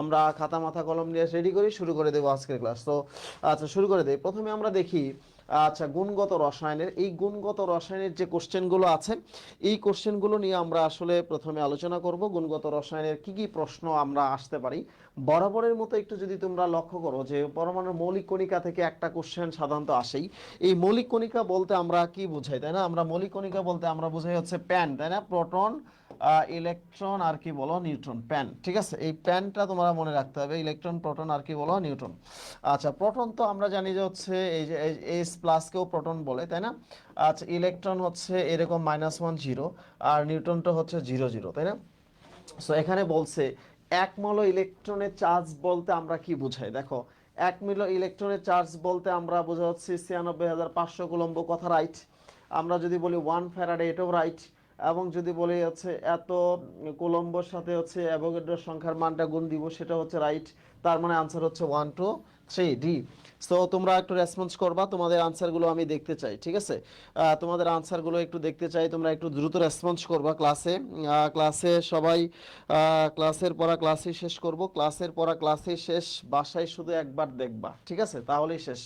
আমরা খাতা মাথা কলম নিয়ে রেডি করি, শুরু করে দেবো আজকের ক্লাস। তো আচ্ছা শুরু করে দেই। প্রথমে আমরা দেখি আচ্ছা গুণগত রসায়নের, এই গুণগত রসায়নের যে কোশ্চেনগুলো আছে এই কোশ্চেনগুলো নিয়ে আমরা আসলে প্রথমে আলোচনা করব। গুণগত রসায়নের কি কি প্রশ্ন আমরা আসতে পারি। বরাবরের মতো একটু যদি তোমরা লক্ষ্য করো যে পরমাণুর মৌলিক কণিকা থেকে একটা কোশ্চেন সাধারণত আসেই। এই মৌলিক কণিকা বলতে আমরা কি বুঝাই, তাই না? আমরা মৌলিক কণিকা বলতে আমরা বুঝাই হচ্ছে প্যান, তাই না? প্রোটন, ইলেকট্রন আর কি বলো নিউট্রন, প্যান। ঠিক আছে, এই প্যানটা তোমরা মনে রাখতে হবে, ইলেকট্রন প্রোটন আর কি বলো নিউট্রন। আচ্ছা প্রোটন তো আমরা জানি যে হচ্ছে এই যে এইচ প্লাসকেও প্রোটন বলে, তাই না? আচ্ছা ইলেকট্রন হচ্ছে এরকম -1 0 আর নিউট্রনটা হচ্ছে 0 0, তাই না? সো এখানে বলছে এক মৌল ইলেকট্রনের চার্জ বলতে আমরা কি বুঝাই। দেখো এক মৌল ইলেকট্রনের চার্জ বলতে আমরা বোঝা হচ্ছে 96,500 কুলম্ব, কথা রাইট। আমরা যদি বলি 1 ফ্যারাডে, এটাও রাইট। এবং যদি বলি হচ্ছে এত কুলম্বর সাথে হচ্ছে অ্যাভোগাড্রোর সংখ্যার মানটা গুণ দিব, সেটা হচ্ছে রাইট। তার মানে আনসার হচ্ছে 1 2 3 ডি। সো তোমরা একটু রেসপন্স করবা, তোমাদের আনসারগুলো আমি দেখতে চাই, ঠিক আছে? তোমাদের আনসারগুলো একটু দেখতে চাই, তোমরা একটু দ্রুত রেসপন্স করবা ক্লাসে। ক্লাসে সবাই ক্লাসের পড়া ক্লাসে শেষ করব, ক্লাসের পড়া ক্লাসে শেষ, বাসায় শুধু একবার দেখবা, ঠিক আছে? তাহলেই শেষ।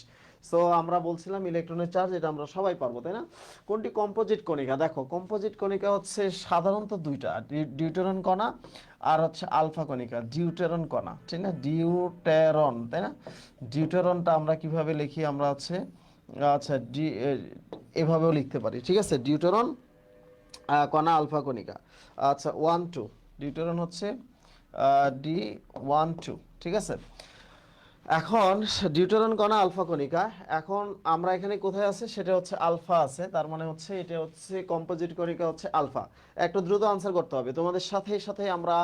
সো আমরা বলছিলাম ইলেকট্রনের চার্জ, এটা আমরা সবাই পারবো, তাই না? কোনটি কম্পোজিট কণিকা? দেখো কম্পোজিট কণিকা হচ্ছে সাধারণত দুইটা, ডিউটেরন কণা আর হচ্ছে আলফা কণিকা। ডিউটেরন কণা, ঠিক না? ডিউটেরন, তাই না? ডিউটেরনটা আমরা কিভাবে লিখি, আমরা হচ্ছে আচ্ছা এভাবেও লিখতে পারি, ঠিক আছে? ডিউটেরন কণা আলফা কণিকা। আচ্ছা 1 2, ডিউটেরন হচ্ছে D12, ঠিক আছে? এখন ডিউটেরন কণা আলফা কণিকা, এখন আমরা এখানে কোথায় আছে, সেটা হচ্ছে আলফা আছে, তার মানে হচ্ছে এটা হচ্ছে কম্পোজিট কণিকা হচ্ছে আলফা। একটু দ্রুত আনসার করতে হবে তোমাদের। সাথে সাথে আমরা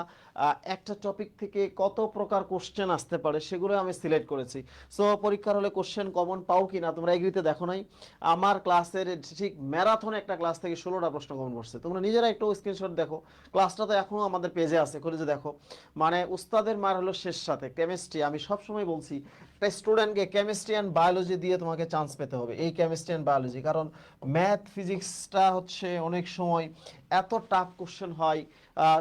একটা টপিক থেকে কত প্রকার কোশ্চেন আসতে পারে সেগুলো আমি সিলেক্ট করেছি। সো পরীক্ষার হলে কোশ্চেন কমন পাও কিনা তোমরা এগ্রিতে দেখো নাই? আমার ক্লাসের ঠিক ম্যারাথন একটা ক্লাস থেকে 16টা প্রশ্ন কমন পড়ছে, তোমরা নিজেরা একটু স্ক্রিনশট দেখো। ক্লাসটা তো এখনো আমাদের পেজে আছে, খুলে যে দেখো। মানে উস্তাদের মার হলো শেষ সাথে কেমিস্ট্রি। আমি সবসময় বলছি একটা স্টুডেন্টকে কেমিস্ট্রি অ্যান্ড বায়োলজি দিয়ে তোমাকে চান্স পেতে হবে, এই কেমিস্ট্রি অ্যান্ড বায়োলজি। কারণ ম্যাথ ফিজিক্সটা হচ্ছে অনেক সময় এত টাফ কোশ্চেন হয়,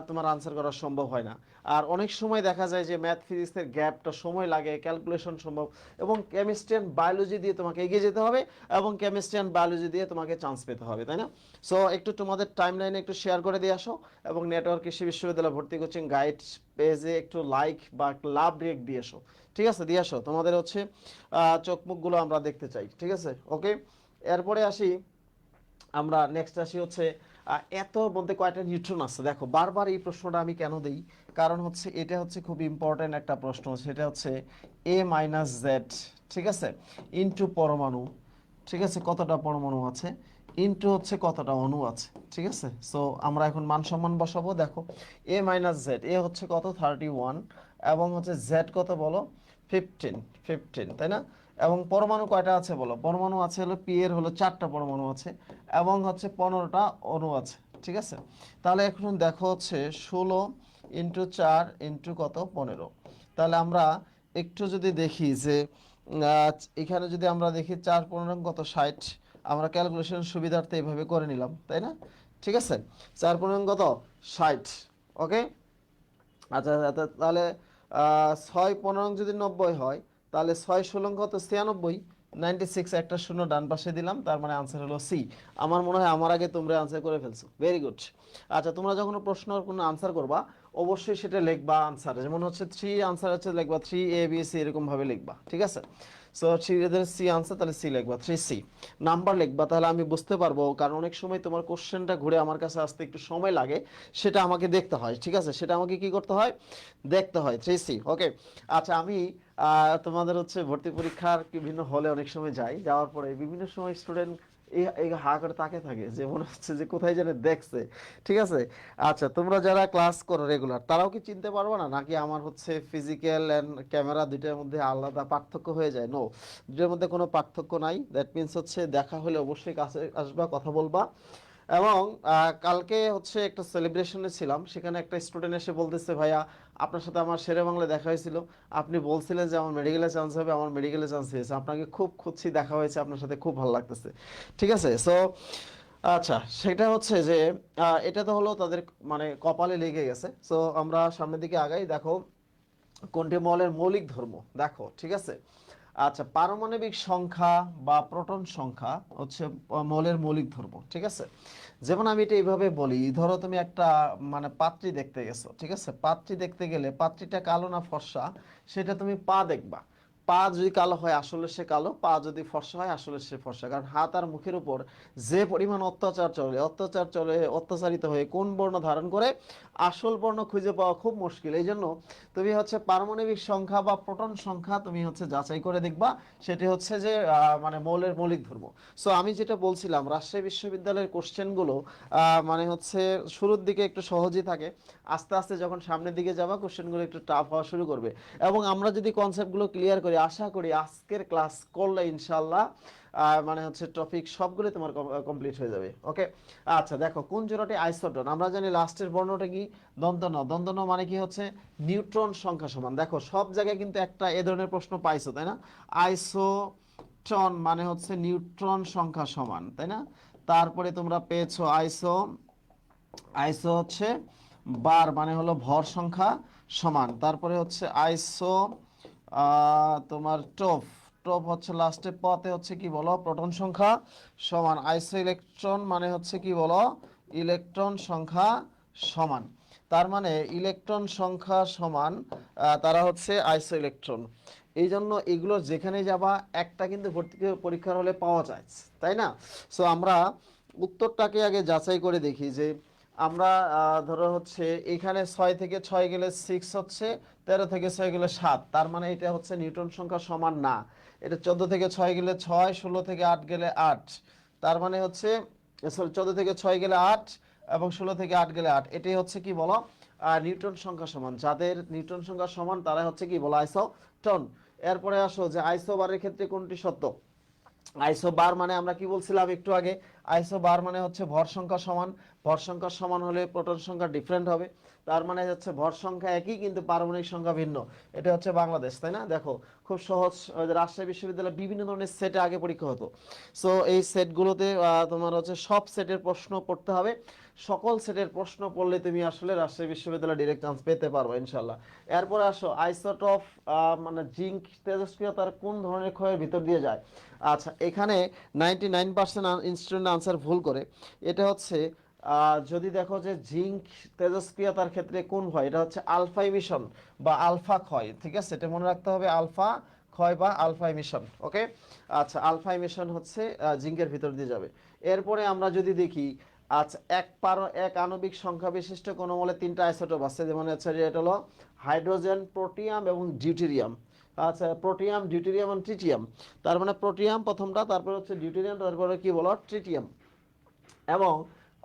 তোমার আনসার করা সম্ভব হয় না। আর অনেক সময় দেখা যায় যে ম্যাথ ফিজিক্সের গ্যাপটা সময় লাগে, ক্যালকুলেশন সম্ভব। এবং কেমিস্ট্রি অ্যান্ড বায়োলজি দিয়ে তোমাকে এগিয়ে যেতে হবে, এবং কেমিস্ট্রি অ্যান্ড বায়োলজি দিয়ে তোমাকে চান্স পেতে হবে, তাই না? সো একটু তোমাদের টাইম লাইনে একটু শেয়ার করে দিয়ে আসো, এবং নেটওয়ার্ক কৃষি বিশ্ববিদ্যালয় ভর্তি কোচিং গাইড পেজে একটু লাইক বা লাভ রেক দিয়ে আসো, ঠিক আছে? দিয়ে আসো, তোমাদের হচ্ছে চোখ মুখগুলো আমরা দেখতে চাই, ঠিক আছে? ওকে, এরপরে আসি আমরা, নেক্সট আসি হচ্ছে এত মধ্যে কয়টা নিউট্রন আছে। দেখো বারবার এই প্রশ্নটা আমি কেন দেই, কারণ হচ্ছে এটা হচ্ছে খুব ইম্পর্টেন্ট একটা প্রশ্ন। সেটা হচ্ছে A-Z, ঠিক আছে, ইনটু পরমাণু, ঠিক আছে, কতটা পরমাণু আছে, ইনটু হচ্ছে কতটা অণু আছে, ঠিক আছে? সো আমরা এখন মান সম্মান বসাবো। দেখো A-Z, এ হচ্ছে কত 31, এবং হচ্ছে জেড কত বলো 15, 15, তাই না? এবং পরমাণু কয়টা আছে বলো? পরমাণু আছে হলো পি এর হলো 4টা পরমাণু আছে, এবং হচ্ছে 15টা অণু আছে, ঠিক আছে? তাহলে এখন দেখো হচ্ছে 16 ইন্টু 4 ইন্টু কত 15। তাহলে আমরা একটু যদি দেখি যে এখানে যদি আমরা দেখি 4 15 কত 60, আমরা ক্যালকুলেশন সুবিধার্থে এইভাবে করে নিলাম, তাই না? ঠিক আছে, 4 15 কত 60। ওকে, আচ্ছা আচ্ছা, তাহলে 6 15 যদি 90 হয়, তাহলে 6 16 কত 96, 96, একটা শূন্য ডান পাশে দিলাম, তার মানে আনসার হলো সি। আমার মনে হয় আমার আগে তোমরা আনসার করে ফেলছো, ভেরি গুড। আচ্ছা তোমরা যখন প্রশ্নের কোনো আনসার করবা অবশ্যই সেটা লিখবা আনসার, যেমন হচ্ছে 3 আনসার হচ্ছে লিখবা 3 A B C, এরকম ভাবে লিখবা, ঠিক আছে? সো 3 এর সি আনসার, তাহলে সি লিখবা, 3C নাম্বার লিখবা, তাহলে আমি বুঝতে পারবো। কারণ অনেক সময় তোমার কোশ্চেনটা ঘুরে আমার কাছে আসতে একটু সময় লাগে, সেটা আমাকে দেখতে হয়, ঠিক আছে? সেটা আমাকে কি করতে হয়, দেখতে হয়, 3C। ওকে, আচ্ছা আমি তোমাদের হচ্ছে ভর্তি পরীক্ষার বিভিন্ন হলে অনেক সময় যাই, যাওয়ার পরে বিভিন্ন সময় স্টুডেন্ট এই হা করে তাকে থাকে, যে মনে হচ্ছে যে কোথায় যেন দেখছে, ঠিক আছে? আচ্ছা তোমরা যারা ক্লাস করো রেগুলার, তারাও কি চিনতে পারবে না নাকি আমার হচ্ছে ফিজিক্যাল এন্ড ক্যামেরা দুইটার মধ্যে আলাদা পার্থক্য হয়ে যায়? নো, দুটোর মধ্যে কোনো পার্থক্য নাই। দ্যাট মিন্স হচ্ছে দেখা হলে অবশ্যই কাছে আসবা, কথা বলবা। এবং কালকে হচ্ছে একটা সেলিব্রেশনে ছিলাম, সেখানে একটা স্টুডেন্ট এসে বলতেছে, ভাইয়া আপনার সাথে আমার শেরে বাংলায় দেখা হয়েছিল, আপনি বলছিলেন যে আমার মেডিকেলে চান্স হবে, আমার মেডিকেলে চান্স হয়েছে, আপনাকে খুব খুঁজছি, দেখা হয়েছে আপনার সাথে, খুব ভালো লাগতেছে, ঠিক আছে? সো আচ্ছা সেটা হচ্ছে যে এটা তো হলো তাদের মানে কপালে লেগে গেছে। সো আমরা সামনের দিকে আগাই। দেখো কোনটি মৌলের মৌলিক ধর্ম দেখো, ঠিক আছে। আচ্ছা, পারমাণবিক সংখ্যা বা প্রোটন সংখ্যা হচ্ছে মৌলের মৌলিক ধর্ম, ঠিক আছে। যেমন আমি এটা এইভাবে বলি, ধরো তুমি একটা মানে পাত্রী দেখতে গেছো, ঠিক আছে। পাত্রী দেখতে গেলে পাত্রীটা কালো না ফর্সা সেটা তুমি পা দেখবা। পা যদি কালো হয় আসলে সে কালো, পা যদি ফর্সা হয় আসলে সে ফর্সা। কারণ হাত আর মুখের উপর যে পরিমাণ অত্যাচার চলে অত্যাচারিত হয়ে কোন বর্ণ ধারণ করে আসল বর্ণ খুঁজে পাওয়া খুব মুশকিল। এই জন্য তুমি হচ্ছে পারমাণবিক সংখ্যা বা প্রোটন সংখ্যা তুমি হচ্ছে যাচাই করে দেখবা, সেটি হচ্ছে যে মানে মৌলের মৌলিক ধর্ম। সো আমি যেটা বলছিলাম, রাজশাহী বিশ্ববিদ্যালয়ের কোশ্চেনগুলো মানে হচ্ছে শুরুর দিকে একটু সহজই থাকে, আস্তে আস্তে যখন সামনের দিকে যাবা কোশ্চেনগুলো একটু টাফ হওয়া শুরু করবে। এবং আমরা যদি কনসেপ্টগুলো ক্লিয়ার করি, আশা করি আজকের ক্লাস করলে ইনশাল্লাহ মানে হচ্ছে টপিক সবগুলো তোমার কমপ্লিট হয়ে যাবে। ওকে, আচ্ছা দেখো, কোন জোড়াটি আইসোটোন? আমরা জানি লাস্টের বর্ণটা কি? দন্ত ন। দন্ত ন মানে কি হচ্ছে নিউট্রন সংখ্যা সমান। দেখো সব জায়গায় কিন্তু একটা এ ধরনের প্রশ্ন পাইছো, তাই না? আইসোটন মানে হচ্ছে নিউট্রন সংখ্যা সমান, তাই না? তারপরে তোমরা পেয়েছো আইসো, আইসো হচ্ছে বার মানে হলো ভর সংখ্যা সমান। তারপরে হচ্ছে আইসো তোমার টোপ, টোপ হচ্ছে লাস্টে পথে হচ্ছে কি বলো প্রোটন সংখ্যা সমান। আইসো ইলেকট্রন মানে হচ্ছে কি বলো ইলেকট্রন সংখ্যা সমান। তার মানে ইলেকট্রন সংখ্যা সমান, তারা হচ্ছে আইসো ইলেকট্রন। এই জন্য এগুলো যেখানে যাবা একটা কিন্তু ভর্তি পরীক্ষার হলে পাওয়া যায়, তাই না? সো আমরা উত্তরটাকে আগে যাচাই করে দেখি যে আমরা ধরো হচ্ছে এখানে 6 থেকে 6 গেলে 6 হচ্ছে, 13 থেকে 6 গেলে 7, তার মানে এটা হচ্ছে নিউটন সংখ্যা সমান না। এটা 14 থেকে 6 গেলে 6, 16 থেকে 8 গেলে 8, তার মানে হচ্ছে সরি 14 থেকে 6 গেলে 8 এবং 16 থেকে 8 গেলে 8, এটাই হচ্ছে কি বলো নিউটন সংখ্যা সমান। যাদের নিউটন সংখ্যা সমান তারা হচ্ছে কি বলো আইসোটন। এরপরে আসো যে আইসোবারের ক্ষেত্রে কোনটি সত্য? আইসো বার মানে আমরা কি বলছিলাম একটু আগে, আইসো বার মানে হচ্ছে ভর সংখ্যা সমান। ভর সংখ্যা সমান হলে প্রোটন সংখ্যা ডিফারেন্ট হবে। তার মানে হচ্ছে ভর সংখ্যা একই কিন্তু পারমাণবিক সংখ্যা ভিন্ন। এটা হচ্ছে বাংলাদেশ, তাই না? দেখো খুব সহজ। রাজশাহী বিশ্ববিদ্যালয়ে বিভিন্ন ধরনের সেটে আগে পরীক্ষা হতো। সো এই সেটগুলোতে তোমার হচ্ছে সব সেটের প্রশ্ন পড়তে হবে। সকল সেটের প্রশ্ন পড়লে তুমি আসলে রাজশাহী বিশ্ববিদ্যালয়ে ডিরেক্ট চান্স পেতে পারবে ইনশাল্লাহ। এরপরে আসো আইসোটপ মানে জিঙ্ক তেজস্ক্রিয়তার কোন ধরনের ক্ষয়ের ভিতর দিয়ে যায়? আচ্ছা, এখানে 99% স্টুডেন্ট আনসার ভুল করে। এটা হচ্ছে যদি দেখো যে জিঙ্ক তেজস্ক্রিয়তার ক্ষেত্রে কোন হয়, এটা হচ্ছে আলফা ইমিশন বা আলফা ক্ষয়, ঠিক আছে? এটা মনে রাখতে হবে, আলফা ক্ষয় বা আলফা ইমিশন। ওকে, আচ্ছা আলফা ইমিশন হচ্ছে জিঙ্কের ভিতর দিয়ে যাবে। এরপরে আমরা যদি দেখি, আচ্ছা এক আণবিক সংখ্যা বিশিষ্ট কোন মৌলে 3টা আইসোটোপ আছে, যেমন হচ্ছে এটা হলো হাইড্রোজেন, প্রোটিয়াম এবং ডিউটেরিয়াম। আচ্ছা, প্রোটিয়াম, ডিউটেরিয়াম এবং ট্রিটিয়াম। তার মানে প্রোটিয়াম প্রথমটা, তারপর হচ্ছে ডিউটেরিয়াম, তারপরে কি বলো ট্রিটিয়াম। এবং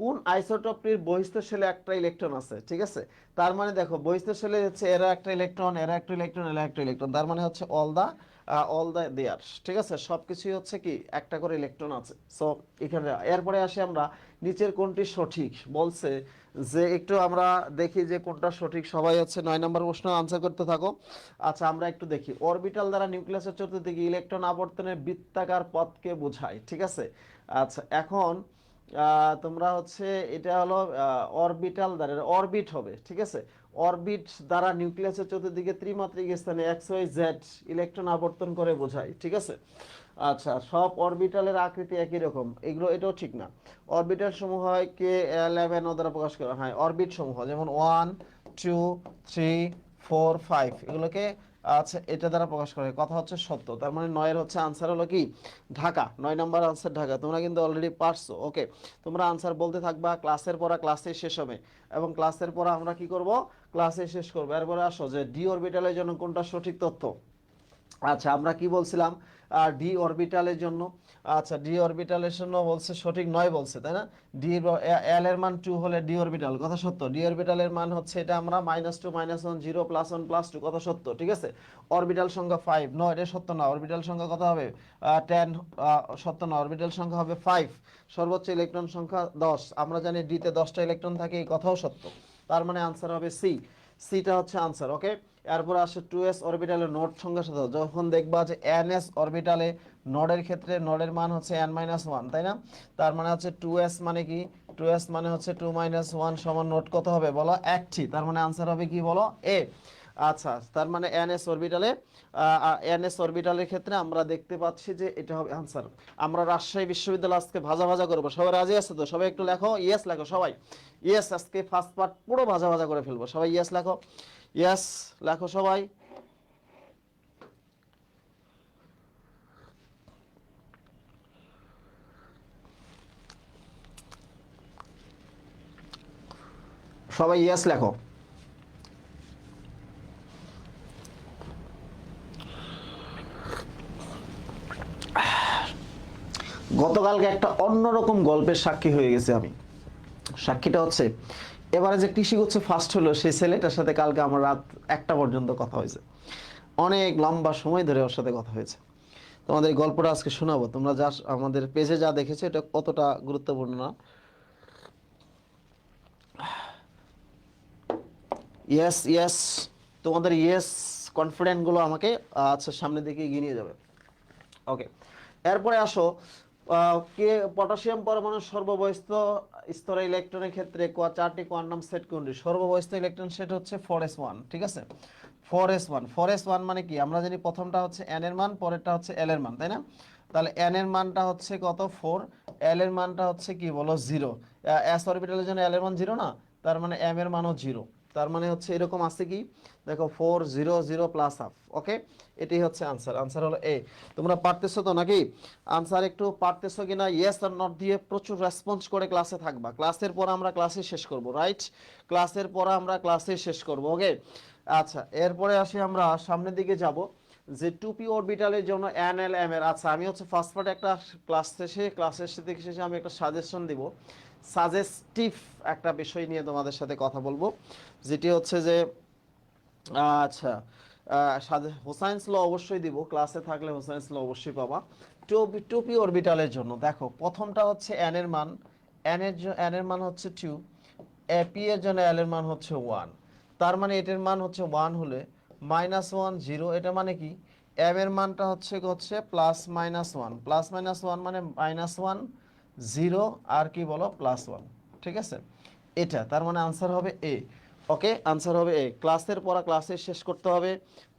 কোন আইসোটোপটির বহিস্থ শেলে একটা ইলেকট্রন আছে, ঠিক আছে? তার মানে দেখো বহিস্থ শেলে হচ্ছে এরা একটা ইলেকট্রন, এরা একটা ইলেকট্রন, এরা একটা ইলেকট্রন, তার মানে হচ্ছে অল দা দেয়ার, ঠিক আছে? সবকিছুই হচ্ছে কি একটা করে ইলেকট্রন আছে। সো এখানে এরপরে আসি আমরা নিচের কোনটি সঠিক বলছে, যে একটু আমরা দেখি যে কোনটা সঠিক। সবাই হচ্ছে 9 নম্বর প্রশ্ন আনসার করতে থাকো। আচ্ছা আমরা একটু দেখি, অরবিটাল দ্বারা নিউক্লিয়াসের চতুর্দিকে ইলেকট্রন আবর্তনের বৃত্তাকার পথকে বোঝায়, ঠিক আছে? আচ্ছা এখন তোমরা হচ্ছে এটা হলো অরবিটাল দ্বারা, অরবিট হবে, ঠিক আছে? অরবিট দ্বারা নিউক্লিয়াসের চতুর্দিকে ত্রিমাত্রিক স্থানে এক্স ওয়াই জেড ইলেকট্রন আবর্তন করে বোঝায়, ঠিক আছে? আচ্ছা, সব অরবিটালের আকৃতি একই রকম, এগুলো এটাও ঠিক না। অরবিটাল সমূহ হয় কে 11 দ্বারা প্রকাশ করা হয়। অরবিট সমূহ যেমন 1 2 3 4 5 এগুলোকে আচ্ছা এটা দ্বারা প্রকাশ করা হয়। কথা হচ্ছে সত্য। তার মানে 9 এর হচ্ছে আনসার হলো কি ঢাকা। 9 number answer Dhaka. তোমরা কিন্তু অলরেডি পারছো। ওকে, তোমরা আনসার বলতে থাকবা, ক্লাসের পড়া ক্লাসে শেষ হবে এবং ক্লাসের পড়া আমরা কি করব, ক্লাসে শেষ করব। এরপরে আসো যে ডি অরবিটালের জন্য কোনটা সঠিক তথ্য। আচ্ছা আমরা কি বলছিলাম ডি অরবিটালের জন্য, আচ্ছা ডি অরবিটালের জন্য বলছে সঠিক নয় বলছে, তাই না? ডি এল এর মান 2 হলে ডি অরবিটাল, কথা সত্য। ডি অরবিটালের মান হচ্ছে এটা আমরা -2 -1 0 +1 +2, কথা সত্য, ঠিক আছে? অরবিটাল সংখ্যা 5, নো এটা সত্য না। অরবিটাল সংখ্যা কত হবে 10, সত্য না। অরবিটাল সংখ্যা হবে 5। সর্বোচ্চ ইলেকট্রন সংখ্যা 10, আমরা জানি ডি তে 10টা ইলেকট্রন থাকে, এই কথাও সত্য। তার মানে আনসার হবে সি, সিটা হচ্ছে আনসার। ওকে, এরপর আসে 2s অরবিটালে নোড সংখ্যা সাথে, যখন দেখবা যে ns অরবিটালে নোডের ক্ষেত্রে নোডের মান হচ্ছে n-1, তাই না? তার মানে হচ্ছে 2s মানে কি, 2s মানে হচ্ছে 2 - 1 সমান নোড কত হবে বলো 1টি। তার মানে আনসার হবে কি বলো এ। আচ্ছা, তার মানে এনএস অরবিটালে এনএস অরবিটালের ক্ষেত্রে আমরা দেখতে পাচ্ছি যে এটা হবে আনসার। আমরা রাজশাহী বিশ্ববিদ্যালয় আজকে ভাজা ভাজা করবো, সবাই রাজি আছে তো? সবাই একটু লেখো, ইয়েস লেখো সবাই। ইয়েস, আজকে ফার্স্ট পার্ট পুরো ভাজা ভাজা করে ফেলবো, সবাই ইয়েস লেখো। ইয়েস লেখো সবাই। সবাই ইয়েস লেখো। গতকালকে একটা অন্যরকম গল্পের সাক্ষী হয়ে গেছে আমি। সাক্ষীটা হচ্ছে, এবারে যে কৃষিগুচ্ছ ফার্স্ট হলো সেই ছেলেটার সাথে কালকে আমার রাত 1টা পর্যন্ত কথা হয়েছে, অনেক লম্বা সময় ধরে ওর সাথে কথা হয়েছে। তোমাদের এই গল্পটা আজকে শোনাবো। তোমরা যা আমাদের পেজে যা দেখেছো এটা অতটা গুরুত্বপূর্ণ না। ইয়েস ইয়েস, তোমাদের ইয়েস কনফিডেন্ট গুলো আমাকে আচ্ছা সামনের দিকে এগিয়ে নিয়ে যাবে। ওকে, এরপরে আসো, কে পটাশিয়াম পরমাণুর সর্ববয়স্ক স্তরে ইলেকট্রনের ক্ষেত্রে 4টি কোয়ান্টাম সেট কোনটি? সর্ববয়স্ক ইলেকট্রন সেট হচ্ছে 4s1, ঠিক আছে? 4s1, 4s1 মানে কি? আমরা জানি প্রথমটা হচ্ছে n এর মান, পরেরটা হচ্ছে l এর মান, তাই না? তাহলে n এর মানটা হচ্ছে কত? 4, l এর মানটা হচ্ছে কি বলো? 0। s অরবিটালের জন্য l এর মান 0 না, তার মানে m এর মানও 0। তার মানে হচ্ছে এরকম আছে কি, দেখো 4 0 0 প্লাস হাফ। ওকে, এটাই হচ্ছে আনসার। আনসার হলো এ। তোমরা পারতেছো তো নাকি? আনসার একটু পারতেছো কিনা ইয়েস আর নট দিয়ে প্রচুর রেসপন্স করে ক্লাসে থাকবা। ক্লাসের পর আমরা ক্লাসে শেষ করব, রাইট? ক্লাসের পর আমরা ক্লাসে শেষ করব। ওকে, আচ্ছা এরপরে আসি আমরা সামনের দিকে যাব, যে 2p অরবিটালের জন্য NLM এর। আচ্ছা, আমি হচ্ছে ফার্স্ট পার্টে একটা ক্লাসের শেষে আমি একটা সাজেশন দিব, সাজেস্টিভ একটা বিষয় নিয়ে তোমাদের সাথে কথা বলবো, যেটি হচ্ছে যে আচ্ছা হোসাইন্স ল অবশ্যই দিব, ক্লাসে থাকলে হোসাইন্স ল অবশ্যই পাবা। টুপি অরবিটালের জন্য দেখো প্রথমটা হচ্ছে n এর মান, n এর মান হচ্ছে 2, p এর জন্য l এর মান হচ্ছে 1। তার মানে এটার মান হচ্ছে 1 হলে -1 0, এটা মানে কি m এর মানটা হচ্ছে +-1, +-1 মানে -1 0 আর কি বলো +1, ঠিক আছে? এটা তার মানে আনসার হবে এ। ওকে, আনসার হবে এ। ক্লাসের পড়া ক্লাসে শেষ করতে হবে,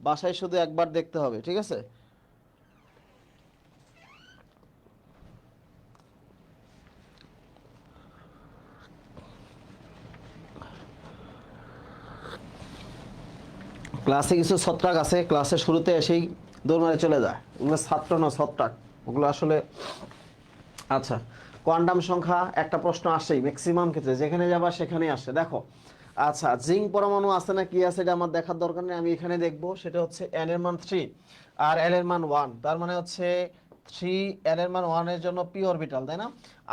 বাসায় শুধু একবার দেখতে হবে, ঠিক আছে? ক্লাসে কিছু ছত্রাক আছে, ক্লাসের শুরুতে এসেই দৌড় মারে চলে যায়, ওগুলো ছাত্র না ছত্রাক, ওগুলো আসলে। আচ্ছা, কোয়ান্টাম সংখ্যা একটা প্রশ্ন আসেই ম্যাক্সিমাম ক্ষেত্রে, যেখানে যাবা সেখানেই আসে। দেখো, আচ্ছা জিঙ্ক পরমাণু আছে না কি আছে এটা আমার দেখার দরকার নেই, আমি এখানে দেখবো। সেটা হচ্ছে n এর মান 3 আর l এর মান 1, তার মানে হচ্ছে 3 l এর মান 1 এর জন্য p অরবিটাল, তাই না?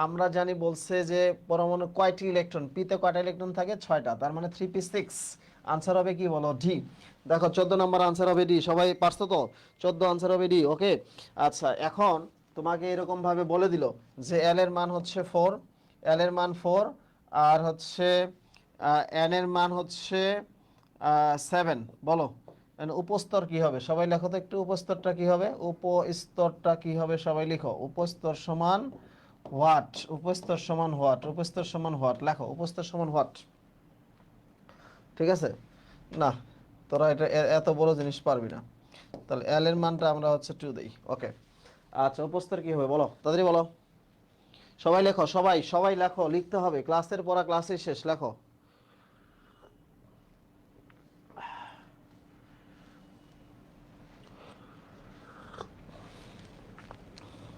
আমরা জানি বলছে যে পরমাণু কয়টি ইলেকট্রন, p তে কয়টা ইলেকট্রন থাকে? 6টা, তার মানে 3p6। আনসার হবে কি বলো? ডি। দেখো 14 নম্বর আনসার হবে ডি। সবাই পারছো তো? 14 আনসার হবে ডি। ওকে, আচ্ছা এখন তোমাকে এরকম ভাবে বলে দিল যে এল এর মান হচ্ছে 4, এল এর মান 4, আর হচ্ছে এন এর মান হচ্ছে 7। বলো উপস্তর কি হবে? সবাই লেখো তো একটু, উপস্তরটা কি হবে? উপস্তরটা কি হবে সবাই লিখো। উপস্তর সমান হোয়াট? উপস্তর সমান হোয়াট? উপস্তর সমান হোয়াট লেখো। উপস্তর সমান হোয়াট? ঠিক আছে? না, তোরা এটা এত বড় জিনিস পারবি না। তাহলে এল এর মানটা আমরা হচ্ছে 2 দেই। ওকে, আচ্ছা উপস্তর কি হবে বলো, তাড়াতাড়ি বলো। সবাই লেখো, সবাই সবাই লেখো, লিখতে হবে, ক্লাসের পড়া ক্লাসে শেষ, লেখো।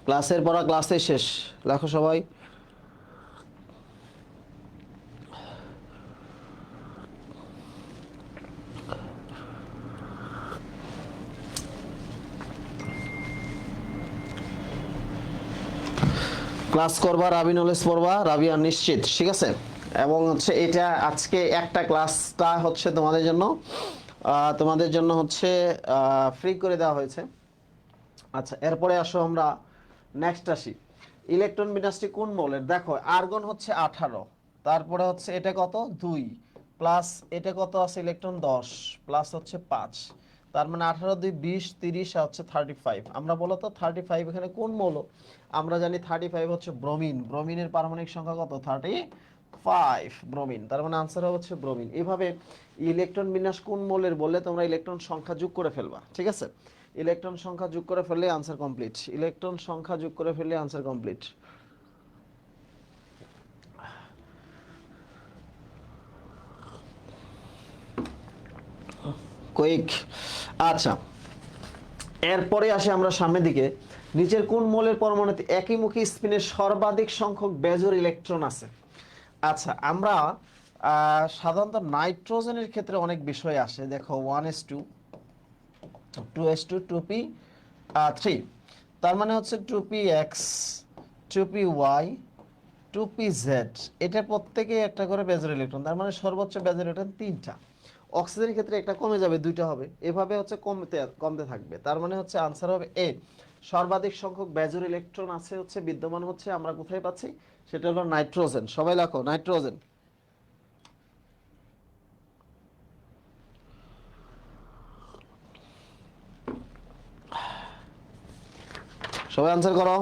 ক্লাসের পড়া ক্লাসে শেষ, লেখো সবাই। ক্লাস করবা, রাবি নলেজ পড়বা, রাবিয়া নিশ্চিত, ঠিক আছে? এবং হচ্ছে এটা আজকে একটা ক্লাসটা হচ্ছে তোমাদের জন্য হচ্ছে ফ্রি করে দেওয়া হয়েছে। আচ্ছা এরপরে আসো আমরা নেক্সট আসি, ইলেকট্রন বিন্যাসটি কোন মৌলের? দেখো আর্গন হচ্ছে 18, তারপরে হচ্ছে এটা কত 2, প্লাস এটা কত আছে ইলেকট্রন 10, প্লাস হচ্ছে 5, তার মানে 18 2 20 30 আর হচ্ছে 35। আমরা বলো তো 35 এখানে কোন মৌল? আমরা জানি 35 হচ্ছে ব্রোমিন। ব্রোমিনের পারমাণবিক সংখ্যা কত? 5 ব্রোমিন, তার মানে আনসার হচ্ছে ব্রোমিন। এভাবে ইলেকট্রন বিন্যাস কোন মৌলের বললে তোমরা ইলেকট্রন সংখ্যা যোগ করে ফেলবা, ঠিক আছে? ইলেকট্রন সংখ্যা যোগ করে ফেললে আনসার কমপ্লিট, ইলেকট্রন সংখ্যা যোগ করে ফেললে আনসার কমপ্লিট। কুইক। আচ্ছা, এরপরে আসি আমরা সামনের দিকে। নিচের কোন মৌলের পরমাণুতে একইমুখী স্পিনের সর্বাধিক সংখ্যক বেজোর ইলেকট্রন আছে? আচ্ছা, আমরা সাধারণত নাইট্রোজেনের ক্ষেত্রে অনেক বিষয় আসে। দেখো 1s2, 2s2, 2p3, তার মানে হচ্ছে 2px, 2py, 2pz, এটা প্রত্যেকে একটা করে বেজোর ইলেকট্রন, তার মানে সর্বোচ্চ বেজোর ইলেকট্রন 3টা। অক্সিজেনের ক্ষেত্রে একটা কমে যাবে, 2টা হবে, এভাবে হচ্ছে কমতে কমতে থাকবে। তার মানে হচ্ছে আনসার হবে এ, সর্বাধিক সংখ্যক বেজোর ইলেকট্রন আছে হচ্ছে বিদ্যমান হচ্ছে আমরা কোথায় পাচ্ছি, সেটা হলো নাইট্রোজেন। সবাই লেখো নাইট্রোজেন। সবাই আনসার করো।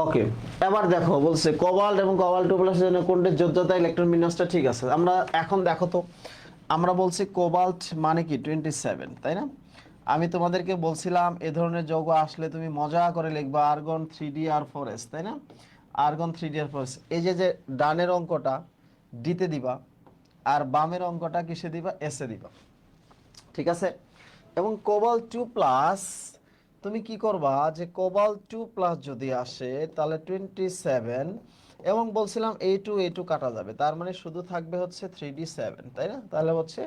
ওকে, এবার দেখো বলছে কোবাল্ট এবং কোবাল্ট 2 প্লাসের জন্য কোনটির যোজ্যতা ইলেকট্রন বিন্যাসটা ঠিক আছে। আমরা এখন দেখো তো, আমরা বলছি কোবাল্ট মানে কি 27, তাই না? আমি তোমাদেরকে বলছিলাম এ ধরনের যৌগ আসলে তুমি মজা করে লিখবা আর্গন 3d আর4s, তাই না? আর্গন 3d আর4s, এই যে যে ডানের অঙ্কটা ডিতে দিবা আর বামের অঙ্কটা কিসে দিবা, এসে দিবা, ঠিক আছে? এবং কোবাল্ট 2 প্লাস তুমি কি করবা, যে কোবাল্ট 2 প্লাস যদি আসে তাহলে 27, এবং বলছিলাম A2 কাটা যাবে, তার মানে শুধু থাকবে হচ্ছে 3d7, তাই না? তাহলে হচ্ছে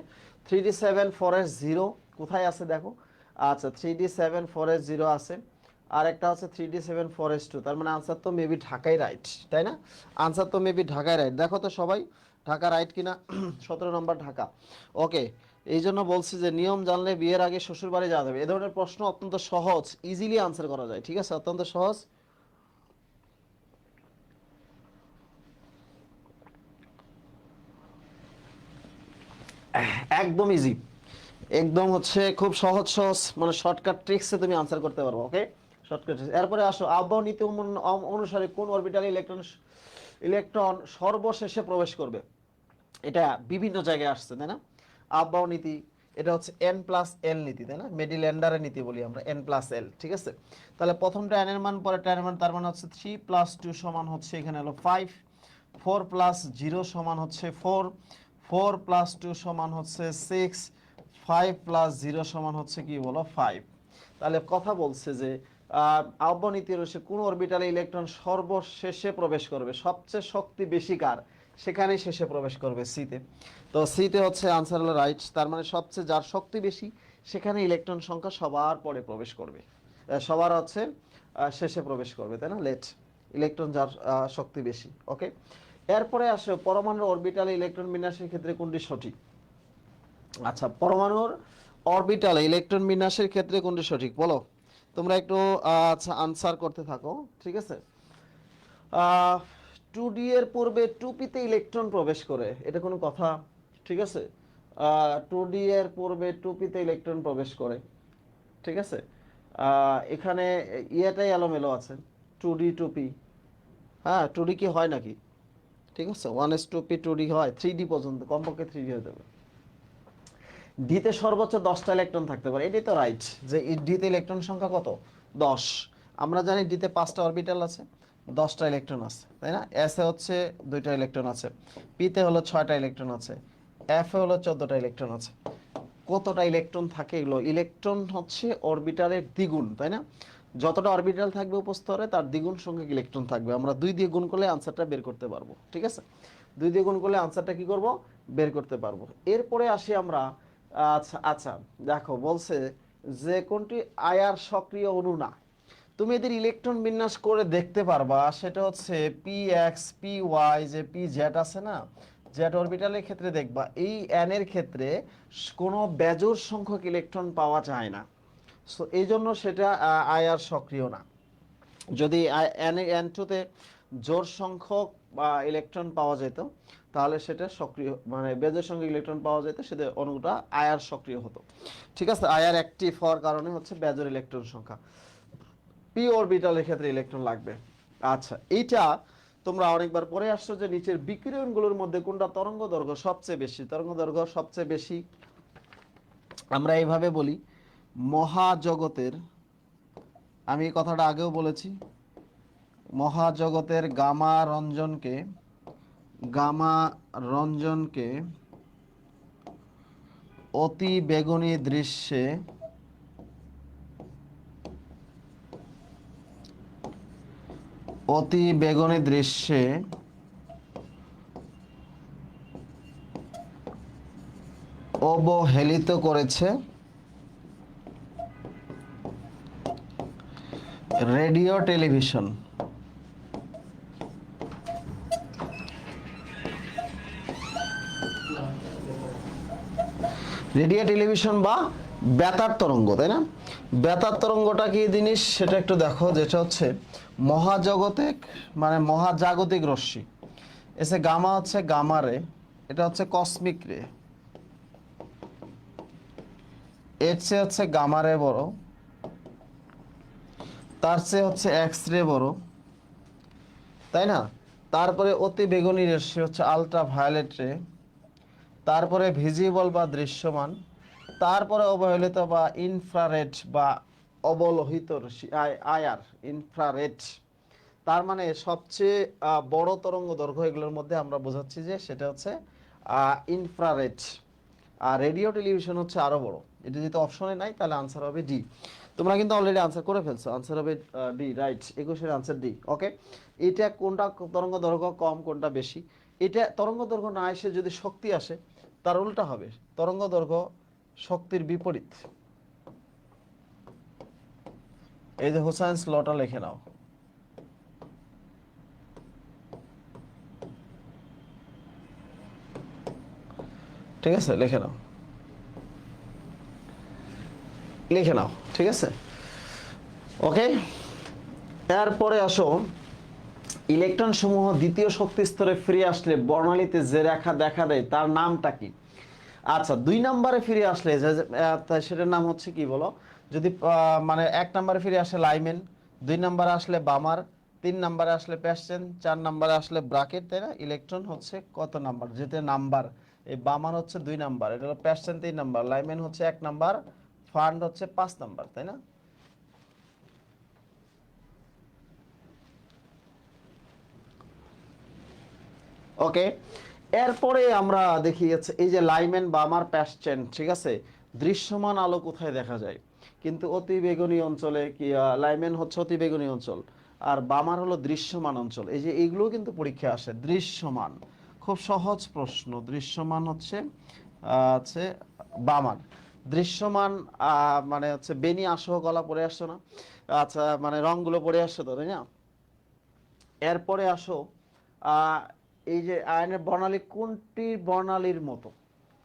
3d7 4s0 কোথায় আছে দেখো। আচ্ছা, 3d7 4s0 আছে, আর একটা হচ্ছে 3d7 4s2, তার মানে আনসার তো মেবি ঢাকাই রাইট, তাই না? আনসার তো মেবি ঢাকাই রাইট, দেখো তো সবাই ঢাকা রাইট কিনা। 17 নম্বর ঢাকা। ওকে, এই জন্য বলছি যে নিয়ম জানলে বিয়ের আগে শ্বশুর বাড়ি যাওয়া যাবে। এ ধরনের প্রশ্ন অত্যন্ত সহজ, ইজিলি আনসার করা যায়, ঠিক আছে? অত্যন্ত সহজ। একদম ইজি, একদম হচ্ছে খুব সহজ সহজ মানে শর্টকাট ট্রিক্সে তুমি আনসার করতে পারবো। ওকে, শর্টকাট। এরপরে আসো, আবহাওয়া নীতি অনুসারে কোন অরবিটালে ইলেকট্রন ইলেকট্রন সর্বশেষে প্রবেশ করবে? এটা বিভিন্ন জায়গায় আসছে, তাই না? আবহাওয়া নীতি, এটা হচ্ছে n+l নীতি, তাই না? মেডিল্যান্ডারের নীতি বলি আমরা, n+l, ঠিক আছে? তাহলে প্রথমটা n এর মান, পরে n এর মান, তার মানে হচ্ছে 3+2 সমান হচ্ছে এখানে হলো 5, 4+0 সমান হচ্ছে 4, 4+2 সমান হচ্ছে 6, 5+0 সমান হচ্ছে কি বলো 5। তাহলে কথা বলছে যে আহ্বান নীতি রয়েছে কোন অরবিটালে ইলেকট্রন সর্বশেষে প্রবেশ করবে, সবচেয়ে শক্তি বেশি কার সেখানেই শেষে প্রবেশ করবে, সিতে। তো সিতে হচ্ছে আনসার হলো রাইট, তার মানে সবচেয়ে যার শক্তি বেশি সেখানে ইলেকট্রন সংখ্যা সবার পরে প্রবেশ করবে, সবার হচ্ছে শেষে প্রবেশ করবে, তাই না? লেট, ইলেকট্রন যার শক্তি বেশি। ওকে, এরপরে আসে পরমাণুর অরবিটালে ইলেকট্রন বিন্যাসের ক্ষেত্রে কোনটি সঠিক? আচ্ছা, পরমাণুর অরবিটালে ইলেকট্রন বিন্যাসের ক্ষেত্রে কোনটি সঠিক বলো। তোমরা একটু আচ্ছা আনসার করতে থাকো, ঠিক আছে? 2d এর পূর্বে 2p-তে ইলেকট্রন প্রবেশ করে, এটা কোনো কথা? ঠিক আছে, 2d এর পূর্বে 2p-তে ইলেকট্রন প্রবেশ করে, ঠিক আছে? এখানে ইয়েটাই এলোমেলো আছে, 2d 2p। হ্যাঁ, 2d কি হয় নাকি? ঠিক আছে, 1s2p 2d হয়, 3d পর্যন্ত কমপক্ষে 3d হতে হবে। ডিতে সর্বোচ্চ 10টা ইলেকট্রন থাকতে পারে, এটাই তো রাইট, যে ডিতে ইলেকট্রন সংখ্যা কত, 10। আমরা জানি ডিতে 5টা অরবিটাল আছে, 10টা ইলেকট্রন আছে, তাই না? এস এ হচ্ছে 2টা ইলেকট্রন আছে, পিতে হলো 6টা ইলেকট্রন আছে, এফ এ হলো 14টা ইলেকট্রন আছে। কতটা ইলেকট্রন থাকে এগুলো, ইলেকট্রন হচ্ছে অরবিটালের দ্বিগুণ, তাই না? যতটা অরবিটাল থাকবে উপস্তরে তার দ্বিগুণ সংখ্যক ইলেকট্রন থাকবে। আমরা 2 দিয়ে গুণ করলে আনসারটা বের করতে পারবো, ঠিক আছে? 2 দিয়ে গুণ করলে আনসারটা কি করব, বের করতে পারবো। এরপরে আসি আমরা, আচ্ছা আচ্ছা, দেখো বলছে যে কোনটি আয়ার সক্রিয় অণু না। তুমি এদের ইলেকট্রন বিন্যাস করে দেখতে পারবা, সেটা হচ্ছে পি এক্স, পি ওয়াই, যে পি জেড আছে না, জেড অরবিটালের ক্ষেত্রে দেখবা এই এন এর ক্ষেত্রে কোনো বেজোড় সংখ্যক ইলেকট্রন পাওয়া যায় না। সো এই জন্য সেটা আয়ার সক্রিয় না। যদি এন টুতে জোড় সংখ্যক বা ইলেকট্রন পাওয়া যেত, তাহলে সেটা সক্রিয়, মানে বেজোড় সংখ্যক ইলেকট্রন পাওয়া যেত, সেটা অণুটা আয়ার সক্রিয় হতো। ঠিক আছে, আয়ার অ্যাক্টিভ হওয়ার কারণে হচ্ছে বেজোড় ইলেকট্রন সংখ্যা। পি অরবিটালের ক্ষেত্রে ইলেকট্রন লাগবে। আচ্ছা, এইটা তোমরা অনেকবার পরে আসছো যে নিচের বিকিরণগুলোর মধ্যে কোনটা তরঙ্গ দৈর্ঘ্য সবচেয়ে বেশি। তরঙ্গ দৈর্ঘ্য সবচেয়ে বেশি আমরা এইভাবে বলি, মহাজগতের, আমি এই কথাটা আগেও বলেছি, মহাজগতের গামা রঞ্জনকে অতি বেগুনি দৃশ্যে অবহেলিত করেছে রেডিও টেলিভিশন। রেডিও টেলিভিশন বা বেতার তরঙ্গ, তাই না? বেতার তরঙ্গটা কি জিনিস সেটা একটু দেখো, যেটা হচ্ছে মহাজগতিক, মানে মহাজাগতিক রশ্মি। এসে গামা হচ্ছে গামা রে, এটা হচ্ছে কসমিক রে, এর চেয়ে হচ্ছে গামা রে বড়, তার চেয়ে হচ্ছে এক্স রে বড়, তাই না? তারপরে অতি বেগুনি রশ্মি হচ্ছে আলট্রা ভায়োলেট রে, তারপরে ভিজিবল বা দৃশ্যমান, তারপরে অবহেলিত বা ইনফ্রারেড বা অবলোহিত রশ্মি, আইআর, ইনফ্রারেড। তার মানে সবচেয়ে বড় তরঙ্গ দৈর্ঘ্য এগুলোর মধ্যে আমরা বোঝাচ্ছি যে সেটা হচ্ছে ইনফ্রারেড। আর রেডিও টেলিভিশন হচ্ছে আরো বড়। এটা যেহেতু অপশনে নাই, তাহলে আনসার হবে ডি। তোমরা কিন্তু অলরেডি আনসার করে ফেলছো, আনসার হবে ডি, রাইট। 21-এর আনসার ডি। ওকে, এটা কোনটা তরঙ্গ দৈর্ঘ্য কম, কোনটা বেশি? এটা তরঙ্গ দৈর্ঘ্য না এসে যদি শক্তি আসে, তার উল্টা হবে, তরঙ্গ দৈর্ঘ্য শক্তির বিপরীত। এই যে হোসাইন্স লটা লিখে নাও। ঠিক আছে, লিখে নাও, লিখে নাও, ঠিক আছে। ওকে, এরপরে আসো, ইলেকট্রন সমূহ দ্বিতীয় শক্তি স্তরে ফিরে আসলে বর্ণালীতে যে রেখা দেখা দেয় তার নামটা কি? আচ্ছা, 2 নম্বরে ফিরে আসলে সেটার নাম হচ্ছে কি বলো? যদি মানে 1 নম্বরে ফিরে আসে লাইমেন, 2 নম্বরে আসলে বামার, 3 নম্বরে আসলে প্যাসচেন, 4 নম্বরে আসলে ব্রাকেট, তাই না? ইলেকট্রন হচ্ছে কত নাম্বার, যেটা নাম্বার, এই বামার হচ্ছে 2 নাম্বার, এটা হলো প্যাসচেন 3 নাম্বার, লাইমেন হচ্ছে 1 নাম্বার, ফান্ড হচ্ছে 5 নাম্বার, তাই না? ওকে, এরপরে আমরা দেখি হচ্ছে এই যে লাইমেন বামার প্যাসচেন, ঠিক আছে, দৃশ্যমান আলো কোথায় দেখা যায়? কিন্তু অতি বেগুনি অঞ্চলে, কি লাইমেন হচ্ছে অতি বেগুনি অঞ্চল, আর বামার হলো দৃশ্যমান অঞ্চল। এই যে এইগুলো কিন্তু পরীক্ষা আসে, দৃশ্যমান, খুব সহজ প্রশ্ন। দৃশ্যমান হচ্ছে আছে বামার, দৃশ্যমান মানে হচ্ছে বেনি আসহ গলা পড়ে আসছো না? আচ্ছা, মানে রংগুলো পড়ে আসছো তো, তাই না? এরপরে আসো, আহ, এই যে আয়নের বর্ণালী কোনটি বর্ণালীর মতো?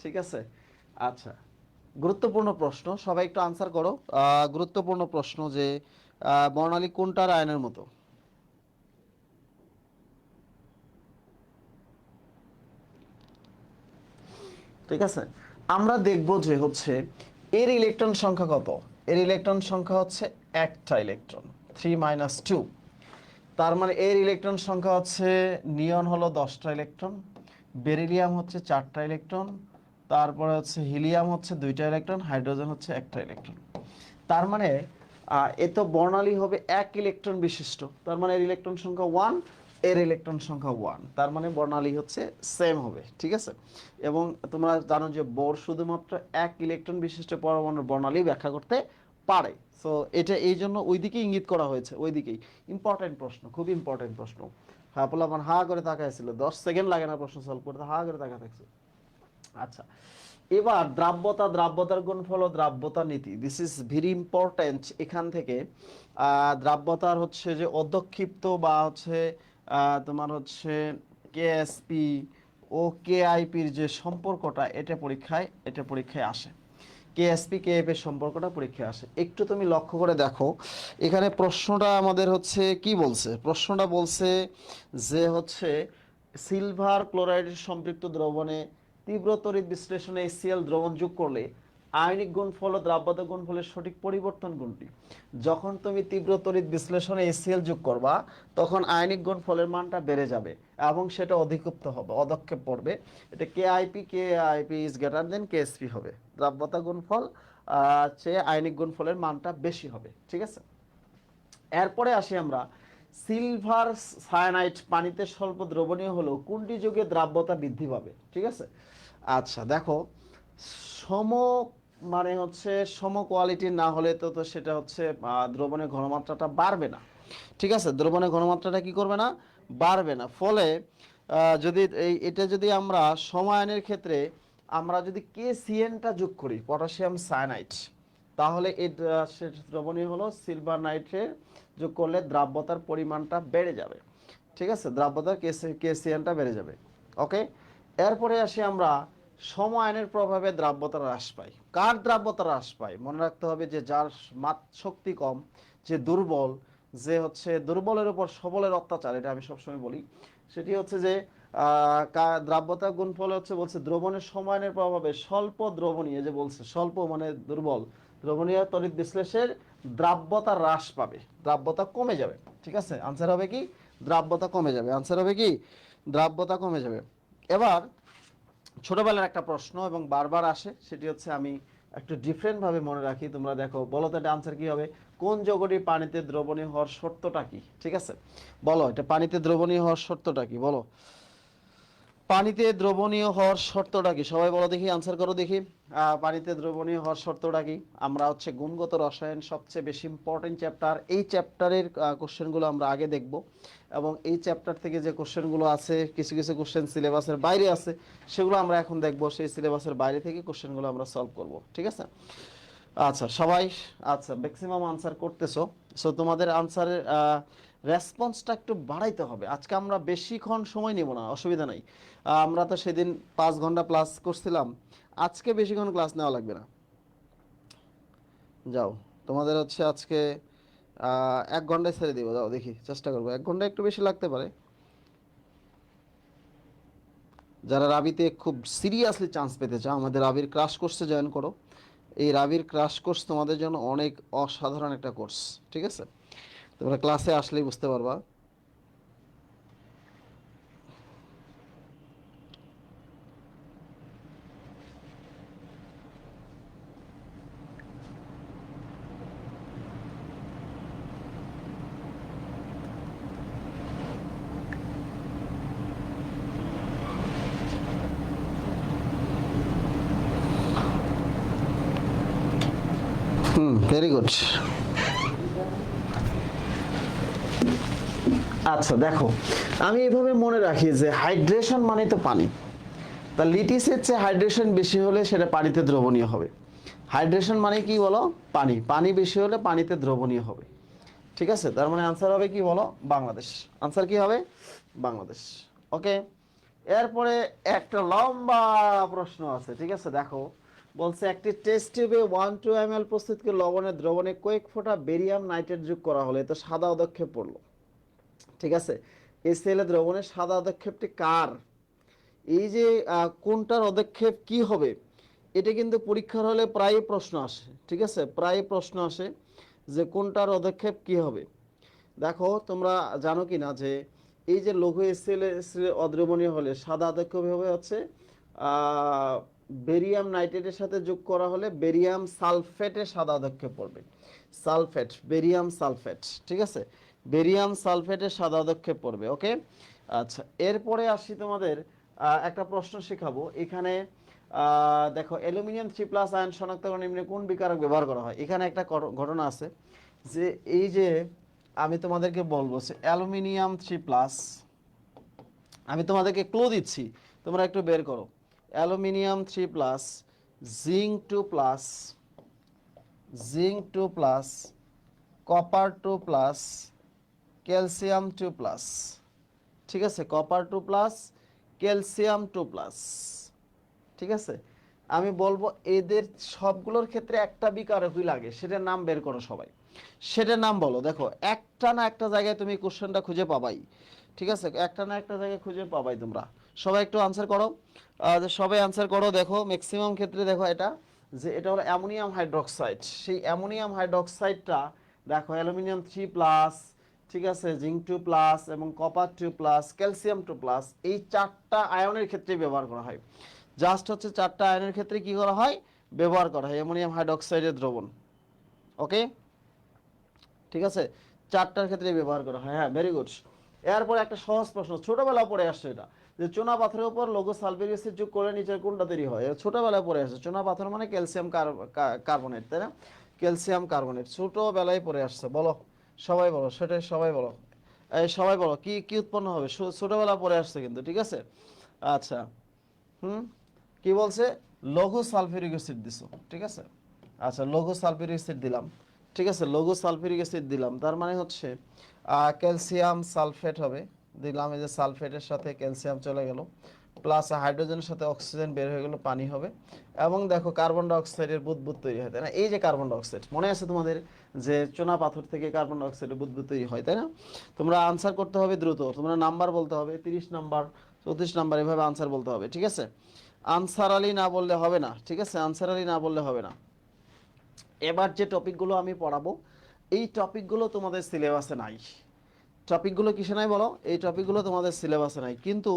ঠিক আছে, আচ্ছা, গুরুত্বপূর্ণ প্রশ্ন, সবাই একটু আনসার করো। গুরুত্বপূর্ণ প্রশ্ন যে বর্ণালী কোনটার আয়নের মতো? ঠিক আছে, আমরা দেখব যে হচ্ছে এর ইলেকট্রন সংখ্যা কত। এর ইলেকট্রন সংখ্যা হচ্ছে একটা ইলেকট্রন, 3 - 2। তার মানে এর ইলেকট্রন সংখ্যা হচ্ছে, নিয়ন হলো 10টা ইলেকট্রন, বেরিলিয়াম হচ্ছে 4টা ইলেকট্রন, তারপরে হচ্ছে হিলিয়াম হচ্ছে 2টা ইলেকট্রন, হাইড্রোজেন হচ্ছে 1টা ইলেকট্রন। তার মানে এ তো বর্ণালী হবে 1 ইলেকট্রন বিশিষ্ট, তার মানে এর ইলেকট্রন সংখ্যা 1, এর ইলেকট্রন সংখ্যা 1, তার মানে বর্ণালী হচ্ছে সেম হবে, ঠিক আছে। এবং তোমরা জানো যে বোর শুধুমাত্র 1 ইলেকট্রন বিশিষ্ট পরমাণুর বর্ণালী ব্যাখ্যা করতে পারে। সো এটা এই জন্য ওইদিকে ইঙ্গিত করা হয়েছে, ওইদিকেই। ইম্পর্টেন্ট প্রশ্ন, খুব ইম্পর্টেন্ট প্রশ্ন। হ্যাঁ, পোলাপান হা করে তাকাইছিল, 10 সেকেন্ড লাগে না প্রশ্ন সলভ করতে, হা করে তাকা থাকছে। আচ্ছা, এবার দ্রাব্যতা, দ্রাব্যতার গুণফল ও দ্রাব্যতা নীতি, দিস ইজ ভেরি ইম্পর্টেন্ট। এখান থেকে দ্রাব্যতার হচ্ছে যে অধ্যক্ষিপ্ত বা হচ্ছে তোমার হচ্ছে কেএসপি ও কেআইপির যে সম্পর্কটা, এটা পরীক্ষায় আসে। কেএসপি কেএফ এর সম্পর্কটা পরীক্ষায় আসে। একটু তুমি লক্ষ্য করে দেখো, এখানে প্রশ্নটা আমাদের হচ্ছে কি বলছে, প্রশ্নটা বলছে যে হচ্ছে সিলভার ক্লোরাইডের সম্পৃক্ত দ্রবণে তীব্র তড়িৎ বিশ্লেষণে HCl দ্রবণ যোগ করলে আয়নিক গুণফল ও দ্রাব্যতা গুণফলের সঠিক পরিবর্তন কোনটি? যখন তুমি তীব্র তড়িৎ বিশ্লেষণে HCl যোগ করবা তখন আয়নিক গুণফলের মানটা বেড়ে যাবে এবং সেটা অধিক্ষিপ্ত হবে, অধক্ষেপ পড়বে। এটা KIP is greater then KSP হবে, দ্রাব্যতা গুণফল চেয়ে আয়নিক গুণফলের মানটা বেশি হবে। ঠিক আছে, এরপরে আসি আমরা, সিলভার সায়ানাইড পানিতে স্বল্প দ্রবণীয় হলেও কোনটি যোগে দ্রাব্যতা বৃদ্ধি পাবে? ঠিক আছে, আচ্ছা দেখো, সম মানে হচ্ছে সম কোয়ালিটির না হলে তো সেটা হচ্ছে দ্রবণের ঘনমাত্রাটা বাড়বে না। ঠিক আছে, দ্রবণের ঘনমাত্রাটা কি করবে না? বাড়বে না। ফলে যদি এটা যদি আমরা সমায়নের ক্ষেত্রে আমরা যদি KCN-টা যোগ করি, পটাশিয়াম সায়ানাইড, তাহলে এই দ্রবণীয় হলো সিলভার নাইট্রেট যোগ করলে দ্রাব্যতার পরিমাণটা বেড়ে যাবে। ঠিক আছে, দ্রাব্যতার KCN-টা বেড়ে যাবে। ওকে, এরপরে আসি আমরা সমায়নের প্রভাবে দ্রাব্যতা হ্রাস পায়। কার দ্রাব্যতা হ্রাস পায়? মনে রাখতে হবে যে যার শক্তি কম, যে দুর্বল, যে হচ্ছে দুর্বলের উপর সবলের অত্যাচার, এটা আমি সবসময় বলি, সেটি হচ্ছে যে দ্রাব্যতা গুণফল হচ্ছে বলছে দ্রবণের সমায়নের প্রভাবে স্বল্প দ্রবণীয়, যে বলছে স্বল্প মানে দুর্বল, দ্রবণীয় তড়িৎ বিশ্লেষের দ্রাব্যতা হ্রাস পাবে, দ্রাব্যতা কমে যাবে। ঠিক আছে, আনসার হবে কি? দ্রাব্যতা কমে যাবে। আনসার হবে কি? দ্রাব্যতা কমে যাবে। এবার ছোটবেলার একটা প্রশ্ন এবং বারবার আসে, সেটি হচ্ছে আমি একটু ডিফারেন্ট ভাবে মনে রাখি, তোমরা দেখো, বলো তো এটা আনসার কি হবে? কোন যৌগটি পানিতে দ্রবণীয় হওয়ার শর্তটা কি? ঠিক আছে, বলো এটা পানিতে দ্রবণীয় হওয়ার শর্তটা কি, বলো। পানিতে দ্রবণীয় হওয়ার শর্তটা কি? সবাই বলো দেখি, আনসার করো দেখি। পানিতে দ্রবণীয় হওয়ার শর্তটা কি? আমরা হচ্ছে গুণগত রসায়ন সবচেয়ে বেশি ইম্পর্টেন্ট চ্যাপ্টার, এই চ্যাপ্টারের কোশ্চেনগুলো আমরা আগে দেখব, এবং এই চ্যাপ্টার থেকে যে কোশ্চেনগুলো আছে, কিছু কিছু কোশ্চেন সিলেবাসের বাইরে আছে, সেগুলো আমরা এখন দেখব, সেই সিলেবাসের বাইরে থেকে কোশ্চেনগুলো আমরা সলভ করব। ঠিক আছে, আচ্ছা সবাই, আচ্ছা ম্যাক্সিমাম আনসার করতেছো। সো তোমাদের আনসারের রেসপন্সটা একটু বাড়াইতে হবে। আজকে আমরা বেশিক্ষণ সময় নেব না, অসুবিধা নাই। আমরা তো সেদিন 5 ঘন্টা ক্লাস করছিলাম, আজকে বেশিক্ষণ ক্লাস নেওয়া লাগবে না। যাও, তোমাদের হচ্ছে আজকে 1 ঘন্টায় ছেড়ে দিব, যাও দেখি, চেষ্টা করবো। 1 ঘন্টা একটু বেশি লাগতে পারে। যারা রাবিতে খুব সিরিয়াসলি চান্স পেতে চাও, আমাদের রাবির ক্রাশ কোর্সে জয়েন করো। এই রাবির ক্রাশ কোর্স তোমাদের জন্য অনেক অসাধারণ একটা কোর্স। ঠিক আছে, তোমরা ক্লাসে আসলেই বুঝতে পারবা। Very good. আচ্ছা দেখো, আমি এভাবে মনে রাখি যে হাইড্রেশন মানে তো পানি, তা লিটিসের চেয়ে হাইড্রেশন বেশি হলে সেটা পানিতে দ্রবণীয় হবে। হাইড্রেশন মানে কি বলো? পানি, পানি বেশি হলে পানিতে দ্রবণীয় হবে। ঠিক আছে, তার মানে আনসার হবে কি বলো? বাংলাদেশ। আনসার কি হবে? বাংলাদেশ। ওকে, এরপরে একটা লম্বা প্রশ্ন আছে। ঠিক আছে, দেখো, বলছে একটি টেস্ট টিউবে 1-2 ml প্রস্তুতকে লবণের দ্রবণে কয়েক ফোঁটা বেরিয়াম নাইট্রেট যোগ করা হলে তো সাদা পদক্ষেপ পড়লো। ঠিক আছে, HCl দ্রবণের সাদা পদক্ষেপটি কার? এই যে কোনটার পদক্ষেপ কি হবে, এটা কিন্তু পরীক্ষার হলে প্রায় প্রশ্ন আসে। ঠিক আছে, প্রায় প্রশ্ন আসে যে কোনটার পদক্ষেপ কি হবে। দেখো, তোমরা জানো কি না যে এই যে লঘু HCl অদ্রবণীয় হলে সাদা পদক্ষেপ হবে হচ্ছে বেরিয়াম নাইট্রেটের সাথে যোগ করা হলে বেরিয়াম সালফেটের সাদা পদক্ষেপ পড়বে। Sulphate, barium sulphate. ঠিক আছে, বেরিয়াম সালফেটের সাদা পদক্ষেপ পড়বে। ওকে, আচ্ছা এরপরে আসি, তোমাদের একটা প্রশ্ন শেখাবো এখানে। দেখো, অ্যালুমিনিয়াম 3+ আয়ন শনাক্তকরণ নিম্নে কোন বিকারক ব্যবহার করা হয়? এখানে একটা ঘটনা আছে যে এই যে আমি তোমাদেরকে বলবো যে অ্যালুমিনিয়াম 3+, আমি তোমাদেরকে ক্লু দিচ্ছি, তোমরা একটু বের করো। Aluminium 3+, zinc 2+, zinc 2+, copper 2+, calcium 2+। ঠিক আছে, কপার 2+, ক্যালসিয়াম 2+। ঠিক আছে, আমি বলবো এদের সবগুলোর ক্ষেত্রে একটা বিকারকই লাগে, সেটার নাম বের করো সবাই। সেটার নাম বলো। দেখো একটা না একটা জায়গায় তুমি কোশ্চেনটা খুঁজে পাবাই, ঠিক আছে? একটা না একটা জায়গায় খুঁজে পাবাই তোমরা। সবাই একটু আনসার করো, সবাই আনসার করো। দেখো ম্যাক্সিমাম ক্ষেত্রে দেখো এটা, যে এটা হলো অ্যামোনিয়াম হাইড্রোক্সাইড। সেই অ্যামোনিয়াম হাইড্রোক্সাইডটা দেখো অ্যালুমিনিয়াম 3+, ঠিক আছে, জিঙ্ক 2+, এবং কপার 2+, ক্যালসিয়াম 2+, এই চারটা আয়নের ক্ষেত্রে ব্যবহার করা হয়। জাস্ট হচ্ছে চারটা আয়নের ক্ষেত্রে কি করা হয়, ব্যবহার করা হয় অ্যামোনিয়াম হাইড্রোক্সাইডের দ্রবণ। ওকে, ঠিক আছে, চারটার ক্ষেত্রে ব্যবহার করা হয়। হ্যাঁ, ভেরি গুড। এরপর একটা সহজ প্রশ্ন, ছোটবেলা পড়ে আসছে এটা, যে চুনা পাথরের উপর লঘু সালফিউরিক অ্যাসিড যোগ করে নিচের কোনটা তৈরি হয়? ছোটবেলায় পড়ে আসছে। চুনা পাথর মানে ক্যালসিয়াম কার্বনেট, তাই না? ক্যালসিয়াম কার্বনেট ছোটবেলায় পড়ে আসছে। বলো, সবাই বলো, সেটা সবাই বলো। এই সবাই বলো, কি কি উৎপন্ন হবে? ছোটবেলা পড়ে আসছে কিন্তু, ঠিক আছে? আচ্ছা, হুম, কি বলছে? লঘু সালফিউরিক অ্যাসিড দিছো, ঠিক আছে। আচ্ছা, লঘু সালফিউরিক অ্যাসিড দিলাম, ঠিক আছে, লঘু সালফিউরিক অ্যাসিড দিলাম, তার মানে হচ্ছে ক্যালসিয়াম সালফেট হবে। দিলাম, এই যে সালফেটের সাথে ক্যালসিয়াম চলে গেল, প্লাস হাইড্রোজেনের সাথে অক্সিজেন বের হয়ে গেল, পানি হবে। এবং দেখো কার্বন ডাইঅক্সাইডের বুদবুদ তৈরি হয়, তাই না? এই যে কার্বন ডাইঅক্সাইড, মনে আছে তোমাদের যে চুনা পাথর থেকে কার্বন ডাইঅক্সাইডের বুদবুদ তৈরি হয়, তাই না? তোমরা আনসার করতে হবে দ্রুত, তোমরা নাম্বার বলতে হবে, 30 নাম্বার, 34 নাম্বার, এভাবে আনসার বলতে হবে, ঠিক আছে? আনসার আলী না বললে হবে না, ঠিক আছে? আনসার আলী না বললে হবে না। এবার যে টপিকগুলো আমি পড়াবো, এই টপিকগুলো তোমাদের সিলেবাসে নাই। টপিকগুলো কিসে নাই বলো? এই টপিকগুলো তোমাদের সিলেবাসে নাই, কিন্তু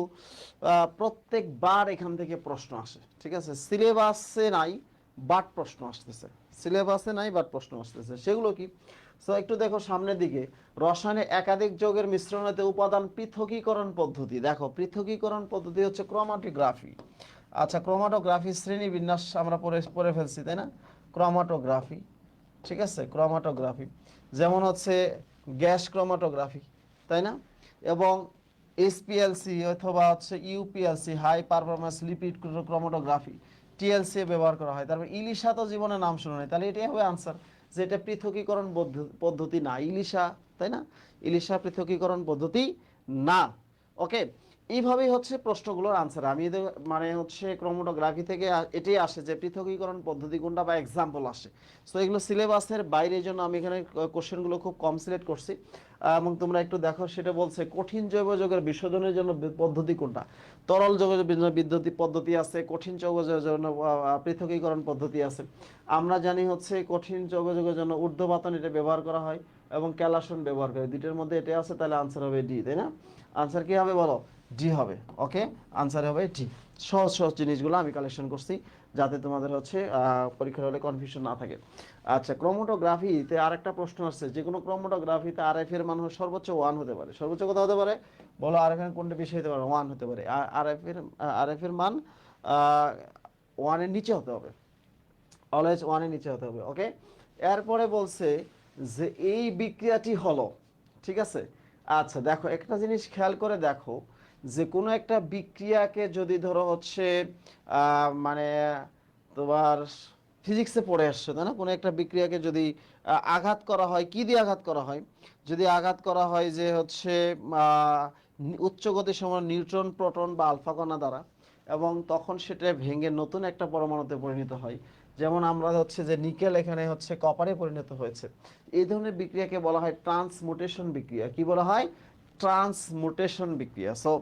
প্রত্যেকবার এখান থেকে প্রশ্ন আসে, ঠিক আছে? সিলেবাসে নাই বাট প্রশ্ন আসতেছে, সিলেবাসে নাই বাট প্রশ্ন আসতেছে। সেগুলো কি? সো একটু দেখো সামনের দিকে, রসায়নে একাধিক যৌগের মিশ্রণেতে উপাদান পৃথকীকরণ পদ্ধতি। দেখো পৃথকীকরণ পদ্ধতি হচ্ছে ক্রোমাটোগ্রাফি। আচ্ছা, ক্রোমাটোগ্রাফি শ্রেণী বিন্যাস আমরা পড়ে ফেলছি, তাই না? ক্রোমাটোগ্রাফি, ঠিক আছে, ক্রোমাটোগ্রাফি যেমন হচ্ছে গ্যাস ক্রোমাটোগ্রাফি, তাই না? এবং এসপিএলসি অথবা হচ্ছে UPLC, high performance lipid chromatography, TLC ব্যবহার করা হয়। তারপর ইলিশা তো জীবনে নাম শুনে নাই, তাহলে এটাই হবে আনসার, যে এটা পৃথকীকরণ পদ্ধতি না, ইলিশা, তাই না? ইলিশা পৃথকীকরণ পদ্ধতি না। ওকে, এইভাবেই হচ্ছে প্রশ্নগুলোর আনসার। আমি মানে হচ্ছে ক্রোমাটোগ্রাফি থেকে এটাই আসে যে পৃথকীকরণ পদ্ধতি কোনটা, বা এক্সাম্পল আসে। সো এগুলো সিলেবাসের বাইরের জন্য আমি এখানে কোশ্চেনগুলো খুব কম সিলেক্ট করছি। এবং তোমরা একটু দেখো, সেটা বলছে কঠিন জৈব যৌগের বিশোধনের জন্য পদ্ধতি কোনটা। তরল যৌগের জন্য বিদ্যুৎ পদ্ধতি আছে, কঠিন যৌগ যৌগের জন্য পৃথকীকরণ পদ্ধতি আছে। আমরা জানি হচ্ছে কঠিন যৌগ যৌগের জন্য ঊর্ধ্বপাতন এটা ব্যবহার করা হয়, এবং ক্যালাসন ব্যবহার করে। দুইটার মধ্যে এটা আছে, তাহলে আনসার হবে ডি, তাই না? আনসার কি হবে বলো? ডি হবে। ওকে, আনসার হবে ডি। সহজ সহজ জিনিসগুলো আমি কালেকশন করছি, যাতে তোমাদের হচ্ছে পরীক্ষার হলে কনফিউশন না থাকে। আচ্ছা, ক্রোমাটোগ্রাফিতে আরেকটা প্রশ্ন আসছে, যে কোনো ক্রোমাটোগ্রাফিতে আরএফ এর মান সর্বোচ্চ 1 হতে পারে। সর্বোচ্চ কত হতে পারে বলো? আরএফ এর কোনটা বেশি হতে পারে? 1 হতে পারে। আরএফ এর মান 1 এর নিচে হতে হবে, অলওয়েজ 1 এর নিচে হতে হবে। ওকে, এরপরে বলছে যে এই বিক্রিয়াটি হলো, ঠিক আছে। আচ্ছা দেখো, একটা জিনিস খেয়াল করে দেখো, যে কোনো একটা বিক্রিয়াকে যদি ধরো হচ্ছে মানে তোমার ফিজিক্সে পড়ে আসছে, তাই না? কোনো একটা বিক্রিয়াকে যদি আঘাত করা হয়, কি দিয়ে আঘাত করা হয়? যদি আঘাত করা হয় যে হচ্ছে উচ্চ গতির সময় নিউট্রন, প্রোটন বা আলফা কণা দ্বারা, এবং তখন সেটা ভেঙে নতুন একটা পরমাণুতে পরিণত হয়। যেমন আমরা হচ্ছে যে নিকেল এখানে হচ্ছে কপারে পরিণত হয়েছে। এই ধরনের বিক্রিয়াকে বলা হয় ট্রান্সমুটেশন বিক্রিয়া। কি বলা হয়? ট্রান্সমুটেশন বিক্রিয়া। সো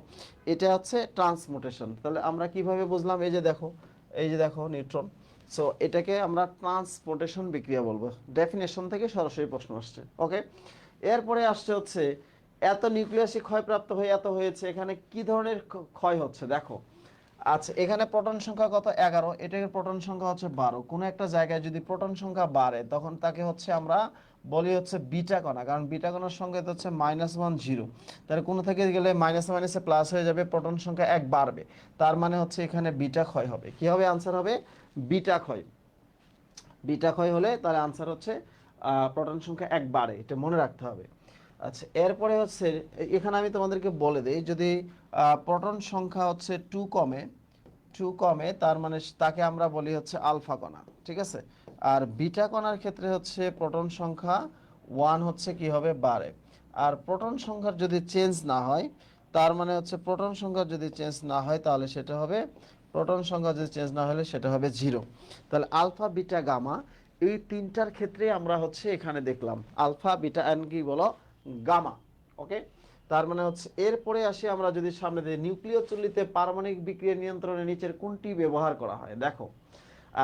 এটা হচ্ছে ট্রান্সমুটেশন। তাহলে আমরা কিভাবে বুঝলাম? এই যে দেখো, এই যে দেখো নিউট্রন। সো এটাকে আমরা ট্রান্সমুটেশন বিক্রিয়া বলবো। ডেফিনেশন থেকে সরাসরি প্রশ্ন আসছে। ওকে, এরপরে আসছে হচ্ছে এত নিউক্লিয়াসই ক্ষয়প্রাপ্ত হয়ে এত হয়েছে, এখানে কি ধরনের ক্ষয় হচ্ছে দেখো। আচ্ছা, এখানে প্রোটন সংখ্যা কত? 11। এটার প্রোটন সংখ্যা হচ্ছে 12। কোনো একটা জায়গায় যদি প্রোটন সংখ্যা বাড়ে, তখন তাকে হচ্ছে আমরা বলি হচ্ছে বিটা কণা, কারণ বিটা কণার সংখ্যা হচ্ছে -1 0। তাহলে কোনো থেকে গেলে মাইনাসে মাইনাসে প্লাস হয়ে যাবে, প্রোটন সংখ্যা 1 বাড়বে, তার মানে হচ্ছে এখানে বিটা ক্ষয় হবে। কি হবে? আনসার হবে বিটা ক্ষয়। বিটা ক্ষয় হলে তাহলে আনসার হচ্ছে প্রোটন সংখ্যা 1 বাড়ে, এটা মনে রাখতে হবে। আচ্ছা, এরপরে হচ্ছে এখানে আমি তোমাদেরকে বলে দিই, যদি প্রোটন সংখ্যা হচ্ছে 2 কমে, 2 কমে, তার মানে তাকে আমরা বলি হচ্ছে আলফা কণা, ঠিক আছে। আর বিটা কণার ক্ষেত্রে হচ্ছে প্রোটন সংখ্যা 1 হচ্ছে কি হবে? বাড়ে। আর প্রোটন সংখ্যার যদি চেঞ্জ না হয়, তার মানে হচ্ছে প্রোটন সংখ্যার যদি চেঞ্জ না হয়, তাহলে সেটা হবে প্রোটন সংখ্যা যদি চেঞ্জ না হলে সেটা হবে 0। তাহলে আলফা বিটা গামা এই তিনটার ক্ষেত্রে আমরা হচ্ছে এখানে দেখলাম আলফা বিটা এন্ড কি বলো গামা। ওকে, তার মানে হচ্ছে এরপরে আসি আমরা যদি সামনে দিয়ে নিউক্লিয় চুল্লিতে পারমাণবিক বিক্রিয়া নিয়ন্ত্রণে নিচের কোনটি ব্যবহার করা হয় দেখো।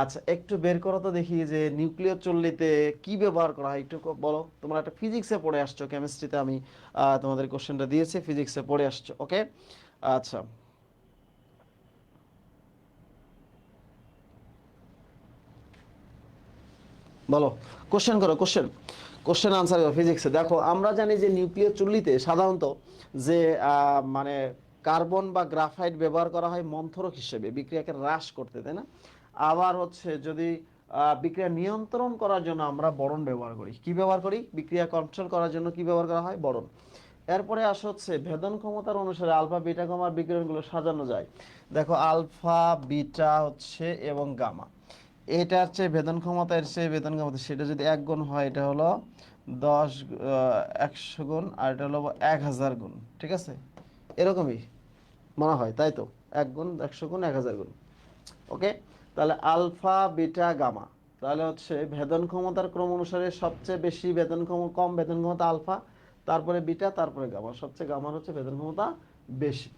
আচ্ছা একটু বের করো তো দেখি যে নিউক্লিয় চুল্লিতে কি ব্যবহার করা হয় একটু বলো। তোমরা একটা ফিজিক্সে পড়ে আসছো, কেমিস্ট্রিতে আমি তোমাদের কোশ্চেনটা দিয়েছি, ফিজিক্সে পড়ে আসছো। ওকে, আচ্ছা বলো, কোশ্চেন করো, কোশ্চেন আনসার করো ফিজিক্সে। দেখো আমরা জানি যে নিউক্লিয় চুল্লিতে সাধারণত যে মানে কার্বন বা গ্রাফাইট ব্যবহার করা হয় মন্থরক হিসেবে বিক্রিয়াকে হ্রাস করতে, তাই না? আবার হচ্ছে যদি বিক্রিয়া নিয়ন্ত্রণ করার জন্য আমরা বোরন ব্যবহার করি। কি ব্যবহার করি? বিক্রিয়া কন্ট্রোল করার জন্য কি ব্যবহার করা হয়? বোরন। এরপরে আসা হচ্ছে ভেদন ক্ষমতার অনুসারে আলফা বিটা গামার বিকিরণগুলো সাজানো যায়। দেখো আলফা বিটা হচ্ছে এবং গামা, এটার চেয়ে ভেদন ক্ষমতা এর চেয়ে ভেদন ক্ষমতা, সেটা যদি 1 গুণ হয় এটা হলো 100 গুণ, আর এটা হলো 1000 গুণ। ঠিক আছে, এরকমই মনে হয়, তাই তো? 1 গুণ 100 গুণ 1000 গুণ। ওকে, তাহলে আলফা বিটা গামা, তাহলে হচ্ছে ভেদন ক্ষমতার ক্রম অনুসারে সবচেয়ে বেশি ভেদন কম ভেদন ক্ষমতা আলফা, তারপরে বিটা, তারপরে গামা। সবচেয়ে গামার হচ্ছে ভেদন ক্ষমতা বেশি।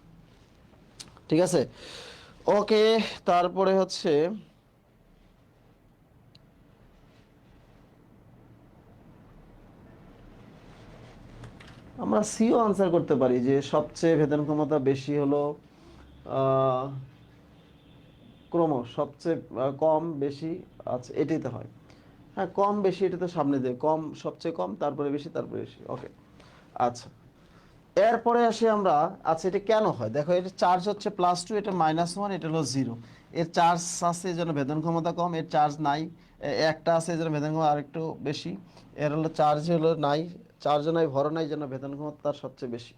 ঠিক আছে, ওকে। তারপরে হচ্ছে আমরা সিও আনসার করতে পারি যে সবচেয়ে ভেদন ক্ষমতা বেশি হলো আহ, ক্রম সবচেয়ে কম বেশি। আচ্ছা এটাই তো হয়, হ্যাঁ কম বেশি, এটা তো সামনে দেয়, কম সবচেয়ে কম, তারপরে বেশি, তারপরে বেশি। ওকে, আচ্ছা এরপরে আসি আমরা। আচ্ছা এটা কেন হয় দেখো, এটা চার্জ হচ্ছে +2, এটা -1, এটা হলো 0। এর চার্জ আছে এই জন্য ভেদন ক্ষমতা কম, এর চার্জ নাই। একটা আছে এই জন্য ভেদন ক্ষমতা আরেকটু বেশি। এর হলো চার্জ হলো নাই, চার্জও নাই, ভরও নাই, এই জন্য ভেদন ক্ষমতা তার সবচেয়ে বেশি।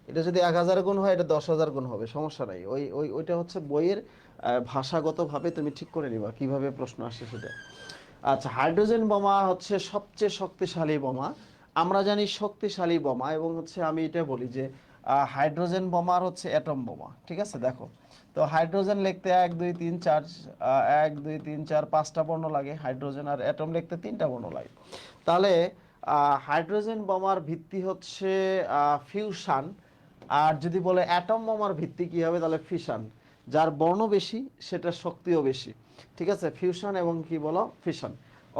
এটা যদি 1000 গুণ হয়, এটা 10,000 গুণ হবে, সমস্যা নাই। ওইটা হচ্ছে বইয়ের ভাষাগতভাবে তুমি ঠিক করে নিবা কিভাবে প্রশ্ন আসে সেটা। আচ্ছা হাইড্রোজেন বোমা হচ্ছে সবচেয়ে শক্তিশালী বোমা। আমরা জানি শক্তিশালী বোমা, এবং হচ্ছে আমি এটা বলি যে হাইড্রোজেন বোমার হচ্ছে অ্যাটম বোমা। ঠিক আছে, দেখো তো হাইড্রোজেন লিখতে 1 2 3 4 1 2 3 4 5টা বর্ণ লাগে হাইড্রোজেন, আর অ্যাটম লিখতে 3টা বর্ণ লাগে। তাহলে হাইড্রোজেন বোমার ভিত্তি হচ্ছে ফিউশন, আর যদি বলে অ্যাটম বোমার ভিত্তি কি হবে, তাহলে ফিশন। যার বর্ণ বেশি সেটার শক্তিও বেশি। ঠিক আছে, ফিউশন এবং কি বলো ফিশন।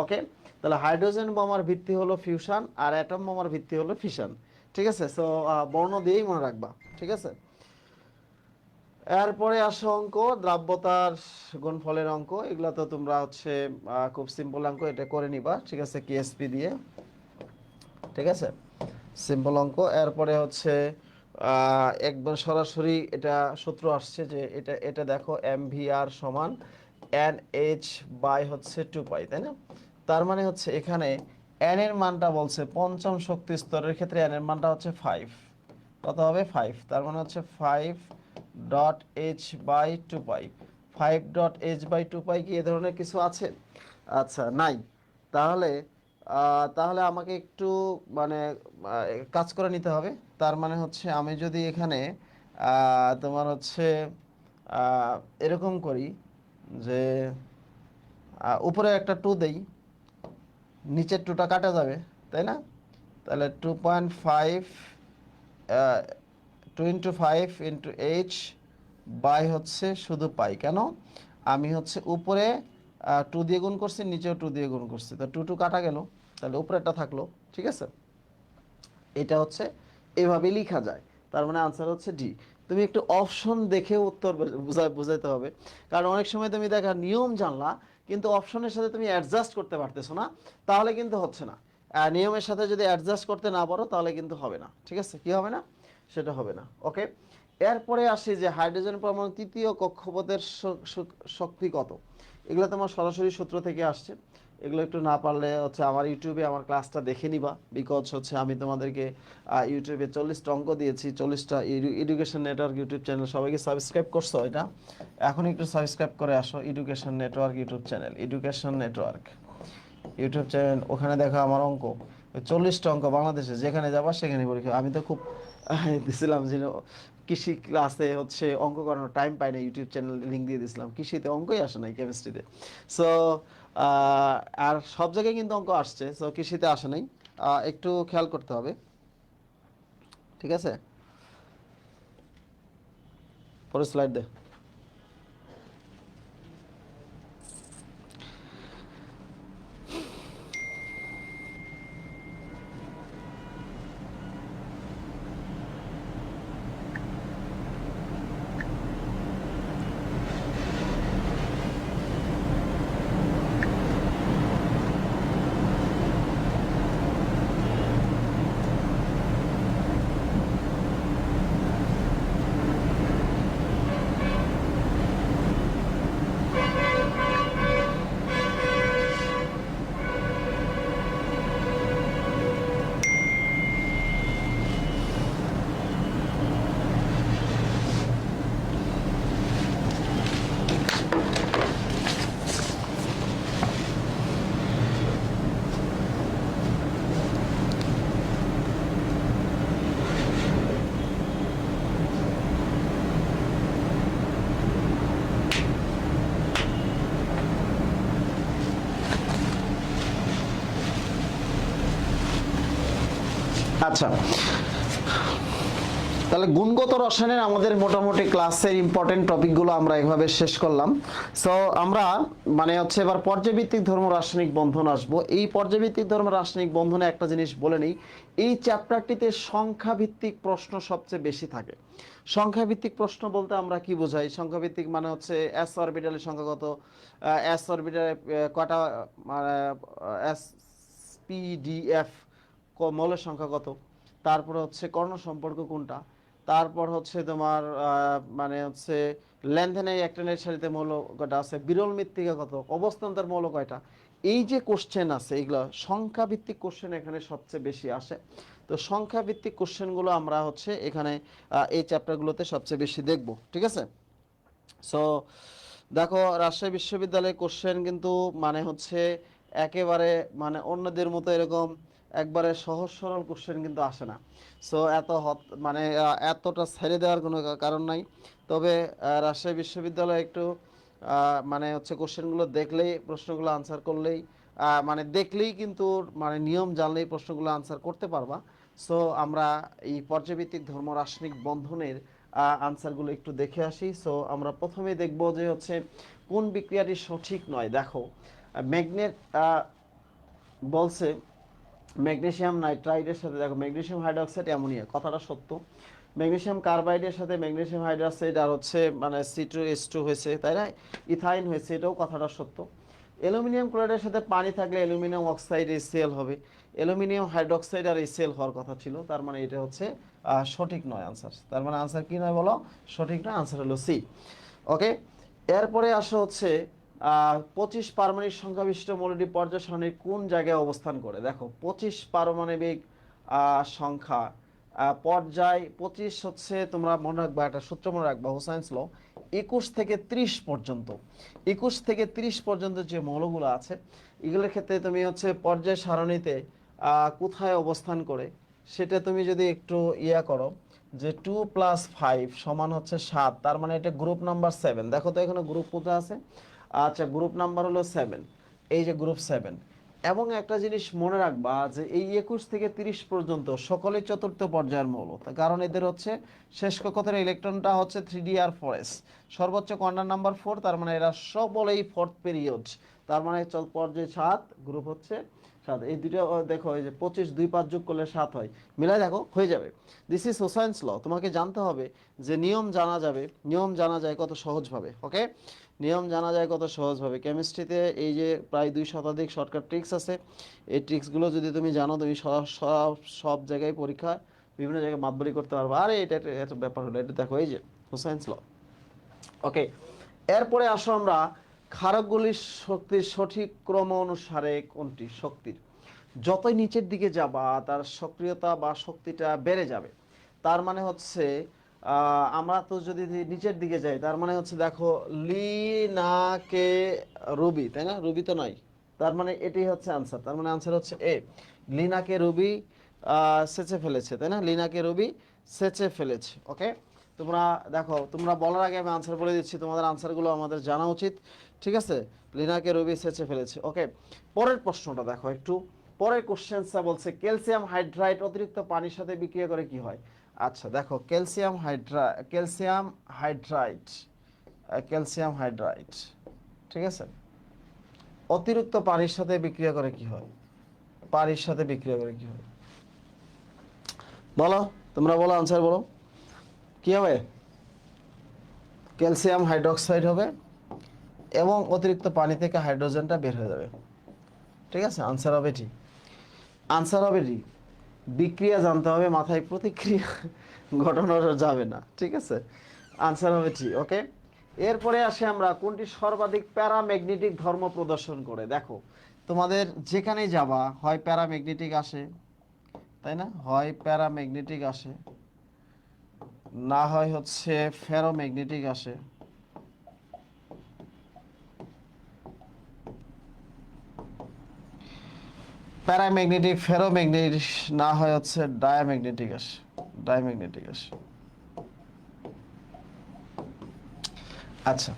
ওকে, তাহলে হাইড্রোজেন বোমার ভিত্তি হলো ফিউশন, আর অ্যাটম বোমার ভিত্তি হলো ফিশন। ঠিক আছে, সো বর্ণ দিয়েই মনে রাখবা। ঠিক আছে, এরপরে আসো অঙ্ক, দ্রাব্যতার গুণফলের অঙ্ক। এগুলা তো তোমরা হচ্ছে খুব সিম্পল অঙ্ক, এটা করে নিবা। ঠিক আছে, কেএসপি দিয়ে। ঠিক আছে, সিম্পল অঙ্ক। এরপরে হচ্ছে একবার সরাসরি এটা সূত্র আসছে যে এটা এটা দেখো MVR সমান NH বাই হচ্ছে 2 পাই, তাই না? তার মানে হচ্ছে এখানে n এর মানটা বলছে পঞ্চম শক্তি স্তরের ক্ষেত্রে n এর মানটা হচ্ছে 5। কত হবে? 5। তার মানে হচ্ছে 5.h/2 পাই। 5.h/2 পাই কি এ ধরনের কিছু আছে? আচ্ছা নাই। তাহলে তাহলে আমাকে একটু মানে কাজ করে নিতে হবে। তার মানে হচ্ছে আমি যদি এখানে তোমার হচ্ছে আহ, এরকম করি যে উপরে একটা 2 দেই, নিচের 2টা কাটা যাবে, তাই না? তাহলে 2.5 2 × 5 × h বাই হচ্ছে শুধু পাই। কেন? আমি হচ্ছে উপরে 2 দিয়ে গুণ করছি, নিচেও 2 দিয়ে গুণ করছি, তো 2 কাটা গেল, তাহলে উপরেরটা থাকলো। ঠিক আছে, এটা হচ্ছে এভাবে লেখা যায়। তার মানে আনসার হচ্ছে ডি। তুমি একটু অপশন দেখে উত্তর বুঝাইতে হবে, কারণ অনেক সময় তুমি দেখা নিয়ম জানলা কিন্তু অপশনের সাথে তুমি অ্যাডজাস্ট করতে পারতেছো না, তাহলে কিন্তু হচ্ছে না। নিয়মের সাথে যদি অ্যাডজাস্ট করতে না পারো তাহলে কিন্তু হবে না। ঠিক আছে, কি হবে না? সেটা হবে না। ওকে, এরপরে আসি যে হাইড্রোজেন পরমাণু তৃতীয় কক্ষপথের শক্তি কত। এগুলো তোমার সরাসরি সূত্র থেকে আসছে। এগুলো একটু না পারলে হচ্ছে আমার ইউটিউবে আমার ক্লাসটা দেখে নিবা, বিকজ হচ্ছে আমি তোমাদেরকে ইউটিউবে 40টা অঙ্ক দিয়েছি, 40টা এডুকেশন নেটওয়ার্ক ইউটিউব চ্যানেল। সবাইকে সাবস্ক্রাইব করছো এটা? এখন একটু সাবস্ক্রাইব করে আসো education network YouTube channel, education network YouTube channel. ওখানে দেখো আমার অঙ্ক 40টা অঙ্ক, বাংলাদেশে যেখানে যাবা সেখানে পরীক্ষা। আমি তো খুব দিছিলাম যে কৃষি ক্লাসে হচ্ছে অঙ্ক করানোর টাইম পাই না, ইউটিউব চ্যানেল লিঙ্ক দিয়ে দিয়েছিলাম, কৃষিতে অঙ্কই আসে নাই, কেমিস্ট্রিতে। সো আর সব জায়গায় কিন্তু অঙ্ক আসছে, সো কৃষিতে আসে নাই, একটু খেয়াল করতে হবে, ঠিক আছে? পরে স্লাইড দে। আচ্ছা, তাহলে গুণগত রসায়নের আমাদের মোটামুটি ক্লাসের ইম্পর্টেন্ট টপিকগুলো আমরা এভাবে শেষ করলাম। সো আমরা মানে হচ্ছে এবার পর্যায়ভিত্তিক ধর্ম রাসায়নিক বন্ধন আসবো। এই পর্যায়ভিত্তিক ধর্ম রাসায়নিক বন্ধনে একটা জিনিস বলে নিই, এই চ্যাপ্টারটিতে সংখ্যাভিত্তিক প্রশ্ন সবচেয়ে বেশি থাকে। সংখ্যাভিত্তিক প্রশ্ন বলতে আমরা কি বোঝাই? সংখ্যাভিত্তিক মানে হচ্ছে এস অরবিটালের সংখ্যা কত, এস অরবিটালে কটা, এস পি ডি এফ মৌলের সংখ্যা কত, তারপরে হচ্ছে কর্ণ সম্পর্ক কোনটা, তারপর হচ্ছে তোমার মানে হচ্ছে লেনদেনের অ্যাক্টিনের সারিতে মৌল কয়টা আছে, বিরল মৃত্তিকা কত, অবস্থান্তর মৌল কয়টা। এই যে কোশ্চেন আছে এগুলো সংখ্যা ভিত্তিক কোশ্চেন এখানে সবচেয়ে বেশি আসে। তো সংখ্যা ভিত্তিক কোশ্চেনগুলো আমরা হচ্ছে এখানে এই চ্যাপ্টারগুলোতে সবচেয়ে বেশি দেখব, ঠিক আছে? সো দেখো, রাজশাহী বিশ্ববিদ্যালয়ের কোশ্চেন কিন্তু মানে হচ্ছে একেবারে মানে অন্যদের মতো এরকম একবারে সহজ সরল কোশ্চেন কিন্তু আসে না। সো মানে এতটা ছেড়ে দেওয়ার কোনো কারণ নাই। তবে রাজশাহী বিশ্ববিদ্যালয়ে একটু মানে হচ্ছে কোশ্চেনগুলো দেখলেই, প্রশ্নগুলো আনসার করলেই, মানে দেখলেই কিন্তু মানে নিয়ম জানলেই প্রশ্নগুলো আনসার করতে পারবা। সো আমরা এই পর্যায়ভিত্তিক ধর্ম রাসায়নিক বন্ধনের আনসারগুলো একটু দেখে আসি। সো আমরা প্রথমে দেখব যে হচ্ছে কোন বিক্রিয়াটি সঠিক নয়। দেখো, ম্যাগনেট বলছে ম্যাগনেসিয়াম নাইট্রাইডের সাথে, দেখো ম্যাগনেসিয়াম হাইড্রোক্সাইড অ্যামোনিয়া, কথাটা সত্য। ম্যাগনেসিয়াম কার্বাইডের সাথে ম্যাগনেসিয়াম হাইড্রোক্সাইড আর হচ্ছে মানে C2H2 হয়েছে, তাই না? ইথাইন হয়েছে, এটাও কথাটা সত্য। অ্যালুমিনিয়াম ক্লোরাইডের সাথে পানি থাকলে অ্যালুমিনিয়াম অক্সাইড HCl হবে, অ্যালুমিনিয়াম হাইড্রোক্সাইড আর HCl হওয়ার কথা ছিল, তার মানে এটা হচ্ছে সঠিক নয় আনসার। তার মানে আনসার কি নয় বলো? সঠিক নয়, আনসার হলো সি। ওকে, এরপরে আসা হচ্ছে 25 পারমাণবিক সংখ্যাবিশিষ্ট মৌলটি পর্যায় সারণীর কোন জায়গায় অবস্থান করে। দেখো, 25 পারমাণবিক সংখ্যা পর্যায় 25 হচ্ছে, তোমরা মনে রাখবা একটা সূত্র মনে রাখবা, হোসাইন্স ল, 21 থেকে 30 পর্যন্ত, 21 থেকে 30 পর্যন্ত যে মৌলগুলো আছে এগুলোর ক্ষেত্রে তুমি হচ্ছে পর্যায় সারণীতে কোথায় অবস্থান করে সেটা তুমি যদি একটু ইয়া করো, যে 2 + 5 সমান হচ্ছে 7, তার মানে এটা গ্রুপ নাম্বার 7। দেখো তো এখানে গ্রুপ কোথায় আছে? আচ্ছা, গ্রুপ নাম্বার হলো 7, এই যে গ্রুপ 7। এবং একটা জিনিস মনে রাখবা যে এই 21 থেকে 30 পর্যন্ত সকলেই চতুর্থ পর্যায়ের মৌল, তার কারণ এদের হচ্ছে শেষ কক্ষের ইলেকট্রনটা হচ্ছে 3d/4s, সর্বোচ্চ কোয়ান্টাম নাম্বার 4, তার মানে এরা সকলেই ফোর্থ পিরিয়ড, তার মানে পর্যায় 7, গ্রুপ হচ্ছে 7। এই দুটো দেখো, এই যে 25 2 5 যোগ করলে 7 হয়, মিলাই দেখো হয়ে যাবে। দিস ইজ হোসাইন্স ল। তোমাকে জানতে হবে যে নিয়ম জানা যাবে, নিয়ম জানা যায় কত সহজভাবে। ওকে, নিয়ম জানা যায় কত সহজভাবে। কেমিস্ট্রিতে এই যে প্রায় 2 শতাধিক শর্টকাট ট্রিক্স আছে, এই ট্রিক্সগুলো যদি তুমি জানো, তুমি সব জায়গায় পরীক্ষা বিভিন্ন জায়গায় মাতবরি করতে পারবে। আরে এটা একটা ব্যাপার হলো, এটা দেখো এই যে হোসাইন্স ল। ওকে, এরপরে আসো আমরা ক্ষারকগুলির শক্তির সঠিক ক্রম অনুসারে কোনটি শক্তির যতই নিচের দিকে যাবা তার সক্রিয়তা বা শক্তিটা বেড়ে যাবে। তার মানে হচ্ছে আমরা তো যদি নিচের দিকে যাই, তার মানে হচ্ছে দেখো লিনাকে রুবি, তাই না? রুবি তো নয়, তার মানে এটাই হচ্ছে আনসার। তার মানে আনসার হচ্ছে এ, লিনাকে রুবি সেচে ফেলেছে, তাই না? লিনাকে রুবি সেচে ফেলেছে। ওকে, তোমরা দেখো, তোমরা বলার আগে আমি আনসার বলে দিচ্ছি, তোমাদের আনসারগুলো আমাদের জানা উচিত। ঠিক আছে, লিনাকে রবি সেচে ফেলেছে। ওকে, পরের প্রশ্নটা দেখো একটু। পরের কোশ্চেনটা বলছে ক্যালসিয়াম হাইড্রাইড অতিরিক্ত পানির সাথে বিক্রিয়া করে কি হয়। আচ্ছা দেখো, ক্যালসিয়াম হাইড্রাইড, ঠিক আছে, অতিরিক্ত পানির সাথে বিক্রিয়া করে কি হয়, পানির সাথে বিক্রিয়া করে কি হয়, বলো, তোমরা বলো, আনসার বলো, কি হবে? ক্যালসিয়াম হাইড্রোক্সাইড হবে এবং অতিরিক্ত পানি থেকে হাইড্রোজেনটা বের হয়ে যাবে। ঠিক আছে, আনসার হবে ডি। আনসার হবে ডি। বিক্রিয়া জানতে হবে, মাথায় প্রতিক্রিয়া ঘটানো যাবে না। ঠিক আছে, আনসার হবে ডি। ওকে, এরপরে আসে আমরা কোনটি সর্বাধিক প্যারাম্যাগনেটিক ধর্ম প্রদর্শন করে। দেখো, তোমাদের যেখানেই যাবা হয় প্যারাম্যাগনেটিক আসে, তাই না, হয় প্যারাম্যাগনেটিক আসে, না হয় হচ্ছে ফেরোম্যাগনেটিক আসে। প্যারাম্যাগনেটিক, ফেরোম্যাগনেটিক, না হয় হচ্ছে ডায়াম্যাগনেটিক আসে, ডায়াম্যাগনেটিক আসে। আচ্ছা,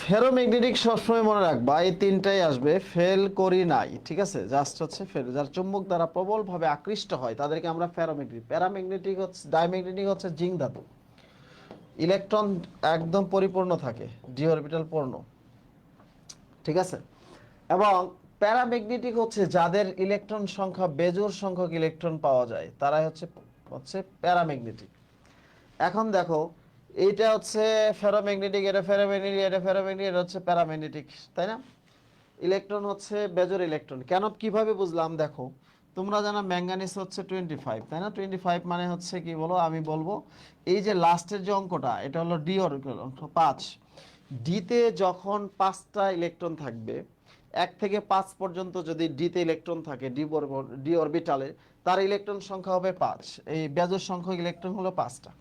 ফেরোম্যাগনেটিক সবসময় মনে রাখবা, এই তিনটাই আসবে, ফেল করি নাই। ঠিক আছে, জাস্ট হচ্ছে ফেরো, যার চুম্বক দ্বারা প্রবলভাবে আকৃষ্ট হয় তাদেরকে আমরা ফেরোম্যাগনেটিক। প্যারাম্যাগনেটিক হচ্ছে, ডায়াম্যাগনেটিক হচ্ছে জিঙ্ক ধাতু, ইলেকট্রন একদম পরিপূর্ণ থাকে, ডি অরবিটাল পূর্ণ। ঠিক আছে, এবং প্যারাম্যাগনেটিক হচ্ছে যাদের ইলেকট্রন সংখ্যা বেজোড় সংখ্যক ইলেকট্রন পাওয়া যায়, তারাই হচ্ছে হচ্ছে প্যারাম্যাগনেটিক। এখন দেখো, এইটা হচ্ছে ফেরোম্যাগনেটিক, এটা ফেরোম্যাগনেটিক, এটা ফেরোম্যাগনেটিক, এটা হচ্ছে প্যারাম্যাগনেটিক, তাই না? ইলেকট্রন হচ্ছে বেজোড় ইলেকট্রন। কেন, কিভাবে বুঝলাম? দেখো, তোমরা জানো ম্যাঙ্গানিজ হচ্ছে 25, তাই না? 25 মানে হচ্ছে কি বলো, আমি বলবো এই যে লাস্টের যে অঙ্কটা, এটা হলো ডি অরবিটাল, 5। ডিতে যখন 5টা ইলেকট্রন থাকবে, 1 থেকে 5 পর্যন্ত যদি ডিতে ইলেকট্রন থাকে, ডি অরবিটালে, তার ইলেকট্রন সংখ্যা হবে 5। এই বেজোড় সংখ্যক ইলেকট্রন হলো 5টা।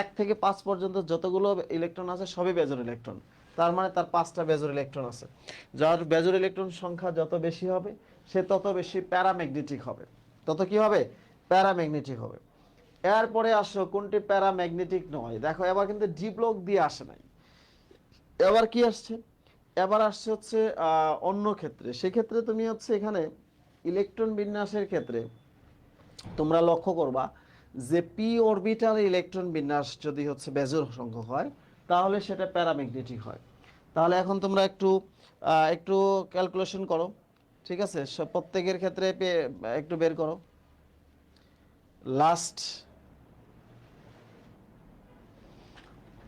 1 থেকে 5 পর্যন্ত যতগুলো ইলেকট্রন আছে সবই বেজোড় ইলেকট্রন, তার মানে তার 5টা বেজোড় ইলেকট্রন আছে। যার বেজোড় ইলেকট্রন সংখ্যা যত বেশি হবে, সে তত বেশি প্যারাম্যাগনেটিক হবে। তত কি হবে? প্যারাম্যাগনেটিক হবে। এরপরে আসো কোনটি প্যারাম্যাগনেটিক নয়। দেখো, এবার কিন্তু ডি ব্লক দিয়ে আসে নাই, এবার কি আসছে? এবার আসছে হচ্ছে অন্য ক্ষেত্রে। সেক্ষেত্রে তুমি হচ্ছে এখানে ইলেকট্রন বিন্যাসের ক্ষেত্রে তোমরা লক্ষ্য করবা যে পি অরবিটাল ইলেকট্রন বিন্যাস যদি হচ্ছে বেজোড় সংখ্যক হয়, তাহলে সেটা প্যারাম্যাগনেটিক হয়। তাহলে এখন তোমরা একটু একটু ক্যালকুলেশন করো। ঠিক আছে, সব প্রত্যেকের ক্ষেত্রে একটু বের করো। লাস্ট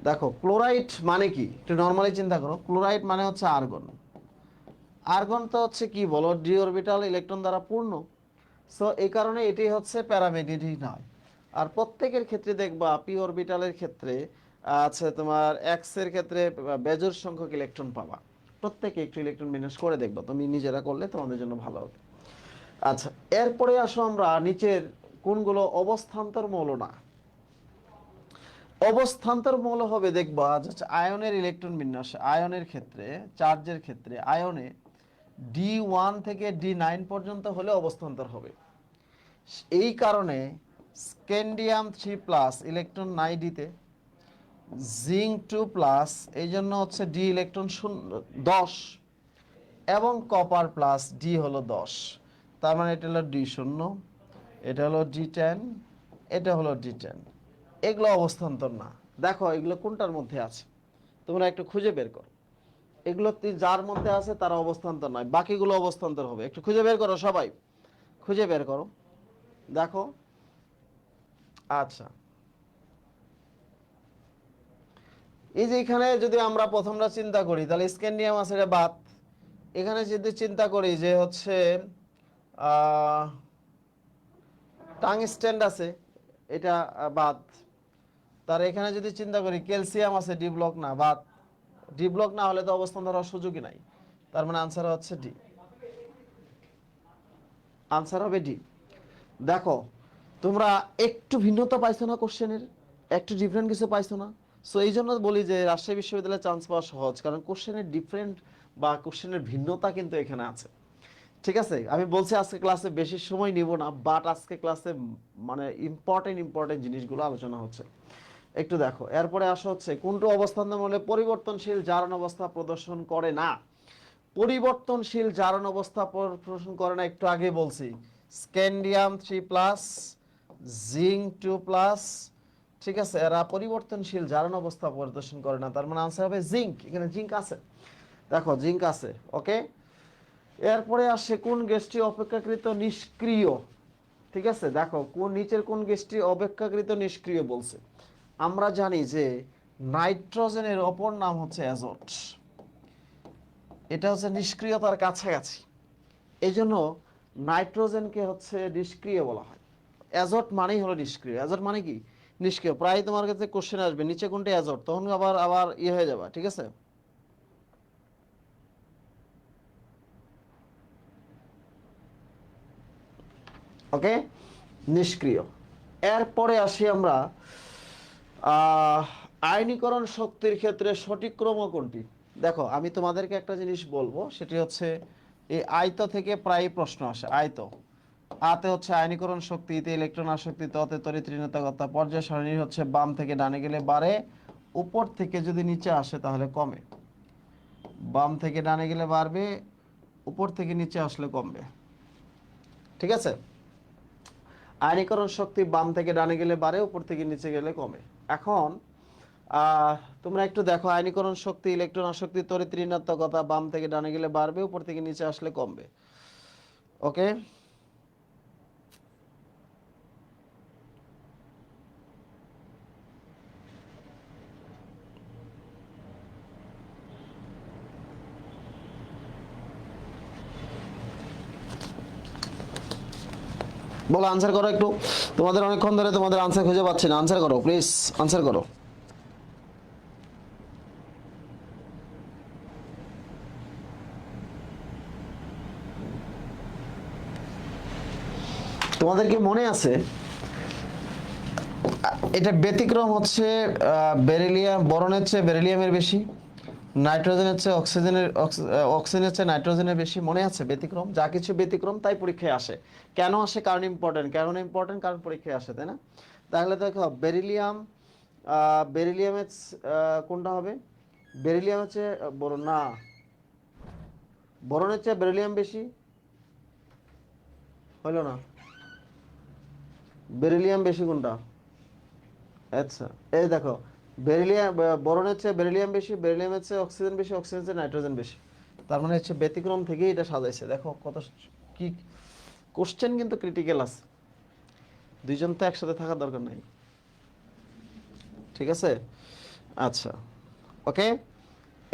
দেখো, ক্লোরাইড মানে কি, একটু নর্মালি চিন্তা করো। ক্লোরাইড মানে হচ্ছে আর্গন। আর্গন তো হচ্ছে কি বলো, ডি অরবিটাল ইলেকট্রন দ্বারা পূর্ণ। সো এই কারণে এটি হচ্ছে প্যারাম্যাগনেটিক নয়। আর প্রত্যেকের ক্ষেত্রে দেখবা পি অরবিটালের ক্ষেত্রে আছে তোমার এক্স এর ক্ষেত্রে বেজোড় সংখ্যক ইলেকট্রন পাবা। প্রত্যেকে একটু ইলেকট্রন বিন্যাস করে দেখবা, তুমি নিজেরা করলে তোমাদের জন্য ভালো হবে। আচ্ছা, এরপরে আসো আমরা নিচের কোনগুলো অবস্থান্তর মৌল না। অবস্থান্তর মৌল হবে দেখবা হচ্ছে আয়নের ইলেকট্রন বিন্যাস। আয়নের ক্ষেত্রে, চার্জের ক্ষেত্রে আয়নে D1 থেকে D9 পর্যন্ত হলে অবস্থান্তর হবে। এই কারণে স্ক্যান্ডিয়াম 3+ ইলেকট্রন নাই ডিতে, জিঙ্ক 2+, এই জন্য হচ্ছে ডি ইলেকট্রন 10, এবং কপার প্লাস ডি হলো 10। তার মানে এটা হলো D0, এটা হলো D10, এটা হলো D10। এগুলো অবস্থান্তর না। দেখো এগুলো কোনটার মধ্যে আছে, তোমরা একটু খুঁজে বের করো। এগুলো যার মধ্যে আছে তারা অবস্থান্তর নয়, বাকিগুলো অবস্থান্তর হবে। একটু খুঁজে বের করো, সবাই খুঁজে বের করো, দেখো। আচ্ছা, এই যে এখানে যদি আমরা প্রথমটা চিন্তা করি, তাহলে স্ক্যান্ডিয়াম আছে, এটা বাদ। এখানে যদি চিন্তা করি যে হচ্ছে টাংস্টেন আছে, এটা বাদ। তার এখানে যদি চিন্তা করি ক্যালসিয়াম আছে, ডি ব্লক না, বাদ। ডি ব্লক না হলে তো অবস্থান ধরার সুযোগই নাই। তার মানে আনসার হচ্ছে ডি। আনসার হবে ডি। দেখো, তোমরা একটু ভিন্নতা পাইছো না কোশ্চেনের, একটু ডিফারেন্ট কিছু পাইছো না? সো এই জন্য বলি যে রাজশাহী বিশ্ববিদ্যালয়ে চান্স পাওয়া সহজ, কারণ কোশ্চেনের ডিফারেন্ট বা কোশ্চেনের ভিন্নতা কিন্তু এখানে আছে। ঠিক আছে, আমি বলছি আজকে ক্লাসে বেশি সময় নিব না, বাট আজকে ক্লাসে মানে ইম্পর্টেন্ট জিনিসগুলো আলোচনা হচ্ছে। একটু দেখো, এরপরে আসা হচ্ছে কোনটি অবস্থান বলে পরিবর্তনশীল জারণ অবস্থা প্রদর্শন করে না। পরিবর্তনশীল জারণ অবস্থা প্রদর্শন করে না, একটু আগে বলছি, স্ক্যান্ডিয়াম 3+, জিঙ্ক 2+, ঠিক আছে, এরা পরিবর্তনশীল জারণ অবস্থা প্রদর্শন করে না, তার মানে আনসার হবে জিঙ্ক। এখানে জিঙ্ক আছে, দেখো জিঙ্ক আছে। ওকে, এরপরে আসে কোন গ্যাসটি অপেক্ষাকৃত নিষ্ক্রিয়। ঠিক আছে, দেখো কোন নিচের কোন গ্যাসটি অপেক্ষাকৃত নিষ্ক্রিয় বলছে। আমরা জানি যে নাইট্রোজেনের অপর নাম হচ্ছে অ্যাজোট, এটা হচ্ছে নিষ্ক্রিয়তার কাছাকাছি, এই জন্য নাইট্রোজেনকে হচ্ছে নিষ্ক্রিয় বলা হয়। অ্যাজোট মানেই হলো নিষ্ক্রিয়। অ্যাজোট মানে কি? নিষ্ক্রিয়। প্রায় তোমার কাছে কোশ্চেন আসবে নিচে কোনটি অ্যাজোট, তখন আবার আবার ইয়ে হয়ে যাবে, ঠিক আছে। ওকে, নিষ্ক্রিয়। এরপরে আসি আমরা আয়নীকরণ শক্তির ক্ষেত্রে সঠিক ক্রম কোনটি। দেখো আমি তোমাদেরকে একটা জিনিস বলবো, সেটি হচ্ছে এই আয়ত থেকে প্রায় প্রশ্ন আসে। আয়ত, আতে হচ্ছে আয়নীকরণ শক্তি, তে ইলেকট্রন আসক্তি, ততে তড়িৎ ঋণাত্মকতা। পর্যায় সারণী হচ্ছে বাম থেকে ডানে গেলে বাড়ে, উপর থেকে যদি নিচে আসে তাহলে কমে। বাম থেকে ডানে গেলে বাড়বে, উপর থেকে নিচে আসলে কমবে, ঠিক আছে। আয়নীকরণ শক্তি বাম থেকে ডানে গেলে বাড়ে, উপর থেকে নিচে গেলে কমে। এখন তোমরা একটু দেখো, আয়নীকরণ শক্তি, ইলেকট্রন আসক্তি, তড়িৎ ঋণাত্মকতা, বাম থেকে ডানে গেলে বাড়বে, উপর থেকে নিচে আসলে কমবে। ওকে, বলো আনসার করো একটু। তোমাদের অনেকক্ষণ ধরে তোমাদের আনসার খুঁজে পাচ্ছি না, আনসার করো প্লিজ, আনসার করো। তোমাদের কি মনে আছে এটা ব্যতিক্রম হচ্ছে বেরিলিয়াম, বরনের চেয়ে বেরিলিয়ামের বেশি, নাইট্রোজেনের চেয়ে অক্সিজেনের চেয়ে নাইট্রোজেনের বেশি, মনে আছে ব্যতিক্রম? যা কিছু ব্যতিক্রম তাই পরীক্ষায় আসে। কেন আসে? কারণ ইম্পর্টেন্ট। কারণ ইম্পর্টেন্ট, কারণ পরীক্ষায় আসে, তাই না? তাহলে দেখো বেরিলিয়াম, বেরিলিয়ামের কোনটা হবে? বেরিলিয়াম হচ্ছে বড় না, বরনের চেয়ে বেরিলিয়াম বেশি হলো না, বেরিলিয়াম বেশি কোনটা? আচ্ছা, এই দেখো, বেরিলিয়াম, বরনের চেয়ে বেরিলিয়াম বেশি, বেরিলিয়ামের চেয়ে অক্সিজেন বেশি, অক্সিজেনের চেয়ে নাইট্রোজেন বেশি। তার মানে হচ্ছে ব্যতিক্রম থেকেই এটা সাজাইছে। দেখো কত কি কোশ্চেন, কিন্তু ক্রিটিক্যাল আছে। দুইজন তো একসাথে থাকার দরকার নাই, ঠিক আছে। আচ্ছা, ওকে,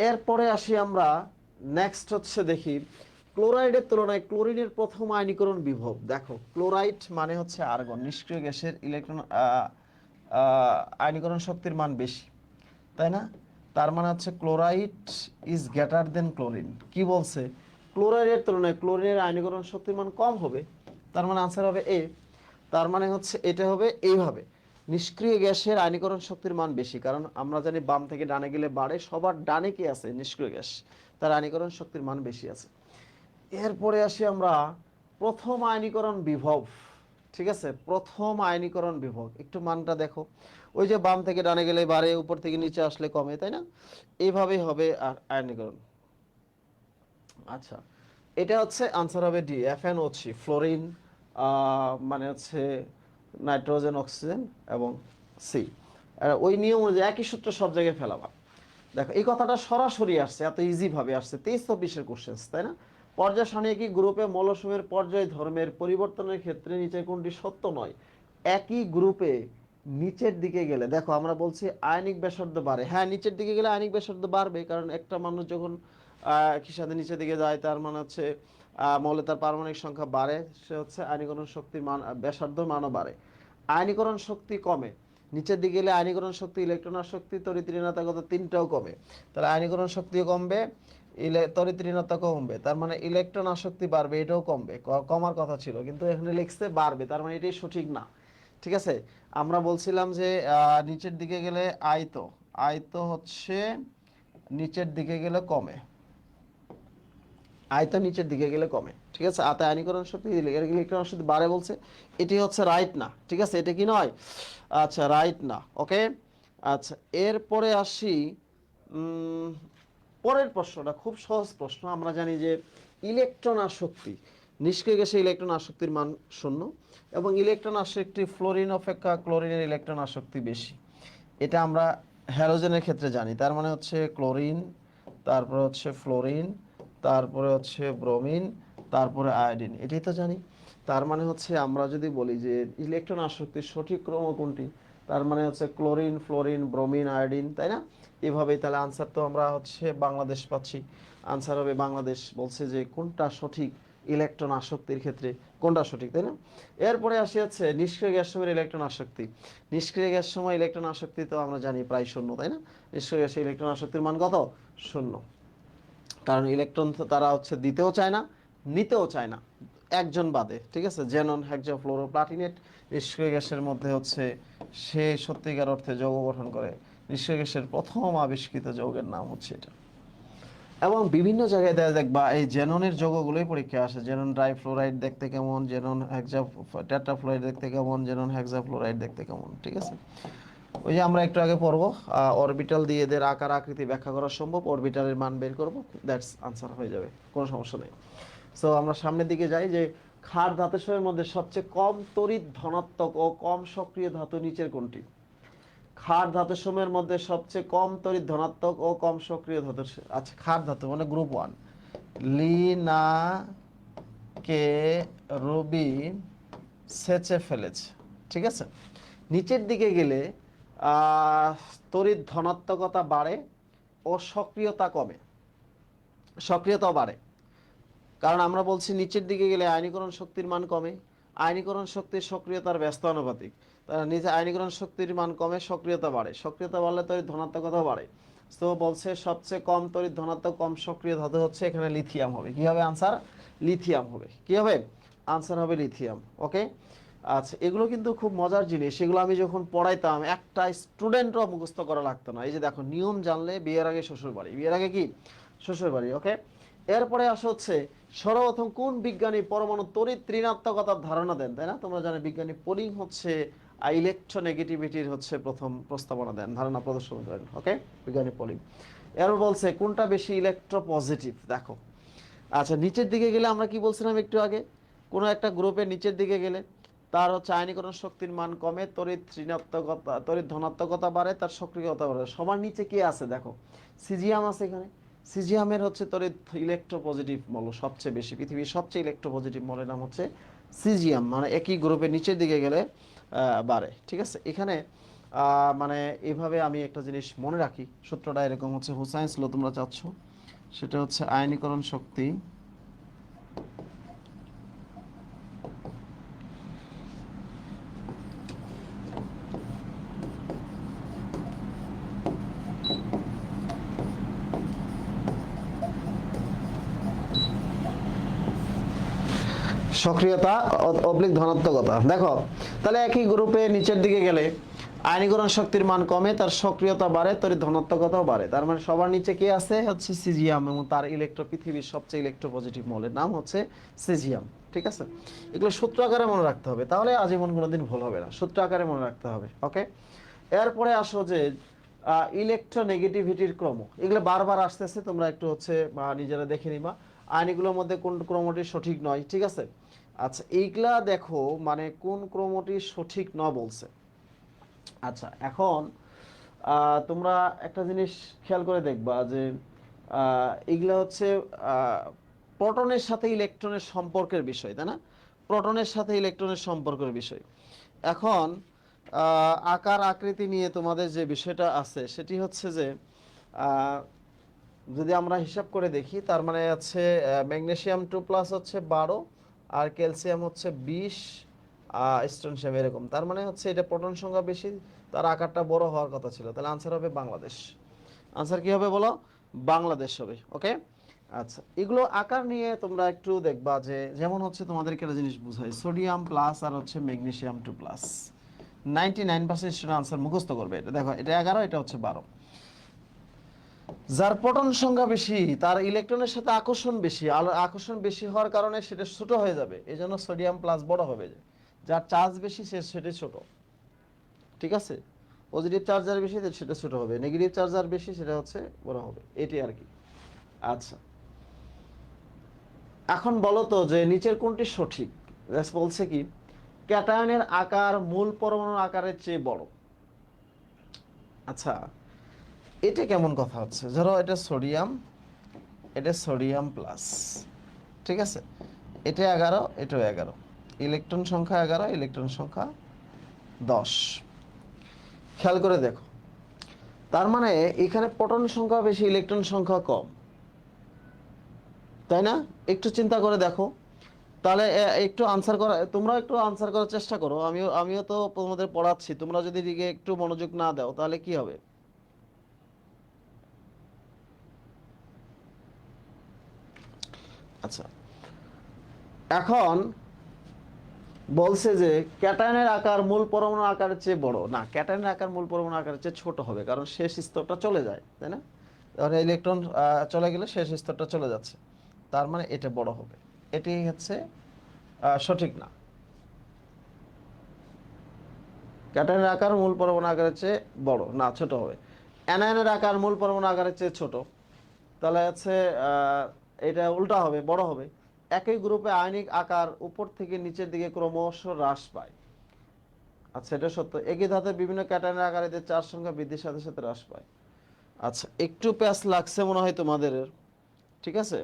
এরপরে আসি আমরা নেক্সট হচ্ছে দেখি ক্লোরাইডের তুলনায় ক্লোরিনের প্রথম আয়নীকরণ বিভব। দেখো ক্লোরাইড মানে হচ্ছে আর্গন, নিষ্ক্রিয় গ্যাসের ইলেকট্রন আয়নীকরণ শক্তির মান বেশি, তাই না? তার মানে হচ্ছে chloride is greater then chlorine. কি বলছে? ক্লোরাইডের তুলনায় ক্লোরিনের আয়নীকরণ শক্তির মান কম হবে, তার মানে আনসার হবে এ। তার মানে হচ্ছে এটা হবে এইভাবে, নিষ্ক্রিয় গ্যাসের আয়নীকরণ শক্তির মান বেশি, কারণ আমরা জানি বাম থেকে ডানে গেলে বাড়ে, সবার ডানে কি আছে? নিষ্ক্রিয় গ্যাস, তার আয়নীকরণ শক্তির মান বেশি আছে। এরপরে আসি আমরা প্রথম আয়নীকরণ বিভব, ঠিক আছে। প্রথম আয়নীকরণ বিভব, একটু মানটা দেখো, ওই যে বাম থেকে ডানে গেলে বাড়ে, উপর থেকে নিচে আসলে কমে, তাই না? এইভাবেই হবে আর আয়নীকরণ। আচ্ছা, এটা হচ্ছে আনসার হবে ডি, FnO3, ফ্লোরিন, মানে হচ্ছে নাইট্রোজেন, অক্সিজেন এবং সি। ওই নিয়ম অনুযায়ী একই সূত্র সব জায়গায় ফেলাবা। দেখো এই কথাটা সরাসরি আসছে, এত ইজি ভাবে আসছে 23-24-এর কোশ্চেন, তাই না? পর্যায় সারণী কি গ্রুপে মৌলসমূহের পর্যায় ধর্মের পরিবর্তনের ক্ষেত্রে নিচে কোনটি সত্য নয়? একই গ্রুপে নিচের দিকে গেলে, দেখো আমরা বলছি আয়নিক ব্যাসার্ধ বাড়ে, হ্যাঁ নিচের দিকে গেলে আয়নিক ব্যাসার্ধ বাড়বে, কারণ একটা মানুষ যখন একই সাথে নিচের দিকে যায়, তার মানে হচ্ছে মৌলে তার পারমাণবিক সংখ্যা বাড়ে, সে হচ্ছে আয়নীকরণ শক্তির মান, ব্যাসার্ধর মানও বাড়ে। আয়নীকরণ শক্তি কমে, নিচের দিকে গেলে আয়নীকরণ শক্তি, ইলেকট্রন আসক্তি, তড়িৎ ঋণাত্মকতা, তিনটাও কমে। তাহলে আয়নীকরণ শক্তিও কমবে, তড়িৎ ঋণাত্মকতা কমবে, তার মানে ইলেকট্রন আসক্তি বাড়বে, এটাও কমবে। কমার কথা ছিল কিন্তু এখানে লিখছে বাড়বে, তার মানে এটাই সঠিক না, ঠিক আছে। আমরা বলছিলাম যে নিচের দিকে গেলে আয়ত, আয়ত হচ্ছে নিচের দিকে গেলে কমে, আয়ত নিচের দিকে গেলে কমে, ঠিক আছে। আতে আয়নীকরণ শক্তি, ইলেকট্রন শক্তি বাড়ে বলছে, এটি হচ্ছে রাইট না, ঠিক আছে, এটা কি নয়? আচ্ছা রাইট না, ওকে। আচ্ছা, এরপরে আসি পরের প্রশ্নটা খুব সহজ প্রশ্ন। আমরা জানি যে ইলেকট্রন আসক্তি, নিষ্ক্রিয় গ্যাসে ইলেকট্রন আসক্তির মান 0 এবং ইলেকট্রন আসক্তি ফ্লোরিন অপেক্ষা ক্লোরিনের ইলেকট্রন আসক্তি বেশি। এটা আমরা হ্যালোজেনের ক্ষেত্রে জানি। তার মানে হচ্ছে ক্লোরিন, তারপরে হচ্ছে ফ্লোরিন, তারপরে হচ্ছে ব্রোমিন, তারপরে আয়োডিন, এটাই তো জানি। তার মানে হচ্ছে আমরা যদি বলি যে ইলেকট্রন আসক্তির সঠিক ক্রম কোনটি, তার মানে হচ্ছে ক্লোরিন, ফ্লোরিন, ব্রোমিন, আয়োডিন, তাই না? এভাবেই তাহলে আনসার তো আমরা হচ্ছে বাংলাদেশ পাচ্ছি। আনসার হবে বাংলাদেশ। বলছে যে কোনটা সঠিক ইলেকট্রন আসক্তির ক্ষেত্রে, কোনটা সঠিক, তাই না? এরপরে আসি হচ্ছে নিষ্ক্রিয় গ্যাস সময়ের ইলেকট্রন আসক্তি। নিষ্ক্রিয় গ্যাস সময় ইলেকট্রন আসক্তি তো আমরা জানি প্রায় 0, তাই না? নিষ্ক্রিয় গ্যাসে ইলেকট্রন আসক্তির মান কত? 0। কারণ ইলেকট্রন তো তারা হচ্ছে দিতেও চায় না, নিতেও চায় না, একজন বাদে, ঠিক আছে? জেনন হেক্সাফ্লোরোপ্লাটিনেট নিষ্ক্রিয় গ্যাসের মধ্যে হচ্ছে সে সত্যিকার অর্থে যৌগ গঠন করে। নিষ্ক্রিয় গ্যাসের প্রথম আবিষ্কৃত যৌগের নাম হচ্ছে এটা। এবং বিভিন্ন জায়গায় দেখবা এই জেননের যৌগগুলোই পরীক্ষা আসে। জেনন ডাইফ্লোরাইড দেখতে কেমন, জেনন টেট্রাফ্লোরাইড দেখতে কেমন, জেনন হেক্সাফ্লোরাইড দেখতে কেমন, ঠিক আছে? ওই যে আমরা একটু আগে পড়বো অরবিটাল দিয়ে এদের আকার আকৃতি ব্যাখ্যা করা সম্ভব, অরবিটালের মান বের করব, দ্যাটস আনসার হয়ে যাবে, কোনো সমস্যা নেই। সো আমরা সামনের দিকে যাই যে ক্ষার ধাতুসমূহের মধ্যে সবচেয়ে কম তড়িৎ ধনাত্মক ও কম সক্রিয় ধাতু নিচের কোনটি? ক্ষার ধাতুসমূহের মধ্যে সবচেয়ে কম তড়িৎ ধনাত্মক ও কম সক্রিয় ধাতু, আচ্ছা ক্ষার ধাতু মানে গ্রুপ 1, লিনা কে রুবিন সেচে ফেলেছে, ঠিক আছে? নিচের দিকে গেলে আহ, তড়িৎ ধনাত্মকতা বাড়ে ও সক্রিয়তা কমে, সক্রিয়তাও বাড়ে। কারণ আমরা বলছি নিচের দিকে গেলে আয়নীকরণ শক্তির মান কমে, আয়নীকরণ শক্তির সক্রিয়তার ব্যস্ত আনুপাতিক। তার নিচে আয়নীকরণ শক্তির মান কমে, সক্রিয়তা বাড়ে, সক্রিয়তা বাড়লে তড়িৎ ধনাত্মকতা বাড়ে। তো বলছে সবচেয়ে কম তড়িৎ ধনাত্মক কম সক্রিয় ধাতু হচ্ছে এখানে লিথিয়াম হবে। কি হবে আনসার? লিথিয়াম হবে। কি হবে আনসার? হবে লিথিয়াম। ওকে, আচ্ছা, এগুলো কিন্তু খুব মজার জিনিস। এগুলো আমি যখন পড়াইতাম একটা স্টুডেন্টও মুখস্থ করা লাগতো না। এই যে দেখো, নিয়ম জানলে বিয়ের আগে শ্বশুর বাড়ি, বিয়ের আগে কি শ্বশুর বাড়ি। ওকে, এরপরে আসা হচ্ছে সর্বপ্রথম কোন বিজ্ঞানী পরমাণু তড়িৎ ঋণাত্মকতার ধারণা দেন, তাই না? তোমরা জানো বিজ্ঞানী পোলিং হচ্ছে ইলেকট্রোনেগেটিভিটির হচ্ছে প্রথম প্রস্তাবনা দেন, ধারণা প্রদর্শন করেন। ওকে, বিজ্ঞানী পোলিং। এরপর বলছে কোনটা বেশি ইলেকট্রো পজিটিভ, দেখো। আচ্ছা, নিচের দিকে গেলে আমরা কি বলছিলাম একটু আগে, কোনো একটা গ্রুপের নিচের দিকে গেলে তার হচ্ছে আয়নীকরণ শক্তির মান কমে, তড়িৎ ঋণাত্মকতা তড়িৎ ধনাত্মকতা বাড়ে, তার সক্রিয়তা বাড়ে। সবার নিচে কি আছে দেখো? সিজিয়াম আছে এখানে। সিজিয়ামের হচ্ছে তড়িৎ ইলেকট্রোপজিটিভ মৌল সবচেয়ে বেশি, পৃথিবীর সবচেয়ে ইলেকট্রোপজিটিভ মৌলের নাম হচ্ছে সিজিয়াম। মানে একই গ্রুপের নিচের দিকে গেলে বাড়ে, ঠিক আছে? এখানে মানে এভাবে আমি একটা জিনিস মনে রাখি, সূত্রটা এরকম হচ্ছে, হুসাইন্স ল তোমরা চাচ্ছ, সেটা হচ্ছে আয়নীকরণ শক্তি সক্রিয়তা অবলিক ধনাত্মকতা। দেখো তাহলে একই গ্রুপে নিচের দিকে গেলে আয়নীকরণ শক্তির মান কমে, তার সক্রিয়তা বাড়ে, তড়িৎ ধনাত্মকতাও বাড়ে। তার মানে সবার নিচে কি আছে? হচ্ছে সিজিয়াম, এবং তার পৃথিবীর সবচেয়ে ইলেকট্রোপজিটিভ মৌলের নাম হচ্ছে সিজিয়াম, ঠিক আছে? এগুলো সূত্র আকারে মনে রাখতে হবে, তাহলে আজীবন কোনোদিন ভুল হবে না, সূত্র আকারে মনে রাখতে হবে। ওকে, এরপরে আসো যে ইলেকট্রোনেগেটিভিটির ক্রম, এগুলো বারবার আসতেছে, তোমরা একটু হচ্ছে নিজেরা দেখে নিবা আইনগুলোর মধ্যে কোন ক্রমটি সঠিক নয়, ঠিক আছে? আচ্ছা, এইগুলা দেখো মানে কোন ক্রমটি সঠিক নয় বলছে। আচ্ছা, এখন তোমরা একটা জিনিস খেয়াল করে দেখবা যে এগুলা হচ্ছে প্রোটনের সাথে ইলেকট্রনের সম্পর্কের বিষয়, তাই না? প্রোটনের সাথে ইলেকট্রনের সম্পর্কের বিষয়। এখন আকার আকৃতি নিয়ে তোমাদের যে বিষয়টা আছে সেটি হচ্ছে যে আহ, যদি আমরা হিসাব করে দেখি, তার মানে হচ্ছে ম্যাগনেসিয়াম 2+ হচ্ছে 12, আর ক্যালসিয়াম হচ্ছে 20, স্ট্রনশিয়াম এরকম। তার মানে হচ্ছে এটা প্রোটন সংখ্যা বেশি, তার আকারটা বড় হওয়ার কথা ছিল। তাহলে আনসার হবে বাংলাদেশ। আনসার কি হবে বলো? বাংলাদেশ হবে। ওকে, আচ্ছা, এগুলো আকার নিয়ে তোমরা একটু দেখবা যে যেমন হচ্ছে তোমাদেরকে একটা জিনিস বুঝাই, সোডিয়াম প্লাস আর হচ্ছে ম্যাগনেসিয়াম 2+, 99% স্টুডেন্ট আনসার মুখস্থ করবে। এটা দেখো, এটা 11, এটা হচ্ছে 12। যার প্রোটন সংখ্যা বেশি তার ইলেকট্রনের সাথে আকর্ষণ বেশি, আকর্ষণ বেশি হওয়ার কারণে সেটা ছোট হয়ে যাবে, এই জন্য সোডিয়াম প্লাস বড় হবে। যার চার্জ বেশি সে সেটা ছোট, ঠিক আছে? পজিটিভ চার্জ যার বেশি সেটা ছোট হবে, নেগেটিভ চার্জ যার বেশি সেটা হচ্ছে বড় হবে, এটি আর কি। আচ্ছা, এখন বলো তো যে নিচের কোনটি সঠিক? বলছে কি ক্যাটায়নের আকার মূল পরমাণুর আকারের চেয়ে বড়। আচ্ছা, এটা কেমন কথা হচ্ছে? ধরো এটা সোডিয়াম, এটা সোডিয়াম প্লাস, ঠিক আছে, এটা 11, এটাও 11, ইলেকট্রন সংখ্যা 11, ইলেকট্রন সংখ্যা 10। খেয়াল করে দেখো, তার মানে এখানে প্রোটন সংখ্যা বেশি, ইলেকট্রন সংখ্যা কম, তাই না? একটু চিন্তা করে দেখো, তাহলে একটু আনসার করা, তোমরা একটু আনসার করার চেষ্টা করো, আমিও তো তোমাদের পড়াচ্ছি, তোমরা যদি দিকে একটু মনোযোগ না দাও তাহলে কি হবে? আচ্ছা, এখন বলছে যে ক্যাটায়নের আকার মূল পরমাণু আকারের চেয়ে বড় না, ক্যাটায়নের আকার মূল পরমাণু আকারের চেয়ে ছোট হবে, কারণ শেষ স্তরটা চলে যায়, তাই না? তাহলে ইলেকট্রন চলে গেলে শেষ স্তরটা চলে যাচ্ছে, তার মানে এটা বড় হবে, এটি হচ্ছে সঠিক না। ক্যাটায়নের আকার মূল পরমাণু আকারের চেয়ে বড় না, ছোট হবে। অ্যানায়নের আকার মূল পরমাণু আকারের চেয়ে ছোট, তাহলে হচ্ছে এটা উল্টা হবে, বড় হবে। একই গ্রুপে আয়নিক আকার উপর থেকে নিচের দিকে ক্রমশ হ্রাস পায়। আচ্ছা, এটা সত্য। একই ধাতুর বিভিন্ন ক্যাটায়নের আকার এদের চার সংখ্যা বৃদ্ধির সাথে সাথে হ্রাস পায়। আচ্ছা, একটু প্যাচ লাগছে মনে হয় তোমাদের, ঠিক আছে।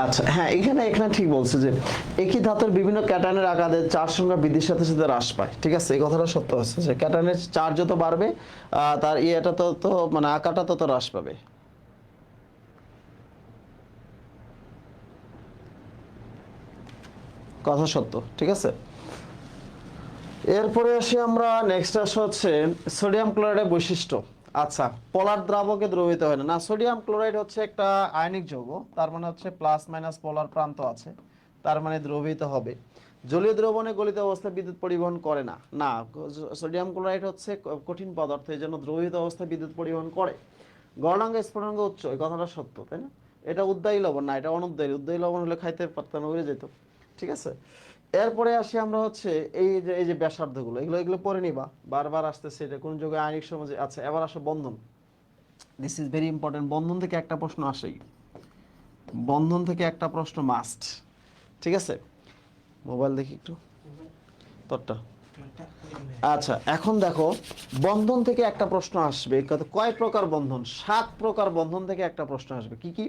আচ্ছা, হ্যাঁ, এখানে এখানে ঠিক বলছে যে একই ধাতুর বিভিন্ন ক্যাটায়নের আকারের চার সংখ্যা বৃদ্ধির সাথে সাথে হ্রাস পায়, ঠিক আছে, এই কথাটা সত্য হচ্ছে যে ক্যাটায়নের চার্জ যত বাড়বে তার ইয়েটা তো মানে আকারটা তত হ্রাস পাবে। কথা সত্য, ঠিক আছে। এরপরে আসি আমরা, নেক্সট আসে হচ্ছে সোডিয়াম ক্লোরাইডের বৈশিষ্ট্য। আচ্ছা, পোলার দ্রাবকে দ্রবীভূত হয় না, না, সোডিয়াম ক্লোরাইড হচ্ছে একটা আয়নিক যৌগ, তার মানে হচ্ছে প্লাস মাইনাস পোলার প্রান্ত আছে, তার মানে দ্রবীভূত হবে। জলীয় দ্রবণে গলিত অবস্থায় বিদ্যুৎ পরিবহন করে না, না, সোডিয়াম ক্লোরাইড হচ্ছে কঠিন পদার্থ, এই জন্য দ্রবীভূত অবস্থায় বিদ্যুৎ পরিবহন করে। গলনাঙ্ক স্ফুটনাঙ্ক উচ্চ, এই কথাটা সত্য, তাই না? এটা উদ্বায়ী লবণ না, এটা অনুদ্বায়ী। উদ্বায়ী লবণ হলে খাইতে পারতাম না, উড়ে যেত, ঠিক আছে। এরপরে আসি আমরা হচ্ছে এই যে ব্যাসার্ধগুলো, এগুলো এগুলো পড়ে নিবা, বারবার আসতেছে এটা কোন যুগে আয়নিক সমাজে। আচ্ছা, এবার আসো বন্ধন, দিস ইজ ভেরি ইম্পর্টেন্ট। বন্ধন থেকে একটা প্রশ্ন আসেই, বন্ধন থেকে একটা প্রশ্ন মাস্ট, ঠিক আছে। মোবাইল দেখি একটু তোরটা। আচ্ছা, এখন দেখো, বন্ধন থেকে একটা প্রশ্ন আসবে, কয় প্রকার বন্ধন? 7 প্রকার বন্ধন থেকে একটা প্রশ্ন আসবে। কি কি?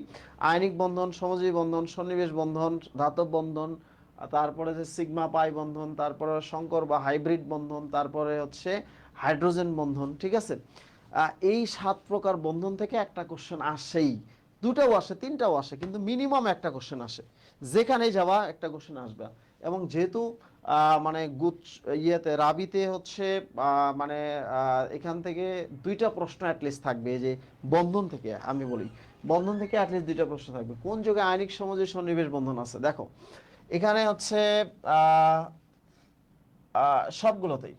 আয়নিক বন্ধন, সমযোজী বন্ধন, সন্নিবেশ বন্ধন, ধাতব বন্ধন, তারপরে যে সিগমা পাই বন্ধন, তারপরে সংকর বা হাইব্রিড বন্ধন, তারপরে হচ্ছে হাইড্রোজেন বন্ধন, ঠিক আছে। এই 7 প্রকার বন্ধন থেকে একটা কোশ্চেন আসেই, দুটাও আসে, তিনটাও আসে, কিন্তু মিনিমাম একটা কোশ্চেন আসে, যেখানেই যাওয়া একটা কোশ্চেন আসবে। এবং যেহেতু মানে ইয়েতে রাবিতে হচ্ছে মানে এখান থেকে দুইটা প্রশ্ন অ্যাটলিস্ট থাকবে, যে বন্ধন থেকে আমি বলি, বন্ধন থেকে অ্যাটলিস্ট দুইটা প্রশ্ন থাকবে। কোন যুগে আয়নিক সমাজে সন্নিবেশ বন্ধন আছে? দেখো, এখানে হচ্ছে আহ সবগুলোতেই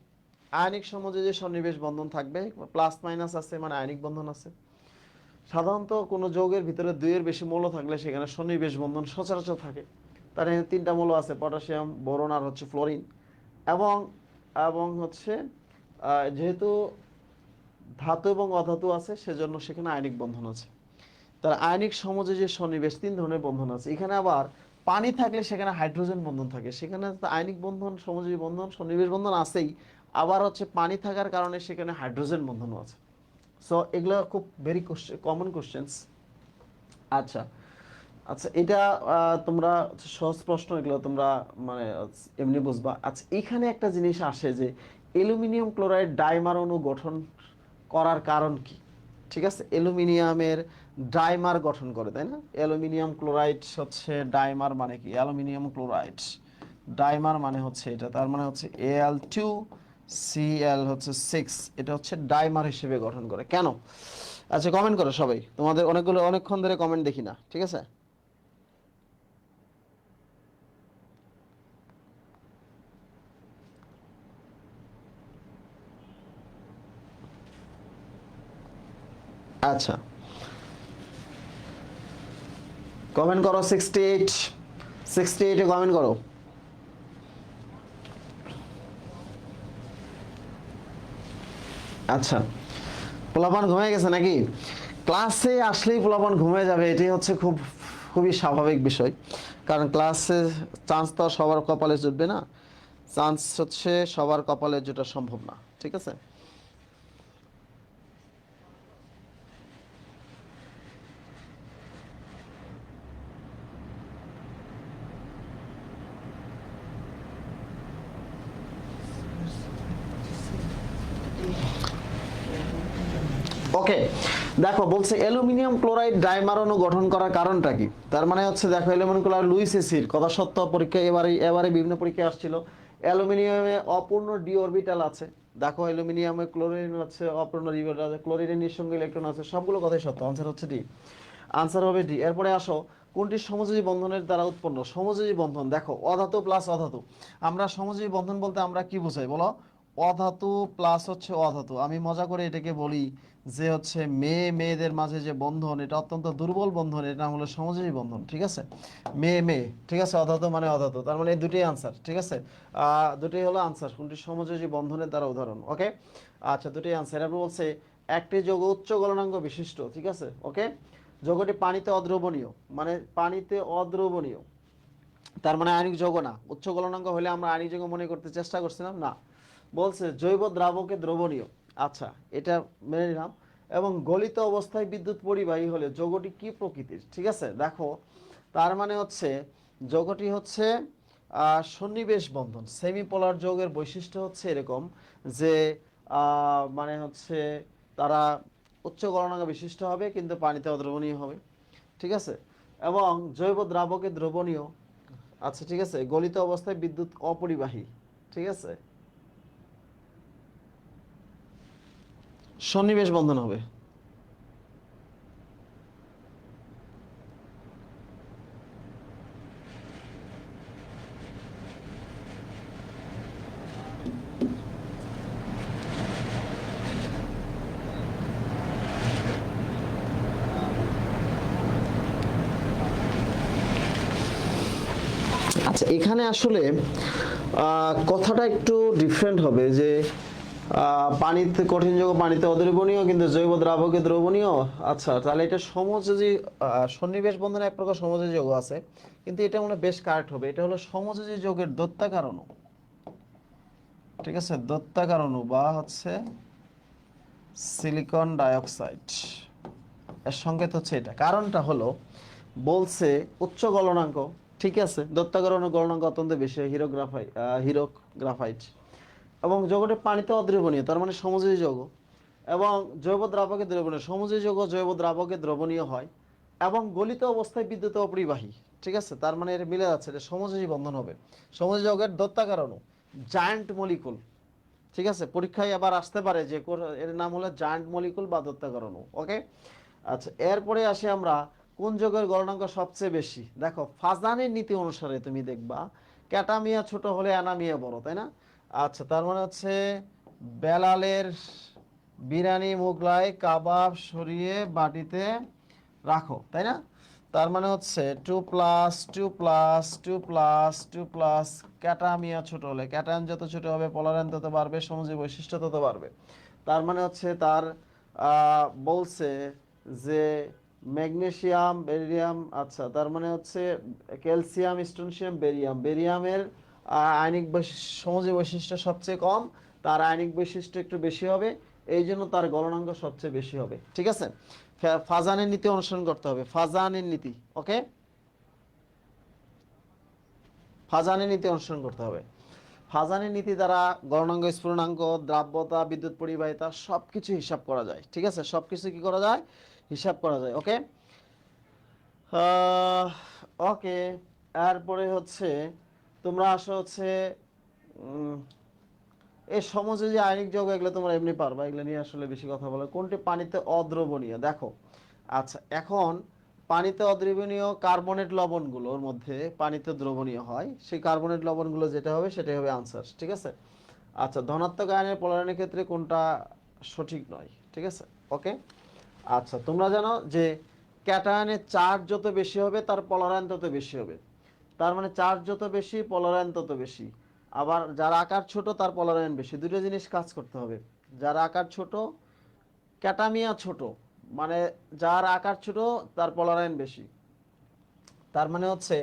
আয়নিক সমাজে যে সন্নিবেশ বন্ধন থাকবে, প্লাস মাইনাস আছে মানে আয়নিক বন্ধন আছে। সাধারণত কোনো যৌগের ভিতরে 2 এর বেশি মৌল থাকলে সেখানে সন্নিবেশ বন্ধন সচরাচর থাকে। তার এখানে 3টা মৌল আছে, পটাশিয়াম, বোরন আর হচ্ছে ফ্লোরিন। এবং এবং হচ্ছে যেহেতু ধাতু এবং অধাতু আছে, সেজন্য সেখানে আয়নিক বন্ধন আছে। তার আয়নিক সমযোজী সন্নিবেশ 3 ধরনের বন্ধন আছে। এখানে আবার পানি থাকলে সেখানে হাইড্রোজেন বন্ধন থাকে, সেখানে তো আয়নিক বন্ধন, সমযোজী বন্ধন, সন্নিবেশ বন্ধন আছেই, আবার হচ্ছে পানি থাকার কারণে সেখানে হাইড্রোজেন বন্ধনও আছে। সো এগুলো খুব ভেরি কমন কোশ্চেন্স। আচ্ছা, আচ্ছা, এটা তোমরা সহজ প্রশ্ন, এগুলো তোমরা মানে এমনি বুঝবা। আচ্ছা, এখানে একটা জিনিস আসে যে অ্যালুমিনিয়াম ক্লোরাইড ডাইমার অণু গঠন করার কারণ কি? ঠিক আছে, অ্যালুমিনিয়ামের ডাইমার গঠন করে, তাই না? অ্যালুমিনিয়াম ক্লোরাইড হচ্ছে ডাইমার, মানে কি অ্যালুমিনিয়াম ক্লোরাইড ডাইমার মানে হচ্ছে এটা, তার মানে হচ্ছে Al2Cl হচ্ছে 6, এটা হচ্ছে ডাইমার হিসেবে গঠন করে। কেন? আচ্ছা কমেন্ট করো সবাই, তোমাদের অনেকক্ষণ ধরে কমেন্ট দেখি না, ঠিক আছে? আচ্ছা কমেন্ট করো 68, 68 কমেন্ট করো। আচ্ছা পোলাপান ঘুমিয়ে গেছে নাকি? ক্লাসে আসলেই পোলাপান ঘুমিয়ে যাবে, এটাই হচ্ছে খুবই স্বাভাবিক বিষয়, কারণ ক্লাসে চান্স তো আর সবার কপালে জুটবে না, চান্স হচ্ছে সবার কপালে জোটা সম্ভব না, ঠিক আছে? ওকে দেখো বলছে অ্যালুমিনিয়াম ক্লোরাইড ডাইমার অণু গঠন করার কারণটা কি? তার মানে হচ্ছে দেখো অ্যালুমিনিয়াম ক্লোরাইড লুইস এসিড কথা সত্য, পরীক্ষা এবারে বিভিন্ন পরীক্ষায় আসছিল। অ্যালুমিনিয়ামে অপূর্ণ ডি অরবিটাল আছে, দেখো অ্যালুমিনিয়ামে ক্লোরিন আছে অপূর্ণ ডি অরবিটাল আছে, ক্লোরিনের নিঃসঙ্গ ইলেকট্রন আছে, সবগুলো কথাই সত্য, আনসার হচ্ছে ডি। আনসার হবে ডি। এরপরে আসো কোনটি সমযোজী বন্ধনের দ্বারা উৎপন্ন? সমযোজী বন্ধন দেখো অধাতু প্লাস অধাতু, আমরা সমযোজী বন্ধন বলতে আমরা কি বোঝাই বলো? অধাতু প্লাস হচ্ছে অধাতু। আমি মজা করে এটাকে বলি যে হচ্ছে মেয়েদের মাঝে যে বন্ধন, এটা অত্যন্ত দুর্বল বন্ধন, এর নাম হলো সমযোজী বন্ধন, ঠিক আছে? মেয়ে, ঠিক আছে, অধাতু মানে অধাতু, তার মানে এই দুটোই আনসার, ঠিক আছে? দুটোই হলো আনসার, কোনটি সমযোজী বন্ধনের দ্বারা উদাহরণ, ওকে? আচ্ছা দুটোই আনসার। এরপর বলছে একটি যৌগ উচ্চ গলনাঙ্ক বিশিষ্ট, ঠিক আছে, ওকে? যৌগটি পানিতে অদ্রবণীয়, মানে পানিতে অদ্রবণীয়, তার মানে আয়নিক যৌগ না। উচ্চ গলনাঙ্ক হলে আমরা আয়নিক যৌগ মনে করতে চেষ্টা করছিলাম না। বলছে জৈব দ্রাবকে দ্রবণীয়, আচ্ছা এটা মেনে নিলাম। এবং গলিত অবস্থায় বিদ্যুৎ পরিবাহী হলে যৌগটি কি প্রকৃতির? ঠিক আছে দেখো, তার মানে হচ্ছে যৌগটি হচ্ছে সন্নিবেশ বন্ধন। সেমিপোলার যৌগের বৈশিষ্ট্য হচ্ছে এরকম যে মানে হচ্ছে তারা উচ্চ গলনাঙ্ক বিশিষ্ট হবে কিন্তু পানিতে অদ্রবণীয় হবে, ঠিক আছে? এবং জৈব দ্রাবকে দ্রবণীয়, আচ্ছা ঠিক আছে, গলিত অবস্থায় বিদ্যুৎ অপরিবাহী, ঠিক আছে, সন্নিবেশ বন্ধন হবে। আচ্ছা এখানে আসলে কথাটা একটু ডিফারেন্ট হবে যে পানিতে কঠিন যৌগ পানিতে অদ্রবণীয় কিন্তু জৈব দ্রাবকে দ্রবণীয়। আচ্ছা তাহলে এটা সমযোজী সন্নিবেশ বন্ধনে এক প্রকার সমযোজী যৌগ আছে, কিন্তু এটা মনে হয় বেশ কারেক্ট হবে, এটা হলো সমযোজী যৌগের দত্তাকার অণু, ঠিক আছে, দত্তাকার অণু বা হচ্ছে সিলিকন ডাইঅক্সাইড, এর সংকেত হচ্ছে এটা। কারণটা হলো বলছে উচ্চ গলনাঙ্ক, ঠিক আছে, দত্তাকরণ গলনাঙ্ক অত্যন্ত বেশি হয়, হিরোগ্রাফাইট, এবং যৌগটি পানিতে অদ্রবণীয়, তার মানে সমযোজী যৌগ, এবং জৈব দ্রাবকে দ্রবণীয়, সমযোজী যৌগ জৈব দ্রাবকে দ্রবণীয় হয়, এবং গলিত অবস্থায় বিদ্যুৎ অপরিবাহী, ঠিক আছে, তার মানে এটা মিলে যাচ্ছে, এটা সমযোজী বন্ধন হবে। সমযোজী যৌগের দত্তাকার অণু জায়ান্ট মলিকুল, ঠিক আছে, পরীক্ষায় আবার আসতে পারে যে এর নাম হলো জায়ান্ট মলিকুল বা দত্তাকার অণু, ওকে? আচ্ছা এরপরে আসি আমরা কোন যৌগের গলনাঙ্ক সবচেয়ে বেশি? দেখো ফাজানের নীতি অনুসারে তুমি দেখবা ক্যাটামিয়া ছোট হলে অ্যানামিয়া বড়, তাই না? আচ্ছা তার মানে হচ্ছে বেলালের বিরিয়ানি মোগলাই কাবাব সরিয়ে বাটিতে রাখো, তাই না? তার মানে হচ্ছে 2+2+2+2+, ক্যাটামিয়া ছোট হলে ক্যাটায়ন যত ছোট হবে পলারেন তত বাড়বে, সমযোজী বৈশিষ্ট্য তত বাড়বে। তার মানে হচ্ছে তার বলছে যে ম্যাগনেসিয়াম বেরিয়াম, আচ্ছা তার মানে হচ্ছে ক্যালসিয়াম স্ট্রোনশিয়াম বেরিয়াম, বেরিয়ামের আয়নিক সমযোজী বৈশিষ্ট্য সবচেয়ে কম, তার আয়নিক বৈশিষ্ট্য একটু বেশি হবে, এই জন্য তার গলনাঙ্ক সবচেয়ে বেশি হবে, ঠিক আছে? ফাজানের নীতি অনুসরণ করতে হবে, ফাজানের নীতি, ওকে? ফাজানের নীতি অনুসরণ করতে হবে। ফাজানের নীতি দ্বারা গলনাঙ্ক স্ফুটনাঙ্ক দ্রাব্যতা বিদ্যুৎ পরিবাহিতা সবকিছু হিসাব করা যায়, ঠিক আছে, সবকিছু কি করা যায়? হিসাব করা যায়, ওকে? ওকে এরপরে হচ্ছে তোমরা আসো হচ্ছে এই সমযোজী আয়নিক যৌগ এগুলো তোমরা এমনি পারবা, এগুলো নিয়ে আসলে বেশি কথা বলা। কোনটি পানিতে অদ্রবণীয়? দেখো, আচ্ছা এখন পানিতে অদ্রবণীয় কার্বনেট লবণগুলোর মধ্যে পানিতে দ্রবণীয় হয়, সেই কার্বনেট লবণগুলো যেটা হবে সেটাই হবে আনসার, ঠিক আছে। আচ্ছা, ধনাত্মক আয়নের পলায়নের ক্ষেত্রে কোনটা সঠিক নয়, ঠিক আছে, ওকে। আচ্ছা, তোমরা জানো যে ক্যাটায়নের চার্জ যত বেশি হবে তার পলায়ন তত বেশি হবে। তার মানে চার্জ যত বেশি পলায়ন তত বেশি। আবার যার আকার ছোট তার পলায়ন বেশি, দুটো জিনিস কাজ করতে হবে। যার আকার ছোট, ক্যাটামিয়া ছোট, মানে যার আকার ছোট তার পলায়ন বেশি। তার মানে হচ্ছে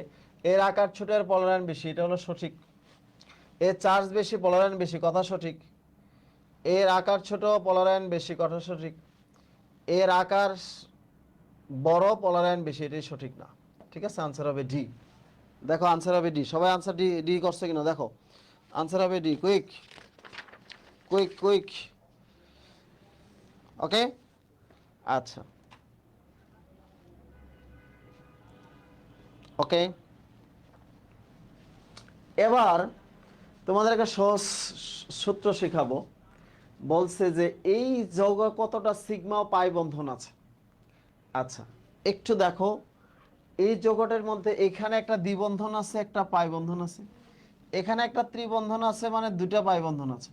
এর আকার ছোট এর পলায়ন বেশি, এটা হলো সঠিক। এর চার্জ বেশি পলায়ন বেশি, কথা সঠিক। এর আকার ছোট পলায়ন বেশি, কথা সঠিক। এর আকার বড় পলায়ন বেশি, এটাই সঠিক না, ঠিক আছে। আনসার হবে ডি। দেখো আনসার হবে ডি। সবাই আনসার ডি ডি করছে কিনা দেখো। আনসার হবে D. Quick quick quick. Okay, আচ্ছা, ওকে। এবার তোমাদের একটা সহজ সূত্র শেখাবো। বলছে যে এই যৌগে কতটা সিগমা ও পাই বন্ধন আছে। আচ্ছা, একটু দেখো, এই যৌগটার মধ্যে এখানে একটা দ্বিবন্ধন আছে, একটা পাই বন্ধন আছে, এখানে একটা ত্রিবন্ধন আছে, মানে দুটা পাই বন্ধন আছে।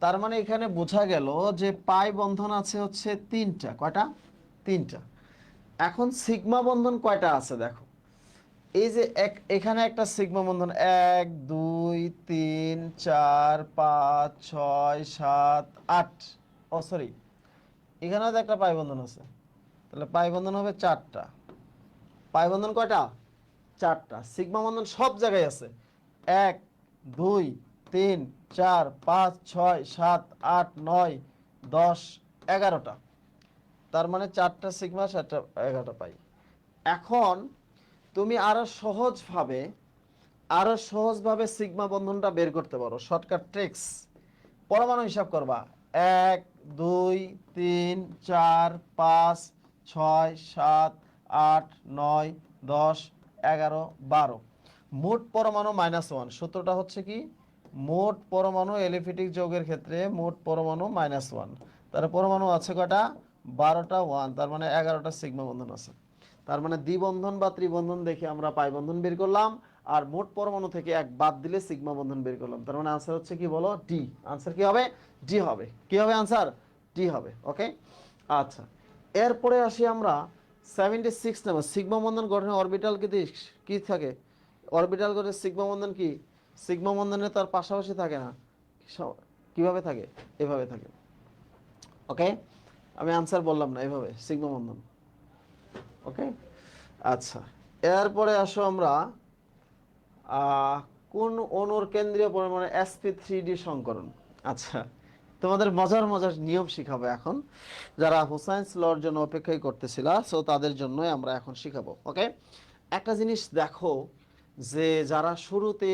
তার মানে এখানে বোঝা গেল যে পাই বন্ধন আছে হচ্ছে তিনটা। কয়টা? তিনটা। এখন সিগমা বন্ধন কয়টা আছে দেখো। এই যে এখানে একটা সিগমা বন্ধন 1 2 3 4 5 6 7 8। ও সরি, এখানেও তো একটা পাই বন্ধন আছে, তাহলে পাই বন্ধন হবে 4টা। পাই বন্ধন কয়টা? 4টা। সিগমা বন্ধন সব জায়গায় আছে, 1 2 3 4 5 6 7 8 9 10 11টা। তার মানে 4টা সিগমা 7টা 11টা পাই। এখন তুমি আরো সহজভাবে সিগমা বন্ধনটা বের করতে পারো। শর্টকাট ট্রিক্স, পরমাণু হিসাব করবা। 1 2 3 4 5 6 7 8 9 10 11 12। মোট পরমাণু -1। সূত্রটা হচ্ছে কি, মোট পরমাণু এলিফ্যাটিক যৌগের ক্ষেত্রে মোট পরমাণু -1। তার পরমাণু আছে কয়টা? 12টা 1, তার মানে 11টা সিগমা বন্ধন আছে। তার মানে দ্বিবন্ধন বা ত্রিবন্ধন দেখে আমরা পাই বন্ধন বের করলাম, আর মোট পরমাণু থেকে এক বাদ দিলে সিগমা বন্ধন বের করলাম। তার মানে আনসার হচ্ছে কি বলো? ডি। আনসার কি হবে? ডি হবে। কি হবে আনসার? ডি হবে, ওকে। আচ্ছা, এরপরে আসি আমরা 76 নাম্বার। সিগমা বন্ধন গঠনে অরবিটাল কি থাকে? অরবিটাল গঠনে সিগমা বন্ধন কি? সিগমা বন্ধনে তার পাশাপাশি থাকে না। কিভাবে থাকে? এভাবে থাকে, ওকে। আমি আনসার বললাম না, এভাবে সিগমা বন্ধন, ওকে। আচ্ছা, এরপরে আসো আমরা আহ, কোন অণুর কেন্দ্রীয় পরমাণু sp3d সংকরণ। আচ্ছা, তোমাদের মজার মজার নিয়ম শিখাবো এখন। যারা হুসাইন্স লর জন্য অপেক্ষাই করতেছিল, সো তাদের জন্যই আমরা এখন শিখাবো, ওকে। একটা জিনিস দেখো, যে যারা শুরুতে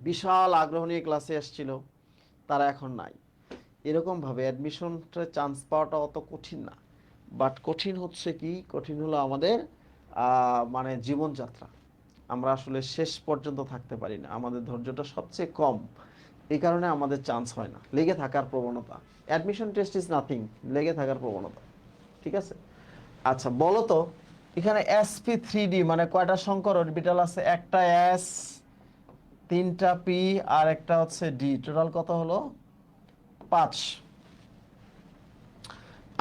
বিশাল আগ্রহ নিয়ে ক্লাসে আসছিল তারা এখন নাই। এরকম ভাবে অ্যাডমিশনটা চান্স পাওয়াটা অত কঠিন না, বাট কঠিন হচ্ছে কি, কঠিন হলো আমাদের মানে জীবনযাত্রা। আমরা আসলে শেষ পর্যন্ত থাকতে পারি না, আমাদের ধৈর্যটা সবচেয়ে কম। এই কারণে আমাদের চান্স হয় না, লেগে থাকার প্রবণতা। অ্যাডমিশন টেস্ট ইজ নাথিং, লেগে থাকার প্রবণতা, ঠিক আছে। আচ্ছা বলো তো, এখানে sp3d মানে কয়টা সংকর অরবিটাল আছে? একটা s, তিনটা p, আর একটা হচ্ছে d। টোটাল কত হলো? 5।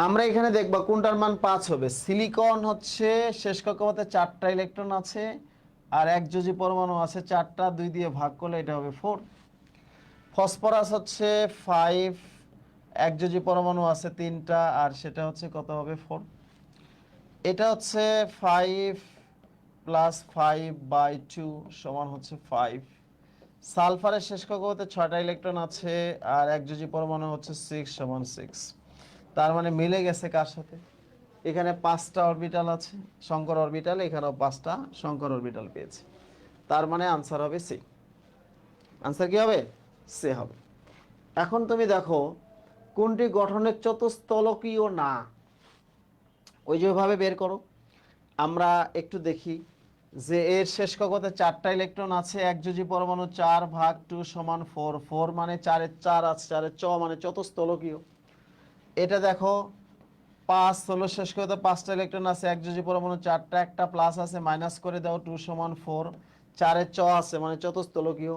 আমরা এখানে দেখব কোনটার মান 5 হবে। সিলিকন হচ্ছে শেষ কক্ষপথে 4টা ইলেকট্রন আছে, আর এক যোজি পরমাণু আছে 4টা, 2 দিয়ে ভাগ করলে এটা হবে 4। ফসফরাস হচ্ছে 5, এক যোজি পরমাণু আছে 3টা, আর সেটা হচ্ছে কত হবে? 4। এটা হচ্ছে 5 + 5/2 সমান হচ্ছে 5। সালফারের শেষ কক্ষপথে 6টা ইলেকট্রন আছে, আর এক যোজি পরমাণু হচ্ছে 6 সমান 6। তার মানে মিলে গেছে কার সাথে? এখানে 5টা অরবিটাল আছে শঙ্কর অরবিটাল, এখানেও 5টা শঙ্কর অরবিটাল পেয়েছে। তার মানে আনসার হবে সি। আনসার কি হবে? সি হবে। এখন তুমি দেখো কোনটি গঠনের চতুস্তলকীয় না, ওই যেভাবে বের করো। আমরা একটু দেখি যে এর শেষ কক্ষপথে 4টা ইলেকট্রন আছে, একযোজী পরমাণু 4/2 সমান 4, 4 মানে 4-এর 4 আছে, 4-এর চ মানে চতুস্থলকীয়। এটা দেখো 5 হলো শেষ কক্ষপথে 5টা ইলেকট্রন আছে, একযোজী পরমাণু 4টা, একটা প্লাস আছে, মাইনাস করে দাও 2 সমান 4, 4-এর চ আছে মানে চতুস্থলকীয়।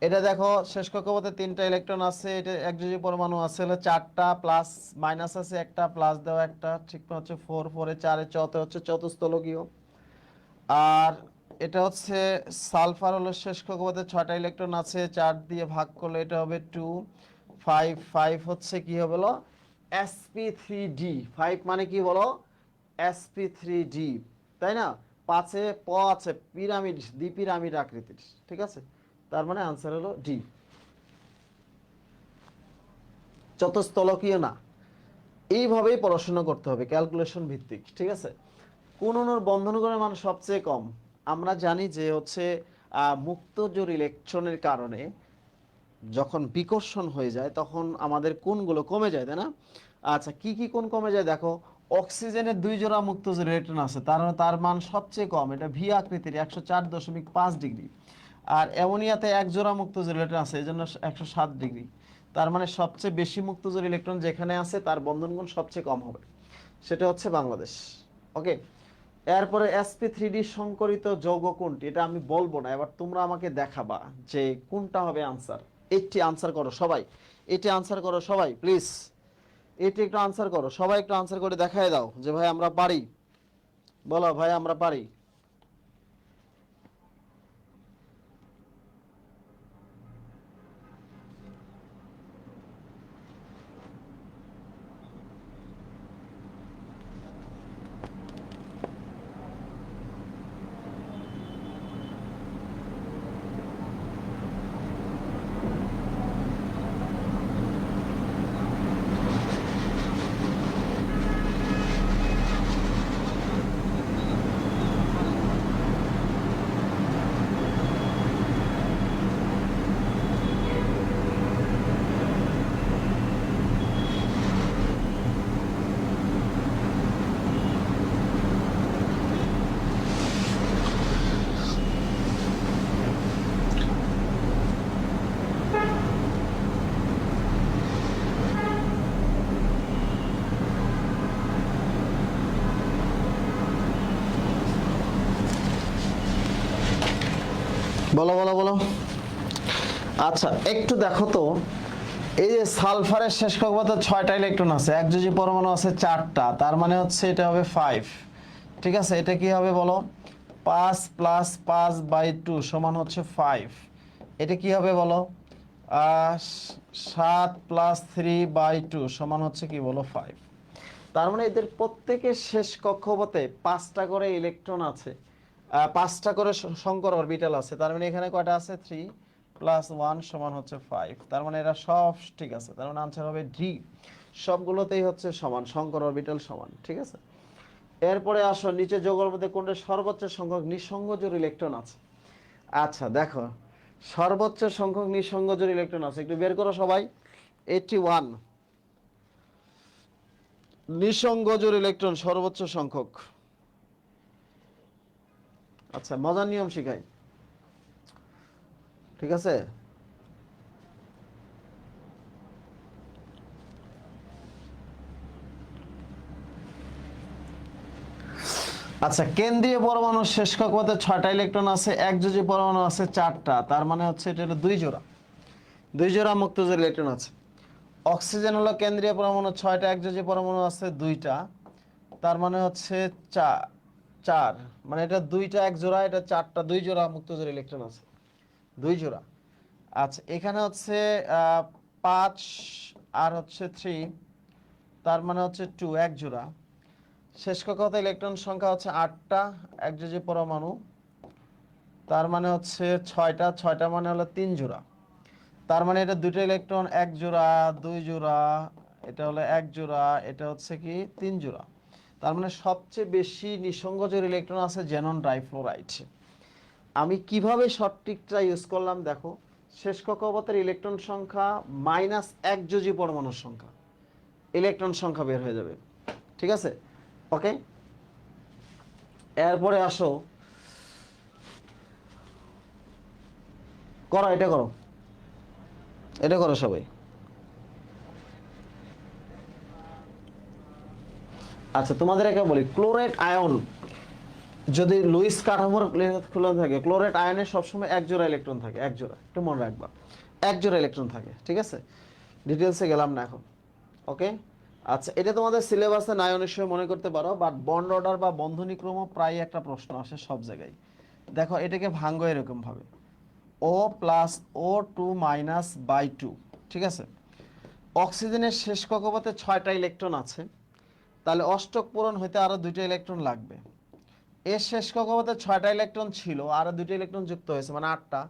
এটা দেখো শেষ কক্ষপথে 3টা ইলেকট্রন আছে, এটা একযোজী পরমাণু আছে হলো 4টা, প্লাস মাইনাস আছে একটা, প্লাস দাও একটা, ঠিক হচ্ছে 4, 4-এ 4-এর চতে হচ্ছে চতুস্থলকীয়। আর এটা হচ্ছে সালফার হলো শেষ কক্ষপথে 6টা ইলেকট্রন আছে, 4 দিয়ে ভাগ করলে এটা হবে 2, 5, 5 হচ্ছে কি হবে বলো sp3d, 5 মানে কি বলো sp3d, তাই না? 5-এ প আছে, পিরামিড, দ্বিপিরামিড আকৃতির, ঠিক আছে, তার মানে আনসার হলো ডি, চতুস্থলকীয় না। এইভাবেই পড়াশোনা করতে হবে, ক্যালকুলেশন ভিত্তিক, ঠিক আছে। কোন অণুর বন্ধনগুণের মান সবচেয়ে কম? আমরা জানি যে হচ্ছে মুক্ত জোড় ইলেকট্রনের কারণে যখন বিকর্ষণ হয়ে যায় তখন আমাদের কোণগুলো কমে যায়, তাই না? আচ্ছা, কি কি কোণ কমে যায় দেখো। অক্সিজেনের 2 জোড়া মুক্ত জোড় ইলেকট্রন আছে, তার মান সবচেয়ে কম, এটা ভি আকৃতির, 104.5 ডিগ্রি। আর অ্যামোনিয়াতে 1 জোড়া মুক্ত জোড় ইলেকট্রন আছে, এই জন্য 107 ডিগ্রি। তার মানে সবচেয়ে বেশি মুক্ত জোড় ইলেকট্রন যেখানে আছে তার বন্ধন গুণ সবচেয়ে কম হবে, সেটা হচ্ছে বাংলাদেশ। ওকে, এরপরে sp3d সংকরিত যৌগ কোনটি? এটা আমি বলবো না, এবার তোমরা আমাকে দেখাবা যে কোনটা হবে আনসার। এটি আনসার করো সবাই, এটি আনসার করো সবাই প্লিজ, এটি একটু আনসার করো সবাই, একটু আনসার করে দেখায় দাও যে ভাই আমরা পারি, বলো ভাই আমরা পারি। বলো বলো বলো। আচ্ছা একটু দেখো তো, এই যে সালফারের শেষ কক্ষপথে 6টা ইলেকট্রন আছে, একযোজী পরমাণু আছে 4টা, তার মানে হচ্ছে এটা হবে 5, ঠিক আছে। এটা কি হবে বলো, 5 + 5/2 সমান হচ্ছে 5। এটা কি হবে বলো, 7 + 3/2 সমান হচ্ছে কি বলো 5। তার মানে এদের প্রত্যেকের শেষ কক্ষপথে 5টা করে ইলেকট্রন আছে, 5টা করে সংকর অরবিটাল আছে, তার মানে এখানে কয়টা আছে 3 + 1 সমান হচ্ছে 5। তার মানে এরা সব ঠিক আছে, তার মানে আনসার হবে ডি, সবগুলোতেই হচ্ছে সমান, সংকর অরবিটাল সমান, ঠিক আছে। এরপরে আসো নিচে যৌগের মধ্যে কোনটা সর্বোচ্চ সংখ্যক নিঃসঙ্গ জোড় ইলেকট্রন আছে? আচ্ছা দেখো, সর্বোচ্চ সংখ্যক নিঃসঙ্গ জোড় ইলেকট্রন আছে, একটু বের করো সবাই। 81 নিঃসঙ্গ জোড় ইলেকট্রন সর্বোচ্চ সংখ্যক। আচ্ছা মজার নিয়ম শিখাই, ঠিক আছে। আচ্ছা, কেন্দ্রীয় পরমাণুর শেষ কক্ষপথে 6টা ইলেকট্রন আছে, একযোজী পরমাণু আছে 4টা, তার মানে হচ্ছে এটা হলো 2 জোড়া, 2 জোড়া মুক্ত জোড় ইলেকট্রন আছে। অক্সিজেন হলো কেন্দ্রীয় পরমাণু, 6টা, একযোজী পরমাণু আছে 2টা, তার মানে হচ্ছে 4, মানে এটা 2টা 1 জোড়া, এটা 4টা 2 জোড়া মুক্ত জোড় ইলেকট্রন আছে, 2 জোড়া। আচ্ছা এখানে হচ্ছে 5 আর হচ্ছে 3, তার মানে হচ্ছে 2, 1 জোড়া। শেষ কক্ষপথে ইলেকট্রন সংখ্যা হচ্ছে 8টা, একযোজী পরমাণু, তার মানে হচ্ছে 6টা, 6টা মানে হলো 3 জোড়া। তার মানে এটা 2টা ইলেকট্রন 1 জোড়া, 2 জোড়া, এটা হলো 1 জোড়া, এটা হচ্ছে কি 3 জোড়া। তার মানে সবচেয়ে বেশি নিঃসঙ্গ জোড় ইলেকট্রন আছে জেনন ডাইফ্লোরাইড। আমি কিভাবে শর্ট ট্রিকটা ইউজ করলাম দেখো, শেষ কক্ষপথের ইলেকট্রন সংখ্যা মাইনাস একযোজী পরমাণুর সংখ্যা, ইলেকট্রন সংখ্যা বের হয়ে যাবে, ঠিক আছে। ওকে, এরপরে আসো করো, এটা করো, এটা করো সবাই। আচ্ছা, তোমাদের একে বলি, ক্লোরাইড আয়ন যদি লুইস কাঠামোর খোলা থাকে, ক্লোরাইড আয়নের সবসময় এক জোড়া ইলেকট্রন থাকে, এক জোড়া, একটু মনে রাখবা, এক জোড়া ইলেকট্রন থাকে, ঠিক আছে? ডিটেলসে গেলাম না এখন, ওকে? আচ্ছা, এটা তোমাদের সিলেবাসে নাই অনেক সময় মনে করতে পারো, বাট বন্ড অর্ডার বা বন্ধনীক্রম প্রায় একটা প্রশ্ন আসে সব জায়গায়। দেখো এটাকে ভাঙ্গো এরকম ভাবে, O plus O two minus by two, ঠিক আছে? অক্সিজেনের শেষ কক্ষপথে 6টা ইলেকট্রন আছে, তাহলে অষ্টক পূরণ হইতে আরো 2টা ইলেকট্রন লাগবে। এর শেষ কক্ষপথে 6টা ইলেকট্রন ছিল, আরো 2টা ইলেকট্রন যুক্ত হয়েছে, মানে 8টা।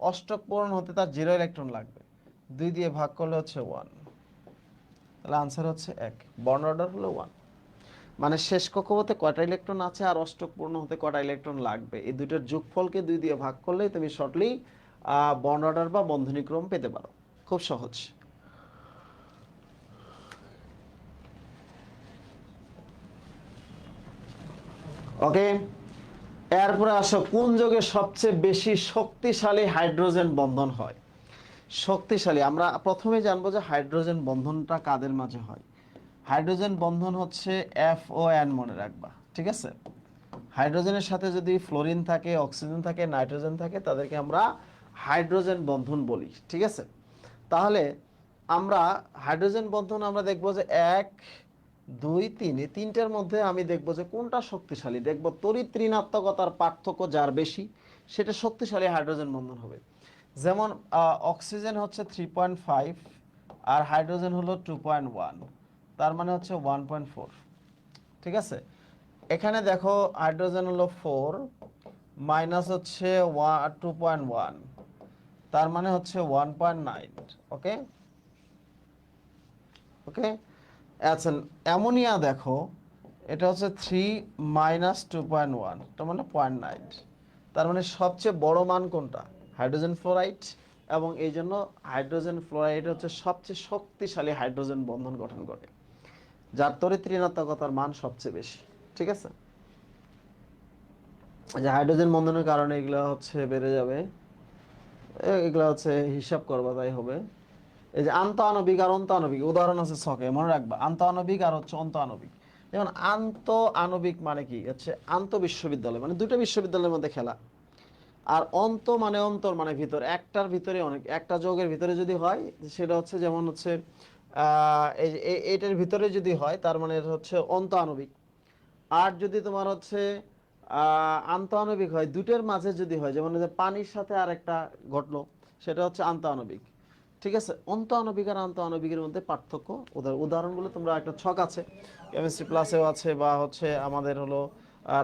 অষ্টক পূরণ হতে তার 0 ইলেকট্রন লাগবে, 2 দিয়ে ভাগ করলে হচ্ছে 1, তাহলে আনসার হচ্ছে 1। বন্ড অর্ডার হলো 1, মানে শেষ কক্ষপথে কয়টা ইলেকট্রন আছে আর অষ্টক পূর্ণ হতে কয়টা ইলেকট্রন লাগবে, এই দুইটার যোগফলকে 2 দিয়ে ভাগ করলেই তুমি শর্টলি বন্ড অর্ডার বা বন্ধনীক্রম পেতে পারো। খুব সহজ। ওকে, এরপরে আসো, কোন যৌগে সবচেয়ে বেশি শক্তিশালী হাইড্রোজেন বন্ধন হয়? শক্তিশালী, আমরা প্রথমে জানবো যে হাইড্রোজেন বন্ধনটা কাদের মাঝে হয়। হাইড্রোজেন বন্ধন হচ্ছে FON, মনে রাখবা, ঠিক আছে? হাইড্রোজেনের সাথে যদি ফ্লোরিন থাকে, অক্সিজেন থাকে, নাইট্রোজেন থাকে, তাদেরকে আমরা হাইড্রোজেন বন্ধন বলি, ঠিক আছে? তাহলে আমরা হাইড্রোজেন বন্ধন আমরা দেখবো যে 1, 2, 3, এই তিনটার মধ্যে আমি দেখবো যে কোনটা শক্তিশালী। দেখবো তড়িৎ ঋণাত্মকতার পার্থক্য যার বেশি, সেটা শক্তিশালী হাইড্রোজেন বন্ধন হবে। যেমন অক্সিজেন হচ্ছে 3.5 আর হাইড্রোজেন হলো 2.1, তার মানে হচ্ছে 1.4, ঠিক আছে? এখানে দেখো হাইড্রোজেন হলো 4 মাইনাস হচ্ছে 2.1, তার মানে হচ্ছে 1.9, ওকে? ওকে, আচ্ছা, অ্যামোনিয়া দেখো, এটা হচ্ছে 3 মাইনাস 2.1, তার মানে 0.9, তার মানে সবচেয়ে বড় মান কোনটা? Hydrogen fluoride. এবং এই জন্য হাইড্রোজেন ফ্লোরাইড হচ্ছে সবচেয়ে শক্তিশালী হাইড্রোজেন বন্ধন গঠন করে, যার তড়িৎ ঋণাত্মকতার মান সবচেয়ে বেশি, ঠিক আছে? যে হাইড্রোজেন বন্ধনের কারণে এগুলো হচ্ছে বেড়ে যাবে, এগুলো হচ্ছে হিসাব করবা, তাই হবে। এই যে আন্ত আণবিক আর অন্ত আণবিক উদাহরণ আছে ছকে, মনে রাখবা, আন্ত আণবিক আর হচ্ছে অন্ত আণবিক। যেমন আন্ত আণবিক মানে কি হচ্ছে আন্ত বিশ্ববিদ্যালয়, মানে দুটো বিশ্ববিদ্যালয়ের মধ্যে খেলা। আর অন্ত মানে অন্তর, মানে ভিতর, একটার ভিতরে অনেক, একটা যৌগের ভিতরে যদি হয় সেটা হচ্ছে, যেমন হচ্ছে এটার ভিতরে যদি হয় তার মানে হচ্ছে অন্ত আণবিক। আর যদি তোমার হচ্ছে আন্ত আণবিক হয়, দুটোর মাঝে যদি হয়, যেমন পানির সাথে আর একটা ঘটলো, সেটা হচ্ছে আন্ত আণবিক, ঠিক আছে? অন্ত আণবিক আর আন্ত আণবিকের মধ্যে পার্থক্য, উদাহরণগুলো তোমরা, একটা ছক আছে, কেমিস্ট্রি প্লাসেও আছে, বা হচ্ছে আমাদের হলো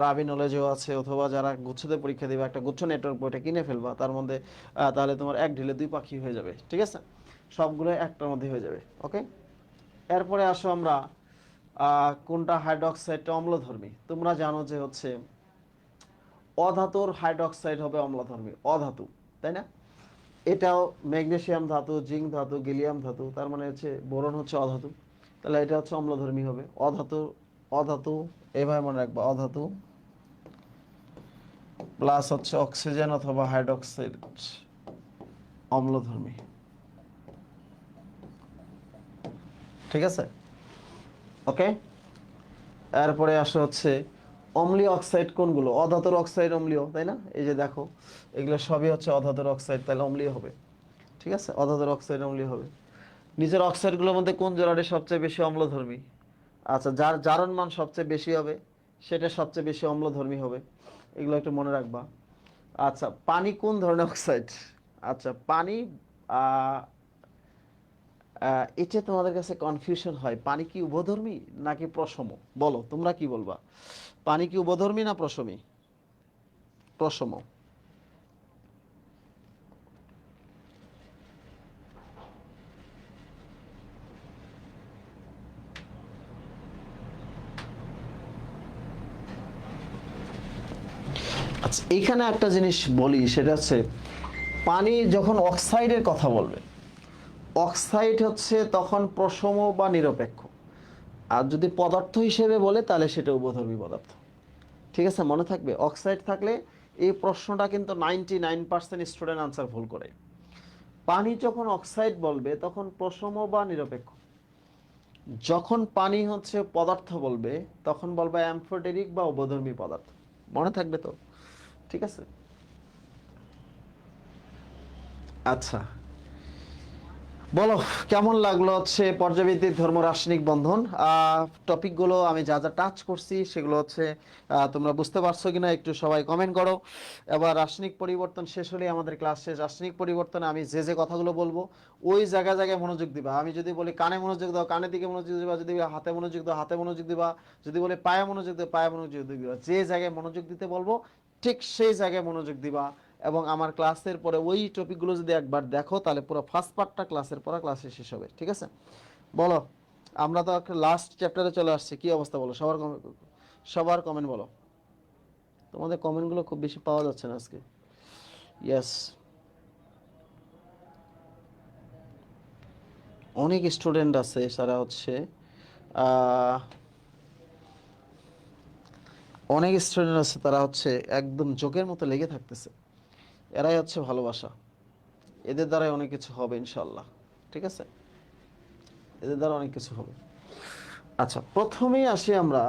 রাবি নলেজেও আছে, অথবা যারা গুচ্ছতে পরীক্ষা দিবে একটা গুচ্ছ নেটওয়ার্ক বইটা কিনে ফেলবা, তার মধ্যে তাহলে তোমার এক ঢিলে 2 পাখি হয়ে যাবে, ঠিক আছে? সবগুলো একটার মধ্যে হয়ে যাবে, ওকে? এরপরে আসো আমরা কোনটা হাইড্রোক্সাইডটা অম্লধর্মী। তোমরা জানো যে হচ্ছে অধাতুর হাইড্রোক্সাইড হবে অম্লধর্মী, অধাতু, তাই না? এটাও ম্যাগনেসিয়াম ধাতু, জিঙ্ক ধাতু, গেলিয়াম ধাতু, তার মানে হচ্ছে বোরন হচ্ছে অধাতু, তাহলে এটা হচ্ছে অম্লধর্মী হবে। অধাতু, অধাতু এভাবে মনে রাখবা, অধাতু প্লাস হচ্ছে অক্সিজেন অথবা হাইড্রোক্সাইড, অম্লধর্মী, ঠিক আছে? ওকে, এরপরে আসে হচ্ছে অম্লীয় অক্সাইড কোনগুলো? অধাতুর অক্সাইড অম্লীয়, তাই না? এই যে দেখো, এগুলো সবই হচ্ছে অধাতুর অক্সাইড, তাহলে অম্লীয় হবে, ঠিক আছে? অধাতুর অক্সাইড অম্লীয় হবে। নিচের অক্সাইডগুলোর মধ্যে কোন জোড়াটি সবচেয়ে বেশি অম্লধর্মী? আচ্ছা, যার জারণ মান সবচেয়ে বেশি হবে সেটা সবচেয়ে বেশি অম্লধর্মী হবে, এগুলো একটু মনে রাখবা। আচ্ছা, পানি কোন ধরনের অক্সাইড? আচ্ছা, পানি এটা তোমাদের কাছে কনফিউশন হয়, পানি কি উভধর্মী নাকি প্রশম? বলো তোমরা কি বলবা, পানি কি উভধর্মী না প্রশমী? প্রশম। আচ্ছা, এখানে একটা জিনিস বলি, সেটা হচ্ছে পানি যখন অক্সাইডের কথা বলবে, অক্সাইড হচ্ছে তখন প্রশম বা নিরপেক্ষ। আর যদি পদার্থ হিসেবে বলে তাহলে সেটা উভধর্মী পদার্থ, ঠিক আছে? মনে থাকবে, অক্সাইড থাকলে এই প্রশ্নটা কিন্তু 99% স্টুডেন্ট আনসার ভুল করে। পানি যখন অক্সাইড বলবে তখন প্রশম বা নিরপেক্ষ, যখন পানি হচ্ছে পদার্থ বলবে তখন বলবে অ্যামফোটেরিক বা অবধর্মী পদার্থ। মনে থাকবে তো? ঠিক আছে। আচ্ছা, বলো কেমন লাগলো হচ্ছে পর্যাবৃত্তিক ধর্ম রাসায়নিক বন্ধন। টপিকগুলো আমি যা যা টাচ করছি সেগুলো হচ্ছে তোমরা বুঝতে পারছো কিনা একটু সবাই কমেন্ট করো। এবার রাসায়নিক পরিবর্তন শেষ হলেই আমাদের ক্লাস শেষ। রাসায়নিক পরিবর্তনে আমি যে যে কথাগুলো বলবো ওই জায়গায় জায়গায় মনোযোগ দিবা। আমি যদি বলি কানে মনোযোগ দাও কানের দিকে মনোযোগ দিবা, যদি হাতে মনোযোগ দাও হাতে মনোযোগ দিবা, যদি বলি পায়ে মনোযোগ দাও পায়ে মনোযোগ দিবা। যে জায়গায় মনোযোগ দিতে বলবো ঠিক সেই জায়গায় মনোযোগ দিবা। এবং আমার ক্লাসের পরে ওই টপিকগুলো যদি একবার দেখো তাহলে পুরো ফার্স্ট পার্টটা ক্লাসের পরে ক্লাসে শেষ হবে। ঠিক আছে, বলো। আমরা তো লাস্ট চ্যাপ্টারে চলে আসছি, কি অবস্থা বলো? সবার কমেন্ট বলো। তোমাদের কমেন্টগুলো খুব বেশি পাওয়া যাচ্ছে না আজকে। ইয়েস, অনেক স্টুডেন্ট আছে যারা হচ্ছে অনেক স্টুডেন্ট আছে তারা হচ্ছে একদম যোগের মতো লেগে থাকতেছে। এরাই হচ্ছে ভালোবাসা। এদের দ্বারাই অনেক কিছু হবে ইনশাল্লাহ। ঠিক আছে, এদের দ্বারা অনেক কিছু হবে। আচ্ছা, প্রথমেই আসি আমরা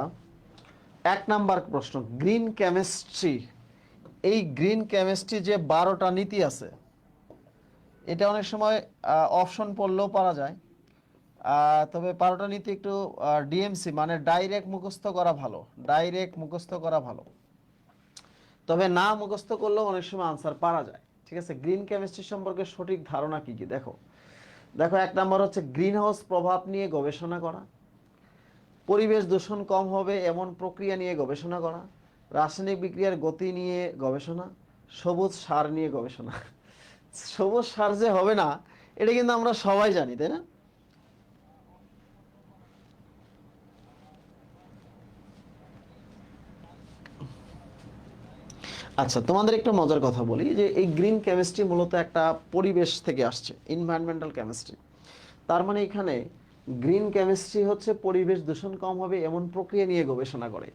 1 নাম্বার প্রশ্ন, গ্রিন কেমিস্ট্রি। এই গ্রিন কেমিস্ট্রি যে 12টা নীতি আছে, এটা অনেক সময় অপশন পড়লেও পারা যায়। তবে 12টা নীতি একটু ডিএমসি মানে ডাইরেক্ট মুখস্থ করা ভালো, ডাইরেক্ট মুখস্থ করা ভালো। তবে না মুখস্থ করলেও অনেক সময় আনসার পারা যায়। ঠিক আছে, গ্রিন কেমিস্ট্রি সম্পর্কে সঠিক ধারণা কি কি দেখো। দেখো, 1 নাম্বার হচ্ছে গ্রিন হাউস প্রভাব নিয়ে গবেষণা করা, পরিবেশ দূষণ কম হবে এমন প্রক্রিয়া নিয়ে গবেষণা করা, রাসায়নিক বিক্রিয়ার গতি নিয়ে গবেষণা, সবুজ সার নিয়ে গবেষণা। সবুজ সার যে হবে না এটা কিন্তু আমরা সবাই জানি, তাই না? আচ্ছা, তোমাদের একটা মজার কথা বলি যে এই গ্রিন কেমিস্ট্রি মূলত একটা পরিবেশ থেকে আসছে, এনভায়রনমেন্টাল কেমিস্ট্রি। তার মানে এখানে গ্রিন কেমিস্ট্রি হচ্ছে পরিবেশ দূষণ কম হবে এমন প্রক্রিয়া নিয়ে গবেষণা করে।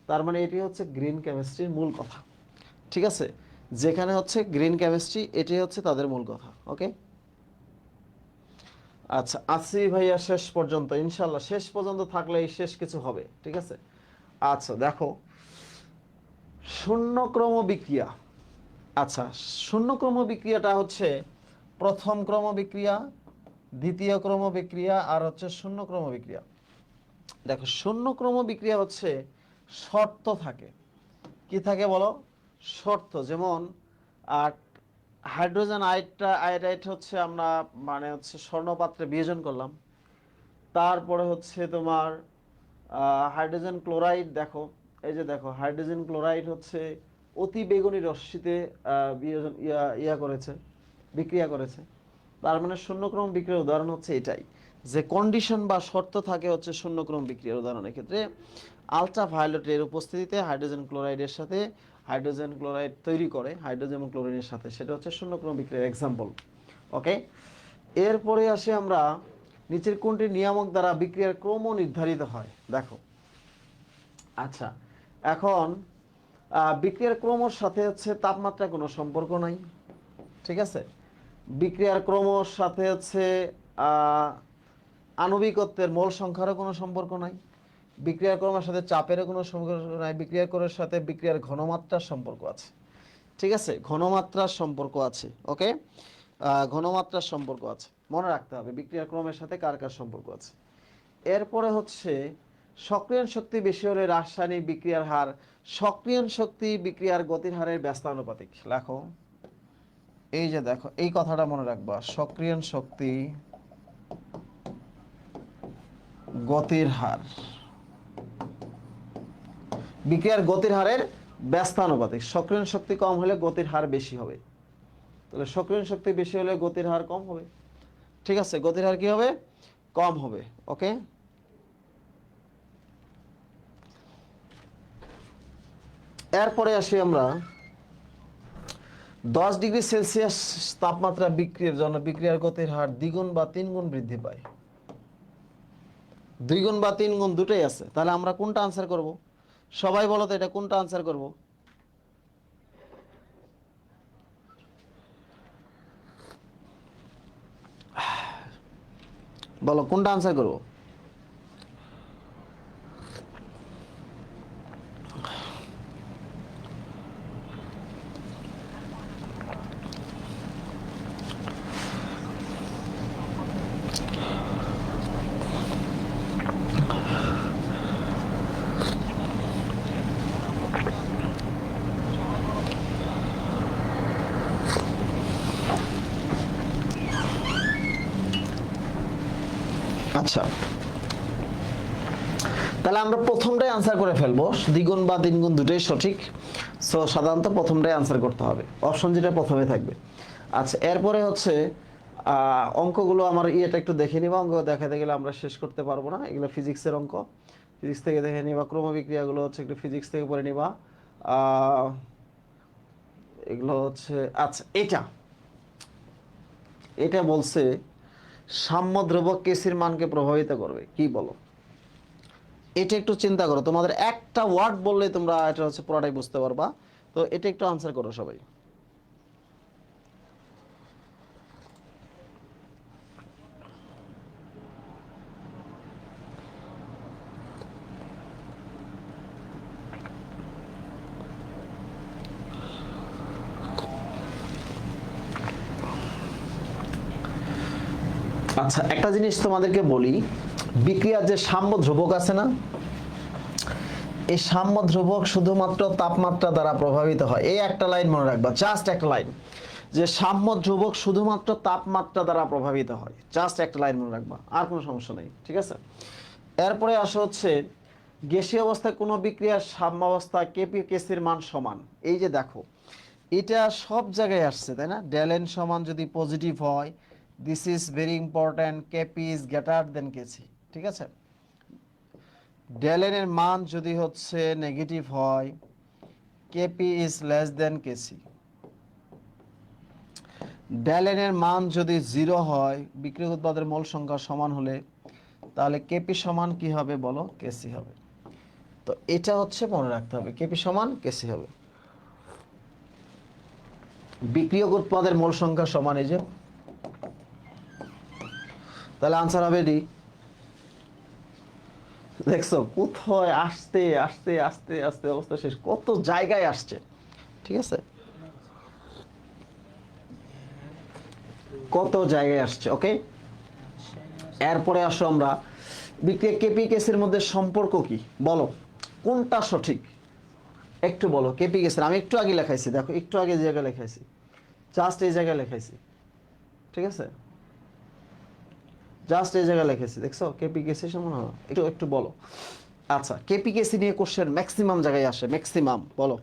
তার মানে এটি হচ্ছে গ্রিন কেমিস্ট্রির মূল কথা। ঠিক আছে, যেখানে হচ্ছে গ্রিন কেমিস্ট্রি এটি হচ্ছে তাদের মূল কথা। ওকে, আচ্ছা আসি ভাইয়া শেষ পর্যন্ত, ইনশাল্লাহ শেষ পর্যন্ত থাকলে এই শেষ কিছু হবে। ঠিক আছে, আচ্ছা দেখো, শূন্যক্রম বিক্রিয়া। আচ্ছা, শূন্যক্রম বিক্রিয়াটা হচ্ছে প্রথম ক্রম বিক্রিয়া, দ্বিতীয় ক্রম বিক্রিয়া আর হচ্ছে শূন্যক্রম বিক্রিয়া। দেখো, শূন্যক্রম বিক্রিয়া হচ্ছে শর্ত থাকে। কি থাকে বলো? শর্ত। যেমন আর হাইড্রোজেন আয়োডাইড হচ্ছে আমরা মানে হচ্ছে স্বর্ণপাত্রে বিয়োজন করলাম। তারপরে হচ্ছে তোমার হাইড্রোজেন ক্লোরাইড। দেখো, এই যে দেখো, হাইড্রোজেন ক্লোরাইড হচ্ছে অতি বেগুনি রশ্মিতে বিয়োজন করেছে, বিক্রিয়া করেছে। তার মানে শূন্যক্রম বিক্রিয়ার উদাহরণ হচ্ছে এটাই, যে কন্ডিশন বা শর্ত থাকে হচ্ছে শূন্যক্রম বিক্রিয়ার উদাহরণের ক্ষেত্রে আলট্রা ভায়োলেটের উপস্থিতিতে হাইড্রোজেন ক্লোরাইডের সাথে হাইড্রোজেন ক্লোরাইড তৈরি করে হাইড্রোজেন এবং ক্লোরিনের সাথে, সেটা হচ্ছে শূন্যক্রম বিক্রিয়ার এক্সাম্পল। ওকে, এরপরে আসি আমরা নিচের কোনটি নিয়ামক দ্বারা বিক্রিয়ার ক্রম নির্ধারিত হয়। দেখো, আচ্ছা এখন বিক্রিয়ার ক্রমর সাথে হচ্ছে তাপমাত্রা কোনো সম্পর্ক নাই। ঠিক আছে, বিক্রিয়ার ক্রমর সাথে হচ্ছে আণবিকত্বের মোল সংখ্যারও কোনো সম্পর্ক নাই। বিক্রিয়ার ক্রমের সাথে চাপেরও কোনো সম্পর্ক নাই। বিক্রিয়ার ক্রমের সাথে বিক্রিয়ার ঘনমাত্রার সম্পর্ক আছে। ঠিক আছে, ঘনমাত্রার সম্পর্ক আছে। ওকে, ঘনমাত্রার সম্পর্ক আছে, মনে রাখতে হবে বিক্রিয়ার ক্রমের সাথে কার কার সম্পর্ক আছে। এরপরে হচ্ছে সক্রিয়ণ শক্তি বেশি হলে রাসায়নিক বিক্রিয়ার হার সক্রিয়ণ শক্তি বিক্রিয়ার গতির হারের ব্যস্তানুপাতিক। লেখো, এই যে দেখো, এই কথাটা মনে রাখবা, সক্রিয়ণ শক্তি গতির হার বিক্রিয়ার গতির হারের ব্যস্তানুপাতিক। সক্রিয়ণ শক্তি কম হলে গতির হার বেশি হবে, তাহলে সক্রিয়ণ শক্তি বেশি হলে গতির হার কম হবে। ঠিক আছে, গতির হার কি হবে? কম হবে। ওকে, এরপরে আসি আমরা 10 ডিগ্রি সেলসিয়াস তাপমাত্রা বিক্রিয়ার জন্য বিক্রিয়ার গতির হার দ্বিগুণ বা 3 গুণ বৃদ্ধি পায়। 2 গুণ বা 3 গুণ দুটোই আছে, তাহলে আমরা কোনটা আনসার করব? সবাই বলো তো, এটা কোনটা আনসার করব? বলো কোনটা আনসার করবো? আচ্ছা, তাহলে আমরা প্রথমটাই আনসার করে ফেলবো, দ্বিগুণ বা তিনগুণ দুটোই সঠিক। সো সাধারণত প্রথমটাই আনসার করতে হবে, অপশন যেটা প্রথমে থাকবে। আচ্ছা, এরপরে হচ্ছে অঙ্কগুলো আমার ইয়েটা একটু দেখে নিবা, অঙ্ক দেখাতে গেলে আমরা শেষ করতে পারবো না, এগুলো ফিজিক্সের অঙ্ক, ফিজিক্স থেকে দেখে নিবা। ক্রমবিক্রিয়াগুলো হচ্ছে একটু ফিজিক্স থেকে পড়ে নিবা। এগুলো হচ্ছে, আচ্ছা এটা এটা বলছে সাম্যদ্রব্যক কেসির মানকে প্রভাবিত করবে, কি বলো? এটা একটু চিন্তা করো, তোমাদের একটা ওয়ার্ড বললে তোমরা এটা হচ্ছে পুরোটাই বুঝতে পারবা। তো এটা একটু আনসার করো সবাই। আচ্ছা, একটা জিনিস তোমাদেরকে বলি, বিক্রিয়ার যে সাম্য ধ্রুবক আছে না, এই সাম্য ধ্রুবক শুধুমাত্র তাপমাত্রা দ্বারা প্রভাবিত হয়। এই একটা লাইন মনে রাখবা, জাস্ট একটা লাইন, যে সাম্য ধ্রুবক শুধুমাত্র তাপমাত্রা দ্বারা প্রভাবিত হয়। জাস্ট একটা লাইন মনে রাখবা, আর কোনো সমস্যা নেই, ঠিক আছে? এরপরে আসা হচ্ছে গ্যাসীয় অবস্থায় কোনো বিক্রিয়ার সাম্যাবস্থা কেপি কেসির মান সমান। এই যে দেখো, এটা সব জায়গায় আসছে, তাই না? ডেলেন সমান যদি পজিটিভ হয়, this is very important, KP is greater than KC, ঠিক আছে? ডেলেনের মান যদি হচ্ছে নেগেটিভ হয়, KP is less than KC. ডেলেনের মান যদি 0 হয়, বিক্রিয়ক উৎপাদের মোল সংখ্যা সমান হলে, তাহলে কেপি সমান কি হবে বলো? কেসি হবে। তো এটা হচ্ছে মনে রাখতে হবে, কেপি সমান কেসি হবে। বিক্রিয়ক উৎপাদের মোল সংখ্যা সমান, এই যে, তাহলে আনসার হবে ডি। দেখছো কোথায় আসতে আসতে আস্তে আস্তে অবস্থা শেষ, কত জায়গায় আসছে, ঠিক আছে? কত জায়গায় আসছে। ওকে, এরপরে আসো আমরা বিক্রিয়া কেপি কেসের মধ্যে সম্পর্ক কি, বলো কোনটা সঠিক? একটু বলো। কেপি কেসের আমি একটু আগে লেখাইছি, দেখো একটু আগে যে জায়গায় লেখাইছি, জাস্ট এই জায়গায় লেখাইছি, ঠিক আছে? জাস্ট এই জায়গায় লেখাইছি, দেখছো? কেপি কেসি সমান, একটু একটু বলো। আচ্ছা, কেপি কেসি নিয়ে কোশ্চেন ম্যাক্সিমাম জায়গায় আসে, ম্যাক্সিমাম, বলো।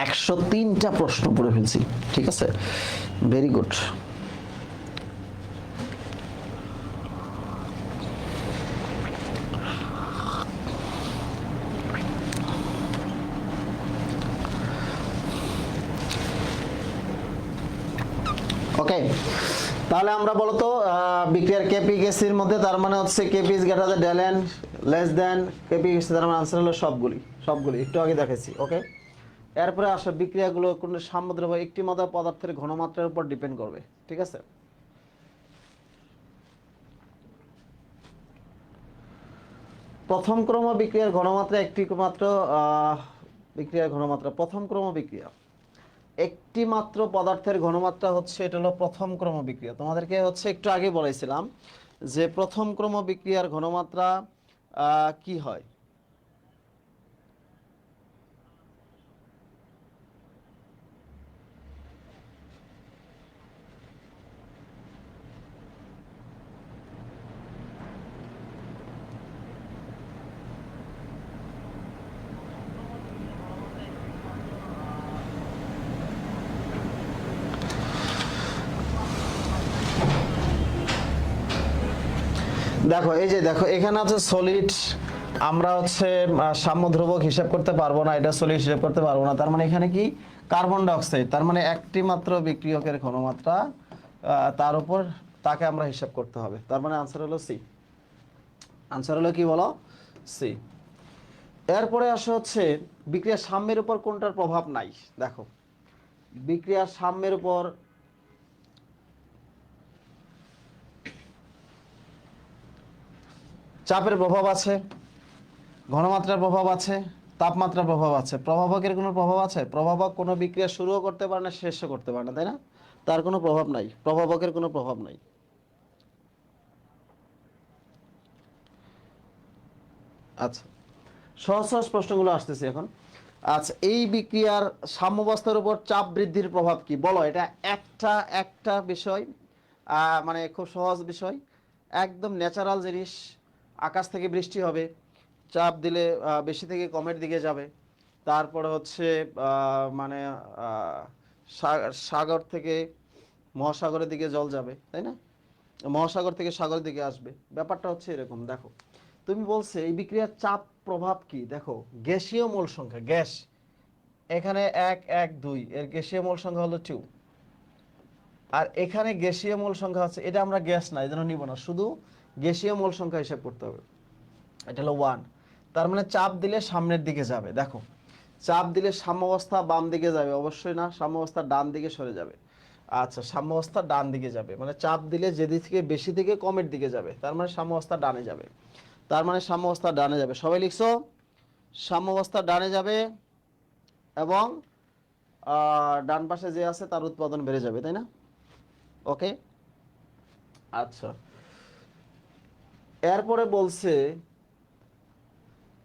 একশো 3টা প্রশ্ন পড়ে ফেলছি, ঠিক আছে? Very good. ওকে, তাহলে আমরা বলতো বিক্রিয়ার কেপি কেসির মধ্যে, তার মানে হচ্ছে কেপি ইজ গ্রেটার দ্যান ডেলেন লেস দেন কেপি কেসি, তার মানে আনসার হলো সবগুলি, সবগুলি একটু আগে দেখাইছি। ওকে, এরপরে আসো বিক্রিয়াগুলো কোন সাম্যদ্রব্য একটি মাত্রা পদার্থের ঘনমাত্রার উপর ডিপেন্ড করবে, ঠিক আছে? প্রথম ক্রম বিক্রিয়ার ঘনমাত্রা একটি মাত্র বিক্রিয়ার ঘনমাত্রা, প্রথম ক্রম বিক্রিয়া একটি মাত্র পদার্থের ঘনমাত্রা হচ্ছে, এটা হলো প্রথম ক্রম বিক্রিয়া। তোমাদেরকে হচ্ছে একটু আগে বলেছিলাম যে প্রথম ক্রম বিক্রিয়ার ঘনমাত্রা কি হয়? দেখো এই যে দেখো এখানে আছে সলিড, আমরা হচ্ছে সাম্য ধ্রুবক হিসাব করতে পারবো না, এটা সলিড হিসাব করতে পারবো না, তার মানে এখানে কি কার্বন ডাই অক্সাইড, তার মানে একটি মাত্র বিক্রিয়কের ঘনমাত্রা, তার উপর তাকে আমরা হিসাব করতে হবে, তার মানে আনসার হলো সি। আনসার হলো কি বলো, সি। এরপরে আসে হচ্ছে বিক্রিয়ার সাম্যের উপর কোনটার প্রভাব নাই। দেখো বিক্রিয়ার সাম্যের উপর চাপের প্রভাব আছে, ঘনমাত্রার প্রভাব আছে, তাপমাত্রার প্রভাব আছে। প্রভাবকের কোনো প্রভাব আছে? প্রভাবক কোনো বিক্রিয়া শুরুও করতে পারে না, শেষও করতে পারে না, তাই না? তার কোনো প্রভাব নাই, প্রভাবকের কোনো প্রভাব নাই। আচ্ছা, সহজ সহজ প্রশ্নগুলো আসতেছে এখন। আচ্ছা, এই বিক্রিয়ার সাম্যাবস্থার উপর চাপ বৃদ্ধির প্রভাব কি বলো? এটা একটা একটা বিষয়, মানে খুব সহজ বিষয়, একদম ন্যাচারাল জিনিস। আকাশ থেকে বৃষ্টি হবে, চাপ দিলে বেশি থেকে কমের দিকে যাবে। তারপরে হচ্ছে মানে সাগর থেকে মহাসাগরের দিকে জল যাবে, তাই না? মহাসাগর থেকে সাগরের দিকে আসবে, ব্যাপারটা হচ্ছে এরকম। দেখো তুমি বলছে এই বিক্রিয়ার চাপ প্রভাব কি, দেখো গ্যাসীয় মোল সংখ্যা, গ্যাস এখানে 1 1 2, এর গ্যাসীয় মোল সংখ্যা হলো 2, আর এখানে গ্যাসীয় মোল সংখ্যা আছে, এটা আমরা গ্যাস না এই জন্য নিব না, শুধু গ্যাসীয় মোল সংখ্যা হিসাব করতে হবে। এটা হলো 1, তার মানে চাপ দিলে সামনের দিকে যাবে। দেখো চাপ দিলে সাম্যাবস্থা বাম দিকে যাবে, অবশ্যই না, সাম্যাবস্থা ডান দিকে সরে যাবে। আচ্ছা, সাম্যাবস্থা ডান দিকে যাবে মানে চাপ দিলে যেদিক থেকে বেশি থেকে কমের দিকে যাবে, তার মানে সাম্যাবস্থা ডানে যাবে, তার মানে সাম্যাবস্থা ডানে যাবে। সবাই লিখছো? সাম্যাবস্থা ডানে যাবে এবং ডান পাশে যে আছে তার উৎপাদন বেড়ে যাবে, তাই না? ওকে, আচ্ছা। এরপরে বলছে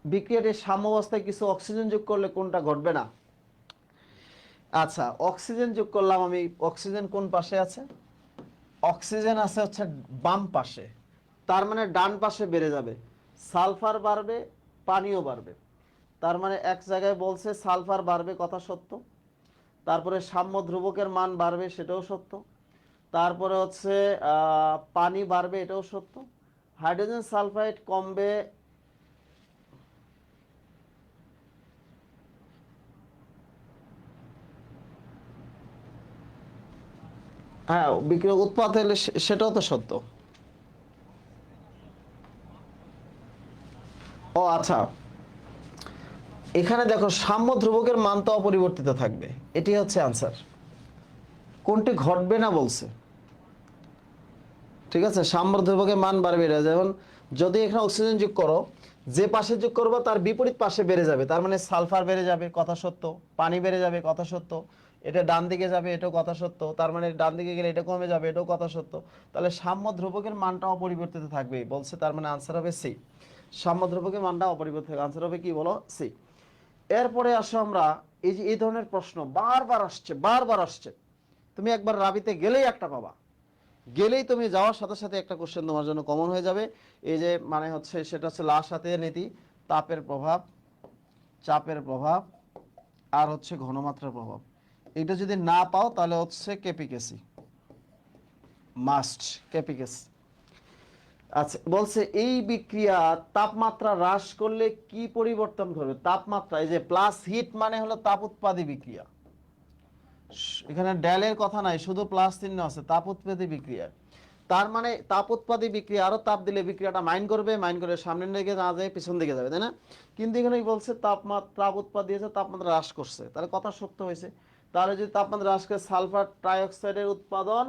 বিক্রিয়াটির সাম্যাবস্থায় কিছু অক্সিজেন যোগ করলে কোনটা ঘটবে না। আচ্ছা, অক্সিজেন যোগ করলাম আমি, অক্সিজেন কোন পাশে আছে? অক্সিজেন আছে হচ্ছে বাম পাশে, তার মানে ডান পাশে বেড়ে যাবে, সালফার বাড়বে, পানিও বাড়বে। তার মানে এক জায়গায় বলছে সালফার বাড়বে, কথা সত্য। তারপরে সাম্য ধ্রুবকের মান বাড়বে, সেটাও সত্য। তারপরে হচ্ছে পানি বাড়বে, এটাও সত্য। হাইড্রোজেন সালফাইড কমবে, হ্যাঁ বিক্রিয়ক উৎপাদ হলে সেটাও তো সত্য। ও আচ্ছা, এখানে দেখো সাম্য ধ্রুবকের মান তো অপরিবর্তিত থাকবে, এটি হচ্ছে আনসার। কোনটি ঘটবে না বলছে, ঠিক আছে? সাম্য ধ্রুবকের মান বাড়বে, এটা যেমন যদি এখানে অক্সিজেন যোগ করো, যে পাশে যোগ করবো তার বিপরীত পাশে বেড়ে যাবে, তার মানে সালফার বেড়ে যাবে, কথা সত্য। পানি বেড়ে যাবে, কথা সত্য। এটা ডান দিকে যাবে, এটাও কথা সত্য, তার মানে ডান দিকে গেলে এটা কমে যাবে, এটাও কথা সত্য। তাহলে সাম্য ধ্রুবকের মানটা অপরিবর্তিত থাকবে বলছে, তার মানে আনসার হবে সি। সাম্য ধ্রুবকের মানটা অপরিবর্তিত, আনসার হবে কি বলো, সি। এরপরে আসো আমরা, এই যে এই ধরনের প্রশ্ন বারবার আসছে, বারবার আসছে, তুমি একবার রাবিতে গেলেই একটা পাবা, গেলেই তুমি যাওয়ার সাথে সাথে একটা কোশ্চেন তোমার জন্য কমন হয়ে যাবে। এই যে মানে হচ্ছে সেটা হচ্ছে লাশ হাতের নীতি, তাপের প্রভাব, চাপের প্রভাব, আর হচ্ছে ঘনমাত্রার প্রভাব। এটা যদি না পাও তাহলে হচ্ছে কেপিকেসি, মাস্ট কেপিকেসি। আচ্ছা, বলছে এই বিক্রিয়া তাপমাত্রা হ্রাস করলে কি পরিবর্তন ঘটবে? তাপমাত্রা, এই যে প্লাস হিট মানে হলো তাপ উৎপাদী বিক্রিয়া, এখানে ড্যালের কথা নাই, শুধু প্লাস চিহ্ন আছে, তাপ উৎপাদী বিক্রিয়া। তার মানে তাপ উৎপাদী বিক্রিয়া, আরো তাপ দিলে বিক্রিয়াটা মাইন করবে, মাইন করে সামনের দিকে না যায় পিছন দিকে যাবে, তাই না? কিন্তু এখানে বলছে তাপমাত্রা, তাপ উৎপাদ দিয়েছে, তাপমাত্রা হ্রাস করছে, তাহলে কথা সত্য হয়েছে। তাহলে যদি তাপমাত্রা হ্রাস করে সালফার ট্রাইঅক্সাইডের উৎপাদন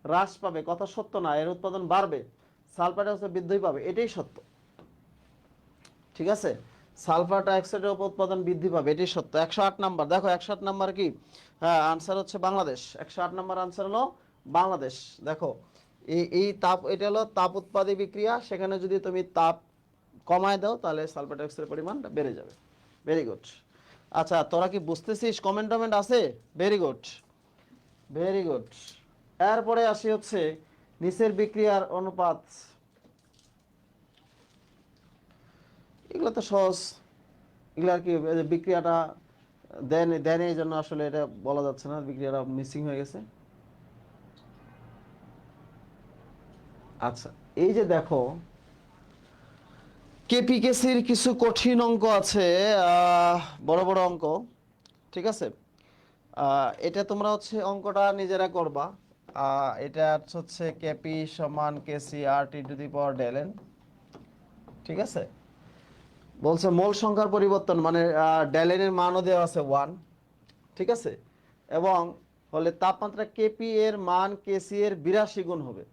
হ্রাস পাবে, কথা সত্য না, এর উৎপাদন বাড়বে, সালফার ডাইঅক্সাইড বৃদ্ধি পাবে, এটাই সত্য, ঠিক আছে? সালফার ডাইঅক্সাইডের উৎপাদন বৃদ্ধি পাবে, এটাই সত্য। 108 নাম্বার, দেখো 108 নাম্বার কি? হ্যাঁ, আনসার হচ্ছে বাংলাদেশ। 108 নাম্বার আনসার হলো বাংলাদেশ। দেখো এই তাপ, এটা হলো তাপ উৎপাদী বিক্রিয়া, সেখানে যদি তুমি তাপ কমায় দাও তাহলে সালফার ডাইঅক্সাইডের পরিমাণটা বেড়ে যাবে। Very good. আচ্ছা, তোরা কি বুঝতেছিস? কমেন্ট টমেন্ট আছে? Very good, very good. এরপরে আসি হচ্ছে নিচের বিক্রিয়ার অনুপাত, এগুলো তো সহজ, এগুলো আর কি, বিক্রিয়াটা দেন দেন এই জন্য আসলে এটা বলা যাচ্ছে না, বিক্রিয়াটা মিসিং হয়ে গেছে। আচ্ছা, এই যে দেখো কেপিকেসির কিছু কঠিন অঙ্ক আছে, বড় বড় অঙ্ক, ঠিক আছে। এটা তোমরা হচ্ছে অঙ্কটা নিজেরা করবা। এটা হচ্ছে কেপি সমান KC R T to the power del N, ঠিক আছে। বলছে মোল সংখ্যার পরিবর্তন মানে ডেল এন এর মানও দেওয়া আছে 1, ঠিক আছে। এবং হলে তাপমাত্রা কেপি এর মান কেসি এর 82 গুণ হবে,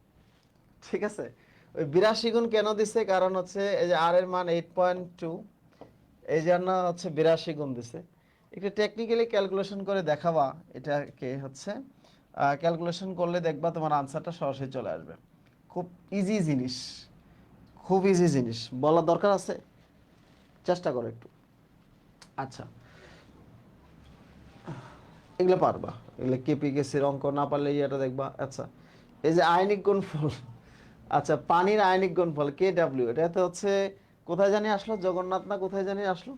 ঠিক আছে। ওই 82 গুণ কেন দিছে, কারণ হচ্ছে এই যে আর এর মান 8.2, এই জন্য হচ্ছে 82 গুণ দিছে। একটু টেকনিক্যালি ক্যালকুলেশন করে দেখাবা এটাকে হচ্ছে, ক্যালকুলেশন করলে দেখবা তোমার আনসারটা সরাসরি চলে আসবে। খুব ইজি জিনিস, খুব ইজি জিনিস, বলার দরকার আছে, চেষ্টা করো একটু। আচ্ছা, এগুলো পারবা, এগুলো কেপিকেসির অঙ্ক না পারলে এটা দেখবা। আচ্ছা, এই যে আয়নিক গুণফল, আচ্ছা পানির আয়নিক গুণফল কে ডাব্লিউ, এটা তো হচ্ছে কোথায় জানি আসলো, জগন্নাথ না কোথায় জানি আসলো,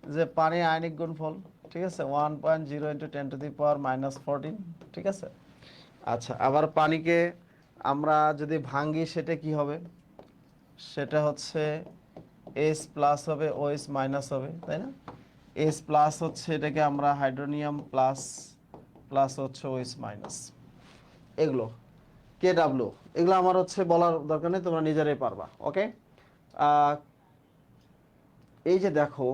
যে পানির আয়নিক গুণফল, ঠিক আছে, 1.0 ইন্টু 10⁻⁻14, ঠিক আছে। আচ্ছা, আবার পানিকে আমরা যদি ভাঙি সেটা কি হবে, সেটা হচ্ছে এস প্লাস হবে, ও এস মাইনাস হবে, তাই না। এস প্লাস হচ্ছে এটাকে আমরা হাইড্রোনিয়াম প্লাস, প্লাস হচ্ছে ও এস মাইনাস, এগুলো কে ডাব্লিউ, এগুলো আমার হচ্ছে বলার দরকার নেই, তোমরা নিজেরাই পারবা। ওকে, এই যে দেখো,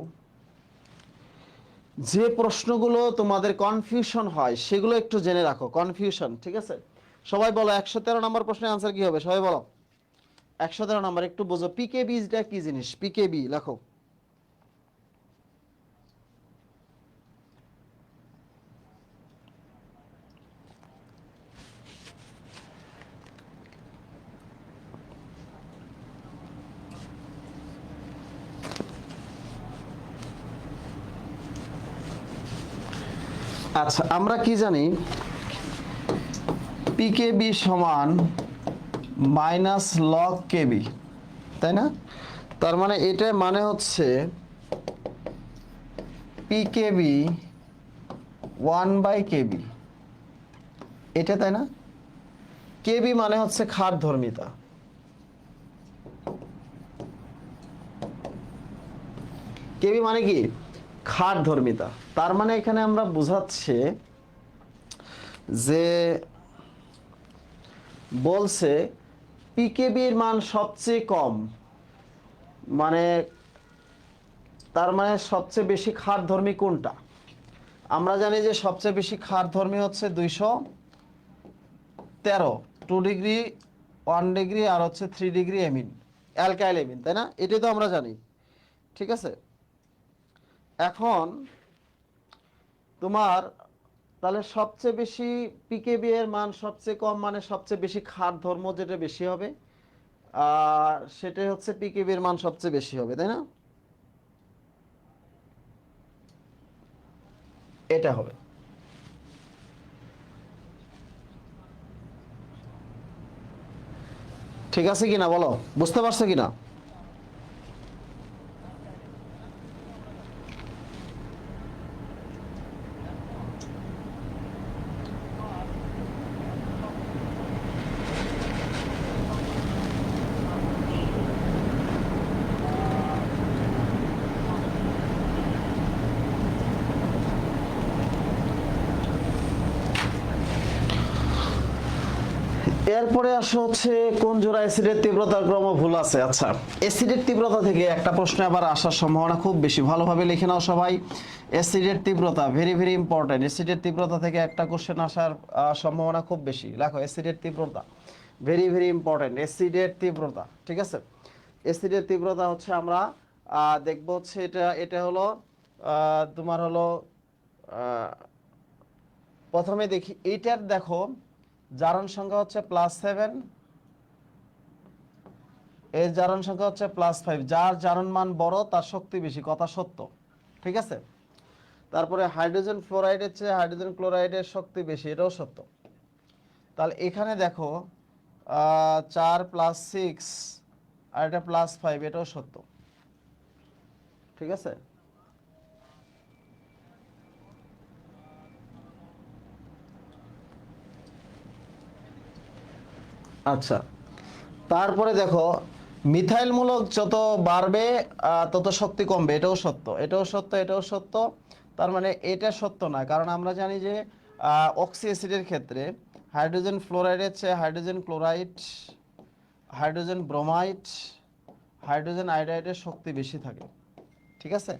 যে প্রশ্নগুলো তোমাদের কনফিউশন হয় সেগুলো একটু জেনে রাখো, কনফিউশন, ঠিক আছে। সবাই বলো 113 নম্বর প্রশ্নের আনসার কি হবে, সবাই বলো 113 নম্বর, একটু বোঝো পিকেবিটা কি জিনিস, পিকেবি লেখো। আচ্ছা, আমরা কি জানি পিকেবি সমান মাইনাস লগ কেবি, তাই না। তার মানে এটা মানে হচ্ছে পিকেবি 1/কেবি, এটা, তাই না। কেবি মানে হচ্ছে খারধর্মিতা, কেবি মানে কি খারধর্মিতা। তার মানে এখানে আমরা বোঝাচ্ছে যে বলছে পিকেবির মান সবচেয়ে কম, মানে তার মানে সবচেয়ে বেশি খারধর্মী কোনটা। আমরা জানি যে সবচেয়ে বেশি খারধর্মী হচ্ছে 213, 2 ডিগ্রি, 1 ডিগ্রি আর হচ্ছে 3 ডিগ্রি এমিন, অ্যালকাইল এমিন, তাই না, এটাই তো আমরা জানি, ঠিক আছে। এখন তোমার তাহলে সবচেয়ে বেশি পিকেবি এর মান সবচেয়ে কম মানে সবচেয়ে বেশি খারধর্ম যেটা বেশি হবে, আর সেটাই হচ্ছে পিকেবি এর মান সবচেয়ে বেশি হবে, তাই না, এটা হবে। ঠিক আছে কিনা বলো, বুঝতে পারছো কিনা। এরপরে আসো হচ্ছে কোন জোড়া অ্যাসিডের তীব্রতার ক্রম ভুল আছে। আচ্ছা, অ্যাসিডের তীব্রতা থেকে একটা প্রশ্ন আবার আসার সম্ভাবনা খুব বেশি, ভালোভাবে লিখে নাও সবাই। অ্যাসিডের তীব্রতা ভেরি ভেরি ইম্পর্টেন্ট, অ্যাসিডের তীব্রতা থেকে একটা কোশ্চেন আসার সম্ভাবনা খুব বেশি। দেখো অ্যাসিডের তীব্রতা ভেরি ভেরি ইম্পর্টেন্ট, অ্যাসিডের তীব্রতা, ঠিক আছে। অ্যাসিডের তীব্রতা হচ্ছে আমরা দেখবো হচ্ছে এটা, এটা হলো তোমার হলো প্রথমে দেখি এইটার, দেখো জারণ সংখ্যা হচ্ছে +7, এর জারণ সংখ্যা হচ্ছে +5, যার জারণ মান বড় তার শক্তি বেশি, কথা সত্য, ঠিক আছে। তারপরে হাইড্রোজেন ফ্লোরাইডের চেয়ে হাইড্রোজেন ক্লোরাইডের শক্তি বেশি, এটাও সত্য। তাহলে এখানে দেখো 4+6 আর এটা +5, এটাও সত্য, ঠিক আছে। আচ্ছা, তারপরে দেখো মিথাইল মূলক যত বাড়বে তত শক্তি কমবে, এটাও সত্য, এটাও সত্য, এটাও সত্য। তার মানে এটা সত্য না, কারণ আমরা জানি যে অক্সি অ্যাসিডের ক্ষেত্রে হাইড্রোজেন ফ্লোরাইডের চেয়ে hydrogen chloride, hydrogen bromide, hydrogen আয়োডাইডের শক্তি বেশি থাকে। ঠিক আছে,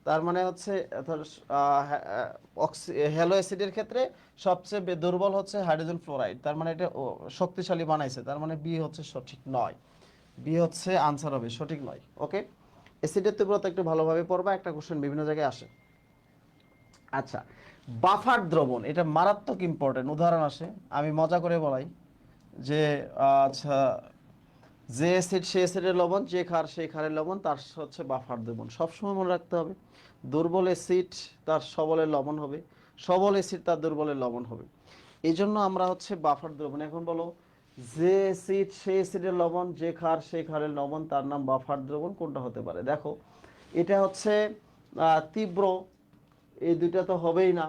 তার মানে হচ্ছে হ্যালো অ্যাসিডের ক্ষেত্রে সবচেয়ে দুর্বল হচ্ছে হাইড্রোজেন ফ্লোরাইড, তার মানে এটা শক্তিশালী বানাইছে, তার মানে বি হচ্ছে সঠিক নয়, বি হচ্ছে আনসার হবে, সঠিক নয়। ওকে, অ্যাসিডের তীব্রতা একটু ভালোভাবে পড়বা, একটা কোশ্চেন বিভিন্ন জায়গায় আসে। আচ্ছা, বাফার দ্রবণ, এটা মারাত্মক ইম্পর্টেন্ট, উদাহরণ আসে, আমি মজা করে বলাই যে আচ্ছা, যে অ্যাসিড সে অ্যাসিডের লবণ, যে ক্ষার সেই ক্ষারের লবণ, তার হচ্ছে বাফার দ্রবণ, সবসময় মনে রাখতে হবে। দুর্বল অ্যাসিড তার সবলের লবণ হবে, সবল অ্যাসিড তার দুর্বলের লবণ হবে, এই জন্য আমরা হচ্ছে বাফার দ্রবণ। এখন বলো, যে অ্যাসিড সেই অ্যাসিডের লবণ, যে ক্ষার সেই ক্ষারের লবণ, তার নাম বাফার দ্রবণ, কোনটা হতে পারে? দেখো, এটা হচ্ছে তীব্র, এই দুইটা তো হবেই না।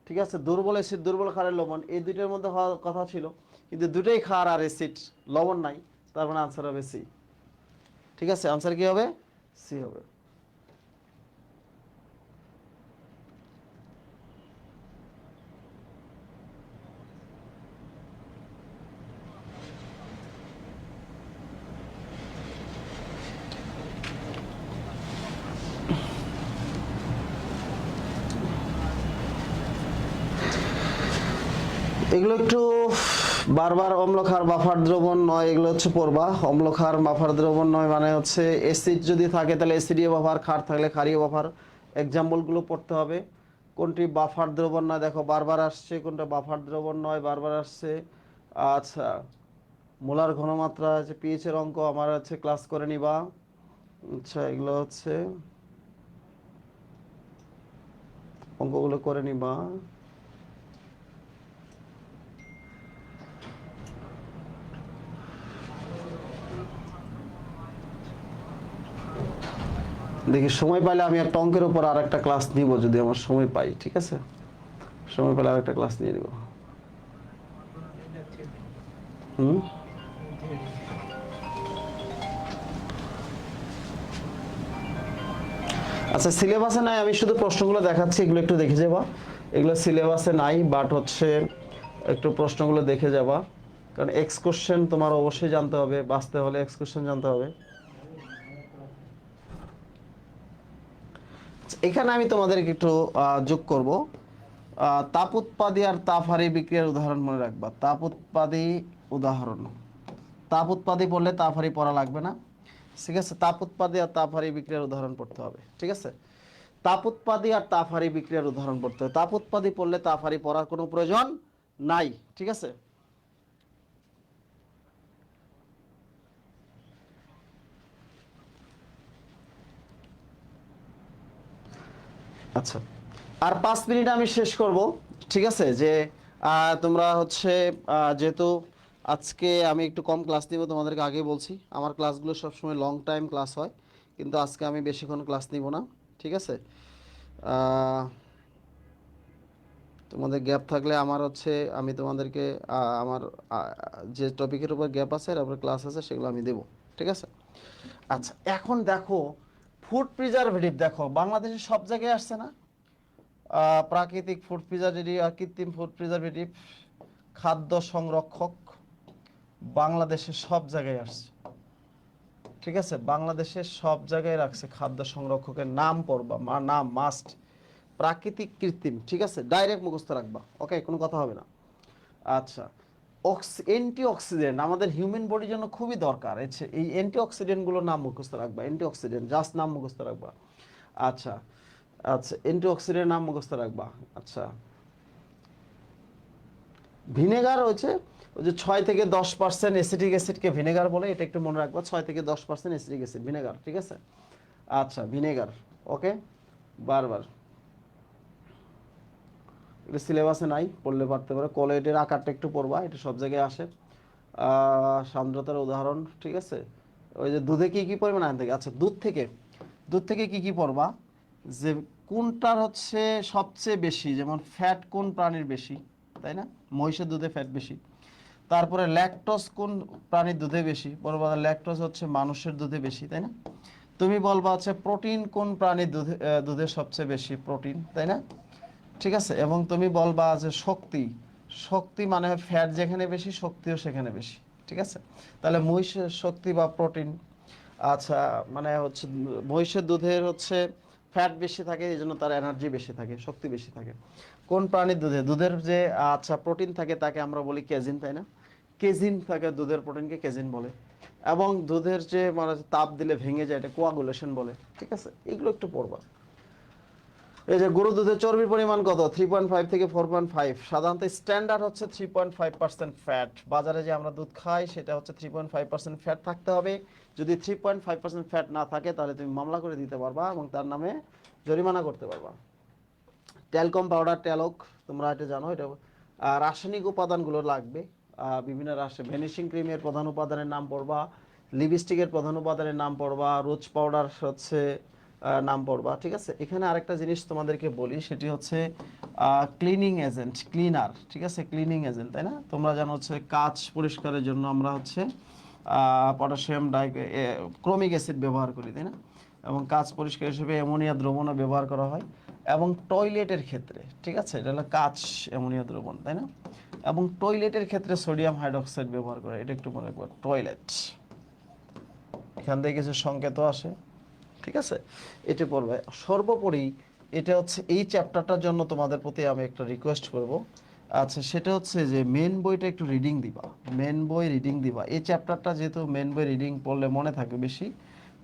ঠিক আছে, দুর্বল অ্যাসিড দুর্বল ক্ষারের লবণ, এই দুইটার মধ্যে হওয়ার কথা ছিল, কিন্তু দুটোই ক্ষার আর অ্যাসিড, লবণ নাই, তার মানে আনসার হবে সি। ঠিক আছে, আনসার কি হবে? সি হবে। এগুলো একটু বারবার অম্লক্ষার বাফার দ্রবণ নয়, এগুলো হচ্ছে পড়বা। অম্লক্ষার বাফার দ্রবণ নয় মানে হচ্ছে অ্যাসিড যদি থাকে তাহলে অ্যাসিডীয় বাফার, ক্ষার থাকলে ক্ষারীয় বাফার, এক্সাম্পলগুলো পড়তে হবে। কোনটি বাফার দ্রবণ নয়, দেখো বারবার আসছে, কোনটা বাফার দ্রবণ নয় বারবার আসছে। আচ্ছা, মোলার ঘনমাত্রা আছে, পিএইচ এর অঙ্ক আমার হচ্ছে ক্লাস করে নিবা। আচ্ছা, এগুলো হচ্ছে অঙ্কগুলো করে নিবা। দেখি সময় পাইলে আমি একটা অঙ্কের উপর আর একটা ক্লাস নিব, যদি আমার সময় পাই। ঠিক আছে, সময় পেলে আর একটা ক্লাস নিয়ে নিব। হুম, আচ্ছা, সিলেবাসে নাই, আমি শুধু প্রশ্নগুলো দেখাচ্ছি, এগুলো একটু দেখে যাবা। এগুলো সিলেবাসে নাই, বাট হচ্ছে একটু প্রশ্নগুলো দেখে যাবা, কারণ এক্স কোশ্চেন তোমার অবশ্যই জানতে হবে, বাঁচতে হলে এক্স কোশ্চেন জানতে হবে। এখানে আমি তোমাদেরকে একটু যোগ করব, তাপ উৎপাদী আর তাপহারী বিক্রিয়ার উদাহরণ মনে রাখবা। তাপ উৎপাদী উদাহরণ, তাপ উৎপাদী পড়লে তাপহারী পড়া লাগবে না। ঠিক আছে, তাপ উৎপাদী আর তাপহারী বিক্রিয়ার উদাহরণ পড়তে হবে। ঠিক আছে, তাপ উৎপাদী আর তাপহারী বিক্রিয়ার উদাহরণ পড়তে হবে। তাপ উৎপাদী পড়লে তাপহারী পড়ার কোনো প্রয়োজন নাই। ঠিক আছে, আচ্ছা, আর 5 মিনিট আমি শেষ করব। ঠিক আছে, যে তোমরা হচ্ছে যেহেতু আজকে আমি একটু কম ক্লাস নিব, তোমাদেরকে আগেই বলছি আমার ক্লাসগুলো সবসময় লং টাইম ক্লাস হয়, কিন্তু আজকে আমি বেশিক্ষণ ক্লাস নিব না। ঠিক আছে, আহ, তোমাদের গ্যাপ থাকলে আমার হচ্ছে আমি তোমাদেরকে আমার যে টপিকের উপর গ্যাপ আছে এর উপর ক্লাস আছে সেগুলো আমি দেব। ঠিক আছে, আচ্ছা, এখন দেখো ফুড প্রিজারভেটিভ, দেখো বাংলাদেশের সব জায়গায় আসছে না? প্রাকৃতিক ফুড প্রিজারভেটিভ আর কৃত্রিম ফুড প্রিজারভেটিভ, খাদ্য সংরক্ষক, বাংলাদেশের সব জায়গায় আসছে। ঠিক আছে, বাংলাদেশের সব জায়গায় রাখছে খাদ্য সংরক্ষকের নাম পড়বা, নাম মাস্ট, প্রাকৃতিক কৃত্রিম। ঠিক আছে, ডাইরেক্ট মুখস্থ রাখবা, ওকে, কোনো কথা হবে না। আচ্ছা, অ্যান্টিঅক্সিডেন্ট আমাদের হিউম্যান বডির জন্য খুবই দরকার, এই অ্যান্টিঅক্সিডেন্টগুলোর নাম মুখস্থ রাখবা, অ্যান্টিঅক্সিডেন্ট জাস্ট নাম মুখস্থ রাখবা। আচ্ছা, আচ্ছা, অ্যান্টিঅক্সিডেন্ট নাম মুখস্থ রাখবা। আচ্ছা, ভিনেগার হচ্ছে ওই যে 6 থেকে 10% অ্যাসিটিক অ্যাসিডকে ভিনেগার বলে, এটা একটু মনে রাখবা, 6 থেকে 10% অ্যাসিটিক অ্যাসিড ভিনেগার। ঠিক আছে, আচ্ছা, ভিনেগার, ওকে, বারবার এটা সিলেবাসে নাই, পড়লে পারতে পারো। কলোয়েডের আকারটা একটু পড়বা, এটা সব জায়গায় আসে। সান্দ্রতার উদাহরণ, ঠিক আছে, ওই যে দুধে কি কি পরিমাণ আনতে থাকে। আচ্ছা, দুধ থেকে কি কি পড়বা, যে কোনটার হচ্ছে সবচেয়ে বেশি, যেমন ফ্যাট কোন প্রাণীর বেশি, তাই না? মহিষের দুধে ফ্যাট বেশি। তারপরে ল্যাকটোজ কোন প্রাণীর দুধে বেশি? বলবা ল্যাকটোজ হচ্ছে মানুষের দুধে বেশি, তাই না? তুমি বলবা হচ্ছে প্রোটিন কোন প্রাণীর দুধে দুধে সবচেয়ে বেশি প্রোটিন, তাই না? ঠিক আছে, এবং তুমি বলবা যে শক্তি, শক্তি মানে ফ্যাট যেখানে বেশি শক্তিও সেখানে বেশি, ঠিক আছে? তাহলে মহিষের শক্তি বা প্রোটিন, আচ্ছা, মানে হচ্ছে মহিষের দুধের হচ্ছে ফ্যাট বেশি থাকে, এই জন্য তার এনার্জি বেশি থাকে, শক্তি বেশি থাকে। কোন প্রাণীর দুধে? দুধের যে আচ্ছা প্রোটিন থাকে তাকে আমরা বলি কেজিন, তাই না? কেজিন থাকে, দুধের প্রোটিনকে কেজিন বলে। এবং দুধের যে মানে তাপ দিলে ভেঙে যায়, এটা কোয়াগুলেশন বলে, ঠিক আছে? এগুলো একটু পড়বা। এই যে গরু দুধের চর্বির পরিমাণ কত? 3.5 থেকে 4.5। সাধারণত স্ট্যান্ডার্ড হচ্ছে 3.5% ফ্যাট। বাজারে যে আমরা দুধ খাই সেটা হচ্ছে 3.5% ফ্যাট থাকতে হবে। যদি 3.5% ফ্যাট না থাকে তাহলে তুমি মামলা করে দিতে পারবা এবং তার নামে জরিমানা করতে পারবা। ট্যালকম পাউডার, ট্যালক, তোমরা এটা জানো, এটা রাসায়নিক উপাদানগুলো লাগবে। বিভিন্ন ভ্যানিশিং ক্রিমের প্রধান উপাদানের নাম পড়বা, লিপস্টিকের প্রধান উপাদানের নাম পড়বা, রোজ পাউডার হচ্ছে নাম পড়বা, ঠিক আছে? এখানে আরেকটা জিনিস তোমাদেরকে বলি, সেটি হচ্ছে ক্লিনিং এজেন্ট, ক্লিনার, ঠিক আছে? ক্লিনিং এজেন্ট, তাই না? তোমরা জানো হচ্ছে কাঁচ পরিষ্কারের জন্য আমরা হচ্ছে পটাশিয়াম ক্রোমিক অ্যাসিড ব্যবহার করি, তাই না? এবং কাঁচ পরিষ্কার হিসেবে অ্যামোনিয়া দ্রবণও ব্যবহার করা হয়। এবং টয়লেটের ক্ষেত্রে, ঠিক আছে, এটা হলো কাঁচ অ্যামোনিয়া দ্রবণ, তাই না? এবং টয়লেটের ক্ষেত্রে সোডিয়াম হাইড্রোক্সাইড ব্যবহার করে, এটা একটু মনে রাখবো। টয়লেট, এখান থেকে কিছু সংকেত আসে, ঠিক আছে? এটা পড়বে। সর্বোপরি এটা হচ্ছে এই চ্যাপ্টারটার জন্য তোমাদের প্রতি আমি একটা রিকোয়েস্ট করব। আচ্ছা, সেটা হচ্ছে যে মেন বইটা একটু রিডিং দিবা, মেন বই রিডিং দিবা। এই চ্যাপ্টারটা যেহেতু মেন বই রিডিং পড়লে মনে থাকে বেশি,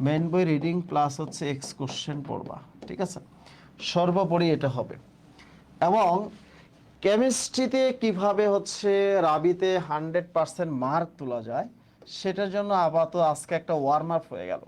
মেন বই রিডিং প্লাস হচ্ছে এক্স কোশ্চেন পড়বা, ঠিক আছে? সর্বোপরি এটা হবে। এবং কেমিস্ট্রিতে কিভাবে হচ্ছে রাবিতে 100% মার্ক তোলা যায় সেটার জন্য আপাতত আজকে একটা ওয়ার্ম আপ হয়ে গেল।